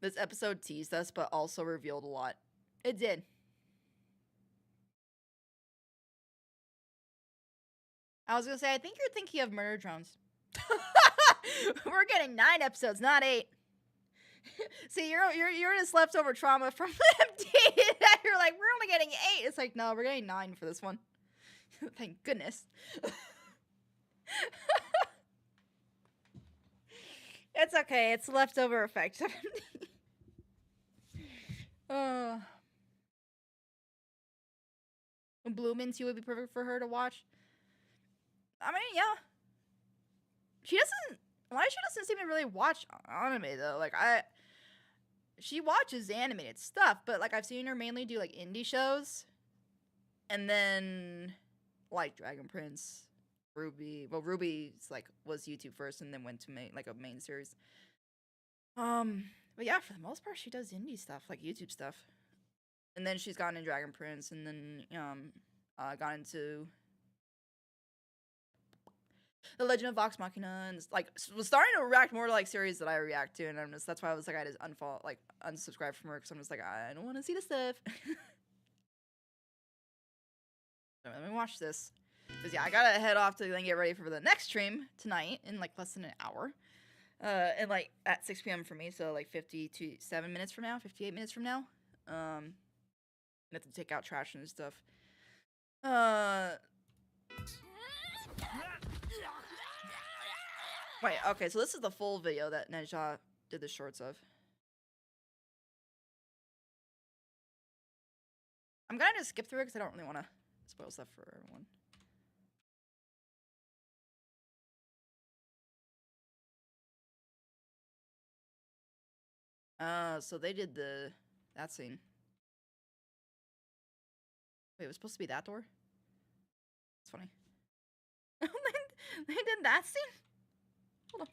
This episode teased us, but also revealed a lot. It did. I was going to say, I think you're thinking of Murder Drones. We're getting 9 episodes, not 8. See, you're just leftover trauma from MD. You're like, we're only getting 8. It's like, no, we're getting 9 for this one. Thank goodness. It's okay. It's leftover effect. Bloomington would be perfect for her to watch. I mean, yeah. Elijah doesn't seem to really watch anime though. Like she watches animated stuff, but like I've seen her mainly do like indie shows, and then like Dragon Prince, Ruby. Well, Ruby's like was YouTube first, and then went to a main series. But yeah, for the most part, she does indie stuff, like YouTube stuff, and then she's gotten in Dragon Prince, and then got into The Legend of Vox Machina, and like was starting to react more to like series that I react to, and that's why I was like, I just unsubscribe from her, because I'm just like, I don't want to see the stuff. So let me watch this, because yeah, I gotta head off to then get ready for the next stream tonight in like less than an hour, and like at 6 p.m. for me, so like 57 minutes from now, 58 minutes from now. I have to take out trash and stuff. Wait, okay, so this is the full video that Neja did the shorts of. I'm gonna just skip through it because I don't really want to spoil stuff for everyone. So they did that scene. Wait, it was supposed to be that door? It's funny. They did that scene? Hold on.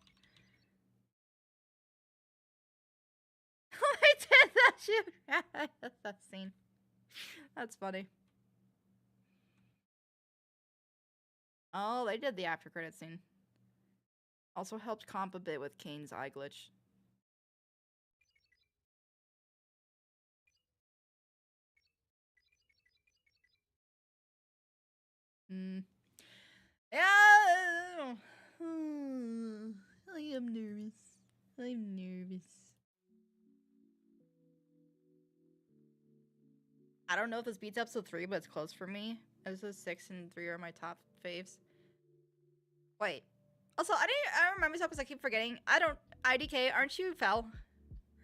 They did that shoot. That scene. That's funny. Oh, they did the after credit scene. Also helped comp a bit with Kane's eye glitch. Yeah. I am nervous. I'm nervous. I don't know if this beats episode 3, but it's close for me. Episode 6 and 3 are my top faves. Wait. Also, I remember this because I keep forgetting. IDK, aren't you Fel? Or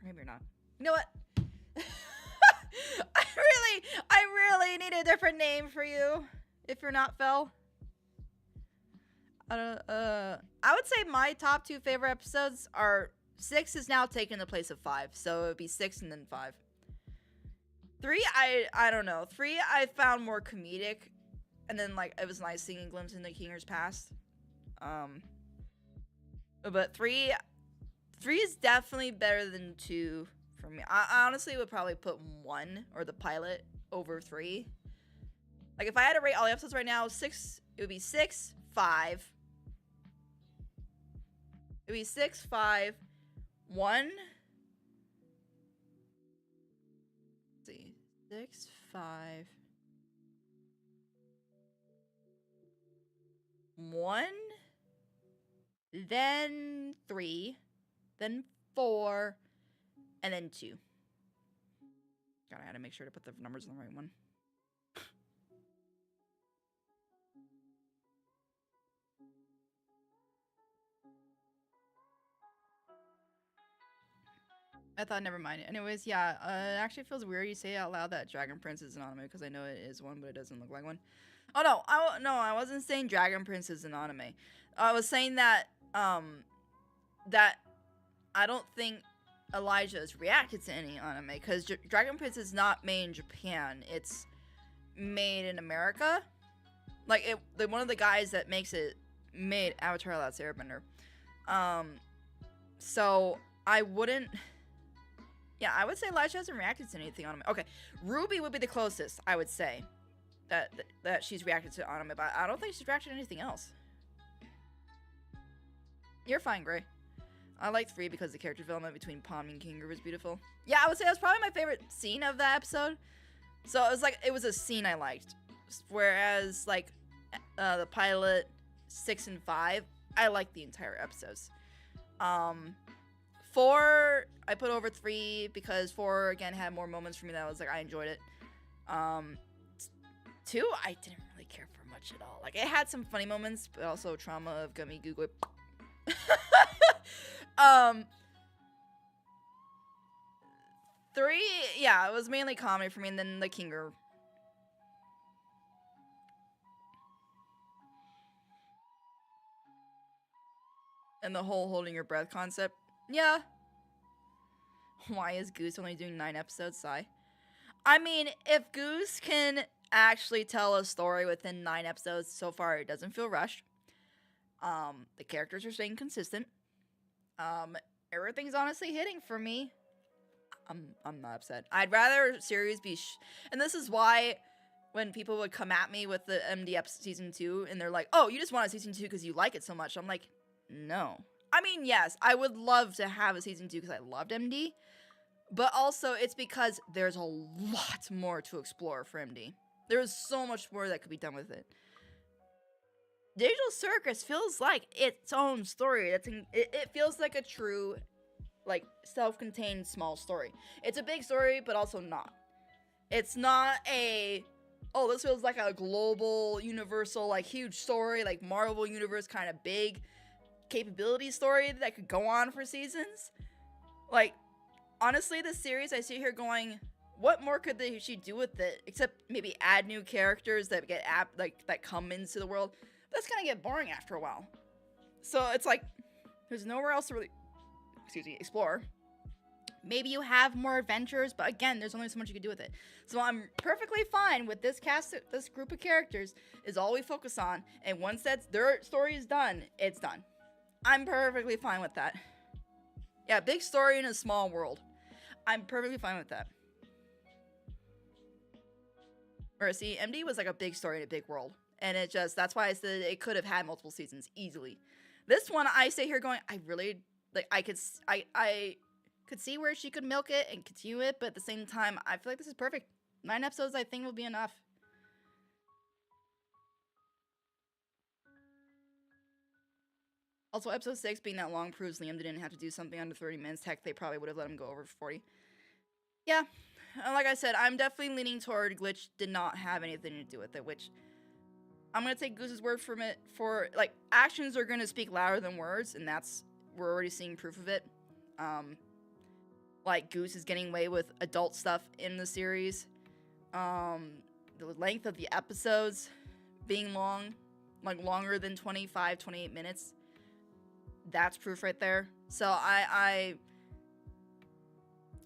maybe you're not. You know what? I really need a different name for you. If you're not Fel. I would say my top 2 favorite episodes are 6 is now taking the place of 5. So it would be 6 and then 5. 3, I don't know. 3 I found more comedic. And then like it was nice seeing a glimpse into Kinger's past. But 3 is definitely better than 2 for me. I honestly would probably put 1 or the pilot over 3. Like, if I had to rate all the episodes right now, it would be 6, 5. It would be 6, 5, 1. Let's see. 6, 5. 1. Then 3. Then 4. And then 2. God, I had to make sure to put the numbers on the right one. I thought, never mind. Anyways, yeah, it actually feels weird you say out loud that Dragon Prince is an anime, because I know it is one, but it doesn't look like one. Oh, no, I wasn't saying Dragon Prince is an anime. I was saying that, that I don't think Elijah has reacted to any anime, because Dragon Prince is not made in Japan. It's made in America. Like, one of the guys that makes it made Avatar: The Last Airbender. So, I wouldn't... Yeah, I would say Elijah hasn't reacted to anything on anime. Okay, Ruby would be the closest, I would say, that she's reacted to anime, but I don't think she's reacted to anything else. You're fine, Gray. I like 3 because the character development between Palm and Kinger was beautiful. Yeah, I would say that's probably my favorite scene of that episode. So it was like, it was a scene I liked. Whereas, like, the pilot 6 and 5, I liked the entire episodes. 4, I put over 3 because 4, again, had more moments for me that I was like, I enjoyed it. 2, I didn't really care for much at all. Like, it had some funny moments, but also trauma of Gummy Google. 3, yeah, it was mainly comedy for me, and then the Kinger. And the whole holding your breath concept. Yeah. Why is Goose only doing 9 episodes? Sigh. I mean, if Goose can actually tell a story within 9 episodes, so far it doesn't feel rushed. The characters are staying consistent. Everything's honestly hitting for me. I'm not upset. I'd rather series be and this is why when people would come at me with the MD season 2 and they're like, "Oh, you just want a season 2 because you like it so much." I'm like, "No." I mean, yes, I would love to have a season 2 because I loved MD, but also it's because there's a lot more to explore for MD. There is so much more that could be done with it. Digital Circus feels like its own story. It feels like a true, like, self-contained small story. It's a big story, but also not. It's not a, oh, this feels like a global, universal, like, huge story, like Marvel Universe kind of big capability story that could go on for seasons. Like, honestly, this series, I sit here going, what more could she do with it? Except maybe add new characters that get that come into the world. That's gonna get boring after a while. So it's like, there's nowhere else to really, explore. Maybe you have more adventures, but again, there's only so much you can do with it. So I'm perfectly fine with this this group of characters is all we focus on, and once their story is done, it's done. I'm perfectly fine with that. Yeah, big story in a small world. I'm perfectly fine with that. Or see, MD was like a big story in a big world. And that's why I said it could have had multiple seasons easily. This one, I stay here going, I really, like, I could see where she could milk it and continue it, but at the same time, I feel like this is perfect. 9 episodes, I think, will be enough. Also, episode 6 being that long proves Liam didn't have to do something under 30 minutes. Heck, they probably would have let him go over 40. Yeah, like I said, I'm definitely leaning toward Glitch did not have anything to do with it, which I'm going to take Goose's word from it for, like, actions are going to speak louder than words, and we're already seeing proof of it. Like, Goose is getting away with adult stuff in the series. The length of the episodes being long, like, longer than 25, 28 minutes. That's proof right there. So,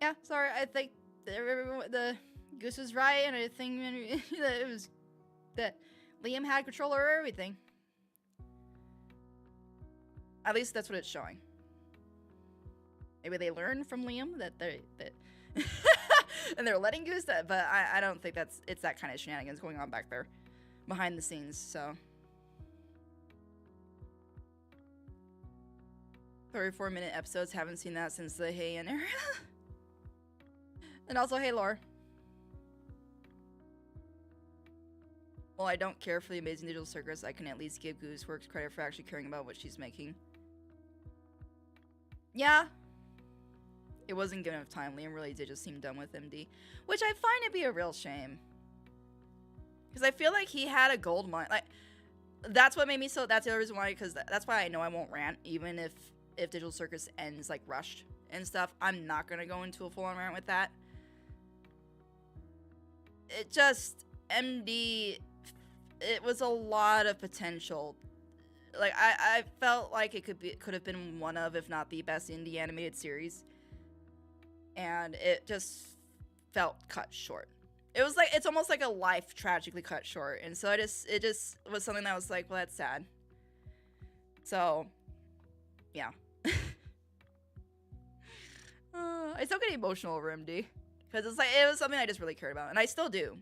yeah, sorry, I think the Goose was right, and I think that it was, that Liam had control over everything. At least that's what it's showing. Maybe they learned from Liam that And they're letting Goose that, but I don't think it's that kind of shenanigans going on back there behind the scenes, so. 34-minute episodes, haven't seen that since the Heian era. And also, hey, Lore. While I don't care for the amazing digital circus, I can at least give Gooseworks credit for actually caring about what she's making. Yeah. It wasn't good enough time. Liam really did just seem done with MD. Which I find to be a real shame. Because I feel like he had a gold mine. Like, that's what made me so... That's the other reason why, because that's why I know I won't rant, even if Digital Circus ends, like, rushed and stuff. I'm not going to go into a full-on rant with that. It just... MD... It was a lot of potential. Like, I felt like it could have been one of, if not the best indie animated series. And it just felt cut short. It was like, it's almost like a life tragically cut short. And so it just was something that was like, well, that's sad. So, yeah. I still get emotional over MD. Because it's like, it was something I just really cared about. And I still do.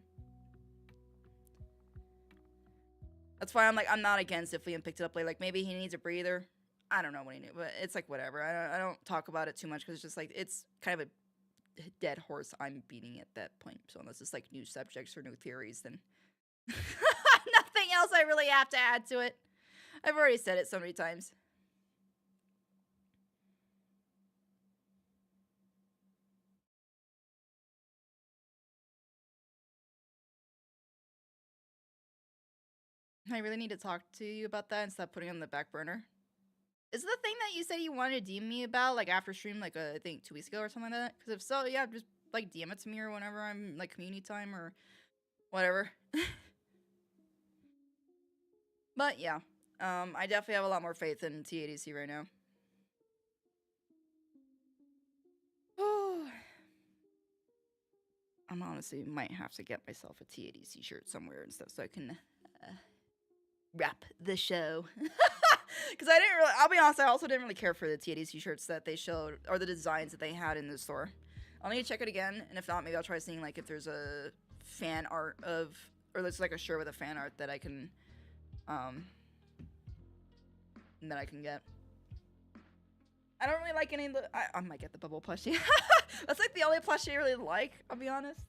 That's why I'm like, I'm not against if Liam picked it up late. Like, maybe he needs a breather. I don't know what he knew, but it's like, whatever. I don't talk about it too much because it's just like, it's kind of a dead horse I'm beating at that point. So unless it's like new subjects or new theories, then nothing else I really have to add to it. I've already said it so many times. I really need to talk to you about that and stop putting it on the back burner. Is it the thing that you said you wanted to DM me about, like, after stream, like, I think 2 weeks ago or something like that? Because if so, yeah, just, like, DM it to me or whenever I'm, like, community time or whatever. But, yeah. I definitely have a lot more faith in TADC right now. I'm honestly might have to get myself a TADC shirt somewhere and stuff so I can wrap the show. Because I didn't really, I'll be honest, I also didn't really care for the TADC shirts that they showed, or the designs that they had in the store. I'll need to check it again, and if not, maybe I'll try seeing, like, if there's a fan art of, or there's, like, a shirt with a fan art that I can, get. I don't really like any of the, I might get the bubble plushie. That's, like, the only plushie I really like, I'll be honest.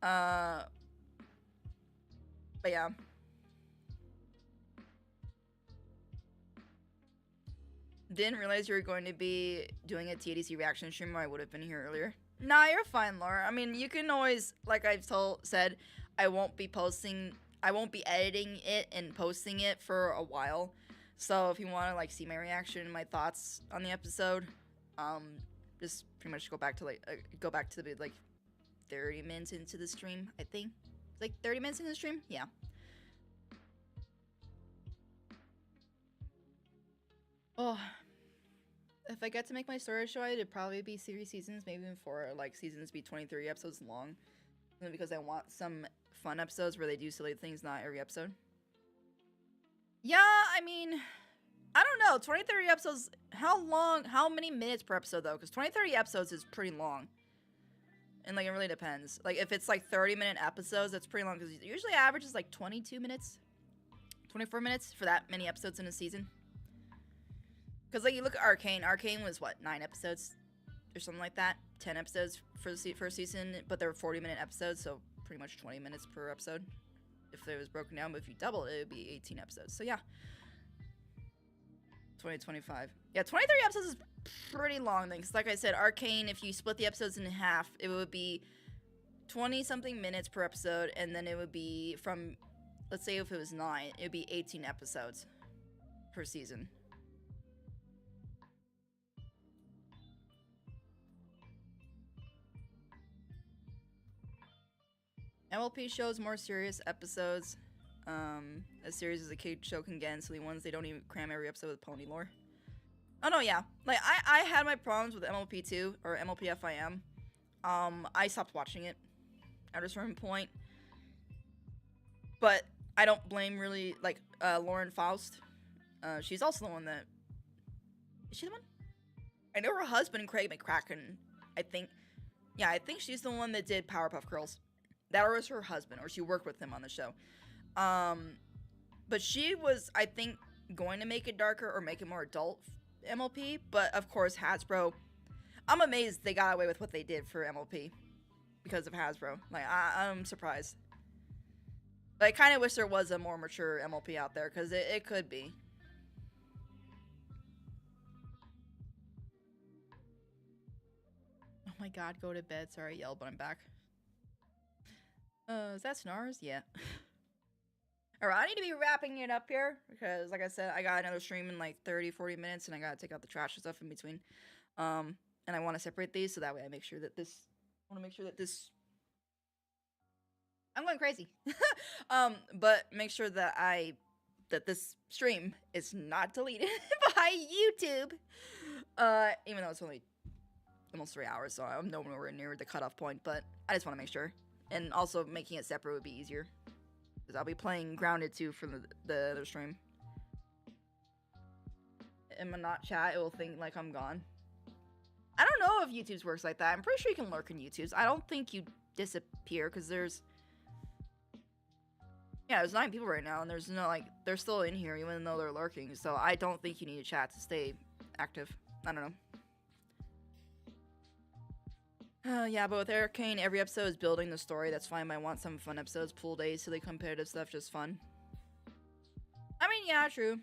But yeah. Didn't realize you were going to be doing a TADC reaction stream, or I would have been here earlier. Nah, you're fine, Laura. I mean, you can always, like I've said, I won't be editing it and posting it for a while. So if you want to, like, see my reaction and my thoughts on the episode, just pretty much go back to the 30 minutes into the stream, I think. Like, 30 minutes into the stream? Yeah. Oh, if I get to make my story show, it'd probably be series seasons, maybe even 4, like, seasons be 20-30 episodes long. Because I want some fun episodes where they do silly things, not every episode. Yeah, I mean, I don't know, 20-30 episodes, how many minutes per episode, though? Because 20-30 episodes is pretty long. And, like, it really depends. Like, if it's, like, 30-minute episodes, that's pretty long, because usually average is, like, 22 minutes, 24 minutes for that many episodes in a season. Because, like, you look at Arcane. Arcane was, what, 9 episodes? Or something like that? 10 episodes for the first season, but they were 40-minute episodes, so pretty much 20 minutes per episode. If it was broken down, but if you double it, it would be 18 episodes. So, yeah. 20-25. Yeah, 23 episodes is pretty long, then. Because, like I said, Arcane, if you split the episodes in half, it would be 20-something minutes per episode, and then it would be from, let's say if it was 9, it would be 18 episodes per season. MLP shows more serious episodes. As serious as a kid show can get, and silly ones, they don't even cram every episode with pony lore. Oh no, yeah. Like, I had my problems with MLP 2, or MLP FIM. I stopped watching it at a certain point. But I don't blame, really, like, Lauren Faust. She's also the one that... Is she the one? I know her husband, Craig McCracken, I think, Yeah, I think she's the one that did Powerpuff Girls. That was her husband, or she worked with him on the show. But she was, I think, going to make it darker or make it more adult MLP. But of course, Hasbro. I'm amazed they got away with what they did for MLP because of Hasbro. Like, I'm surprised. But I kind of wish there was a more mature MLP out there, because it could be. Oh my god, go to bed. Sorry, I yelled, but I'm back. Is that Snars? Yeah. Alright, I need to be wrapping it up here, because like I said, I got another stream in like 30-40 minutes, and I gotta take out the trash and stuff in between. And I want to separate these, so that way I make sure that this... I'm going crazy. But make sure that this stream is not deleted by YouTube. Even though it's only almost 3 hours, so I'm nowhere near the cutoff point, but I just want to make sure. And also making it separate would be easier, because I'll be playing Grounded 2 for the other stream. In my not chat, it will think like I'm gone. I don't know if YouTube's works like that. I'm pretty sure you can lurk in YouTube's. I don't think you disappear, because there's 9 people right now, and there's no, like, they're still in here even though they're lurking, so I don't think you need to chat to stay active. I don't know. Yeah, but with Arcane, every episode is building the story. That's fine, but I want some fun episodes, pool days, silly competitive stuff, just fun. I mean, yeah, true.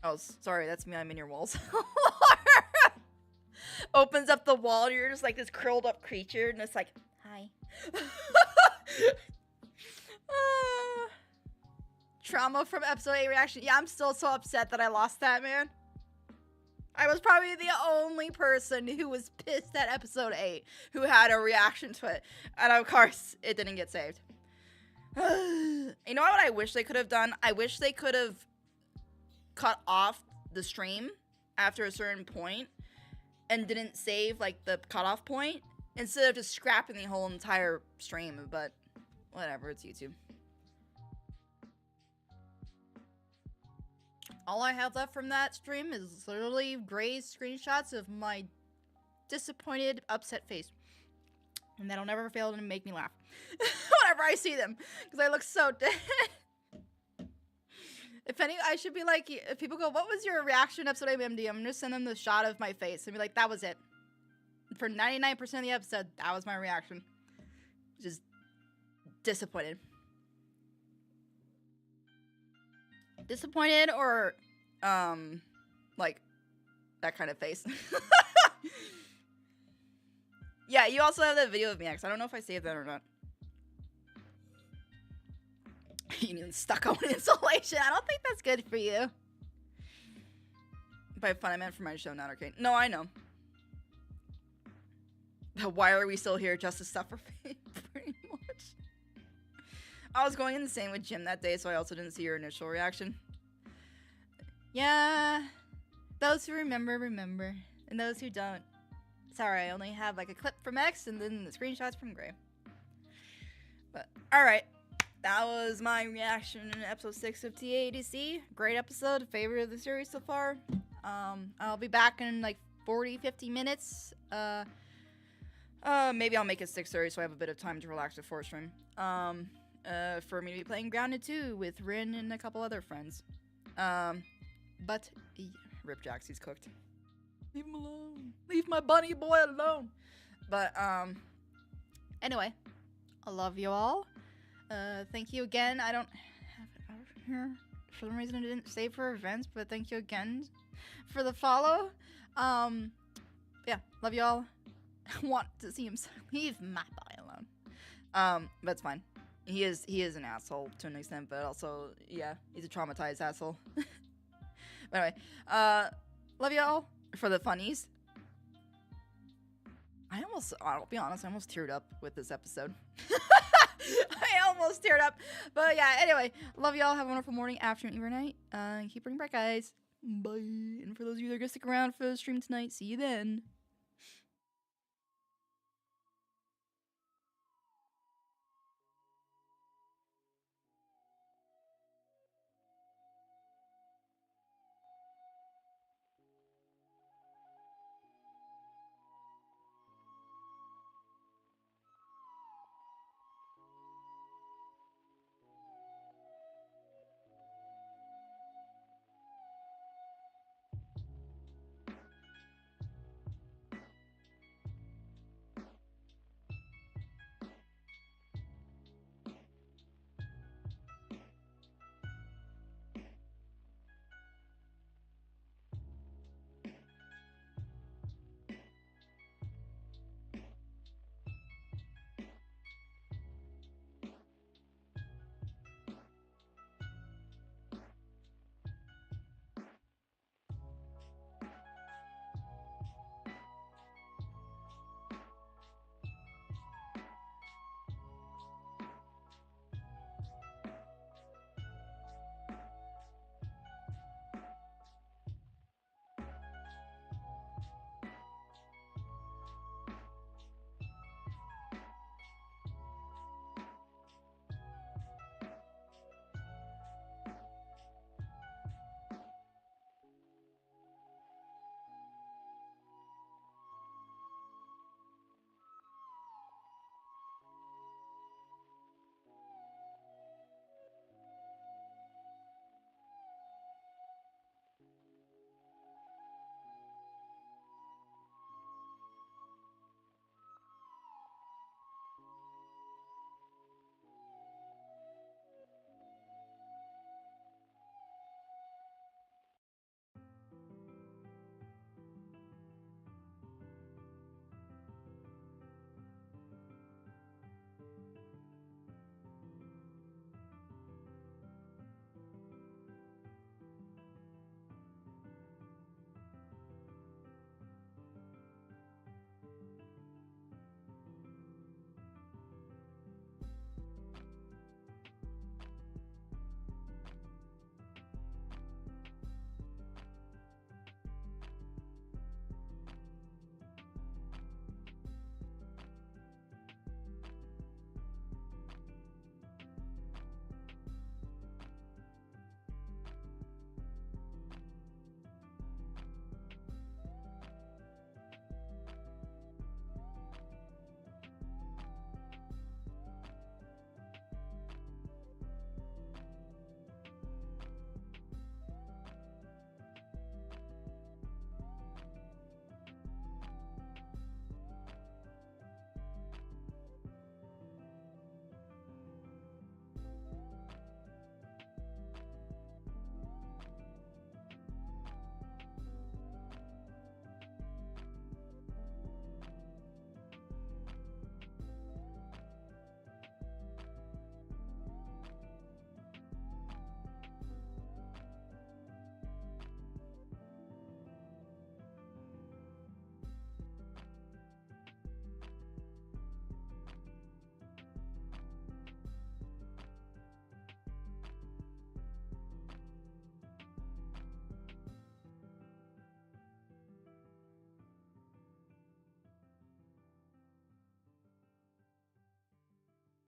Oh, sorry, that's me. I'm in your walls. Opens up the wall, and you're just like this curled up creature, and it's like, hi. Trauma from episode 8 reaction. Yeah, I'm still so upset that I lost that, man. I was probably the only person who was pissed at episode 8 who had a reaction to it. And of course, it didn't get saved. You know what I wish they could have done? I wish they could have cut off the stream after a certain point and didn't save, like, the cutoff point instead of just scrapping the whole entire stream. But whatever, it's YouTube. All I have left from that stream is literally gray screenshots of my disappointed, upset face. And that'll never fail to make me laugh. Whenever I see them. Because I look so dead. I should be like, if people go, what was your reaction to episode 8 MD? I'm going to send them the shot of my face and be like, that was it. For 99% of the episode, that was my reaction. Just disappointed. Disappointed or, like, that kind of face. Yeah, you also have that video of me, X. I don't know if I saved that or not. You need stucco insulation. I don't think that's good for you. By fun, I meant for my show, not Arcane. No, I know. Why are we still here? Just to suffer pain, pretty much. I was going insane with Jim that day, so I also didn't see your initial reaction. Yeah. Those who remember, remember. And those who don't. Sorry, I only have like a clip from X and then the screenshots from Gray. But, alright. That was my reaction to episode 6 of TADC. Great episode. Favorite of the series so far. I'll be back in like 40-50 minutes. Maybe I'll make it 6:30 so I have a bit of time to relax before stream. For me to be playing Grounded 2 with Rin and a couple other friends. But Rip Jax, he's cooked. Leave him alone. Leave my bunny boy alone. But anyway, I love you all. Thank you again. I don't have it out here. For some reason I didn't save for events, but thank you again for the follow. Yeah, love you all. Want to see him leave my boy alone. But it's fine. He is an asshole to an extent, but also, yeah, he's a traumatized asshole. But anyway, love y'all for the funnies. I'll be honest, I almost teared up with this episode. I almost teared up. But yeah, anyway, love y'all. Have a wonderful morning, afternoon, evening, night. And keep bringing bright, guys. Bye. And for those of you that are going to stick around for the stream tonight, see you then.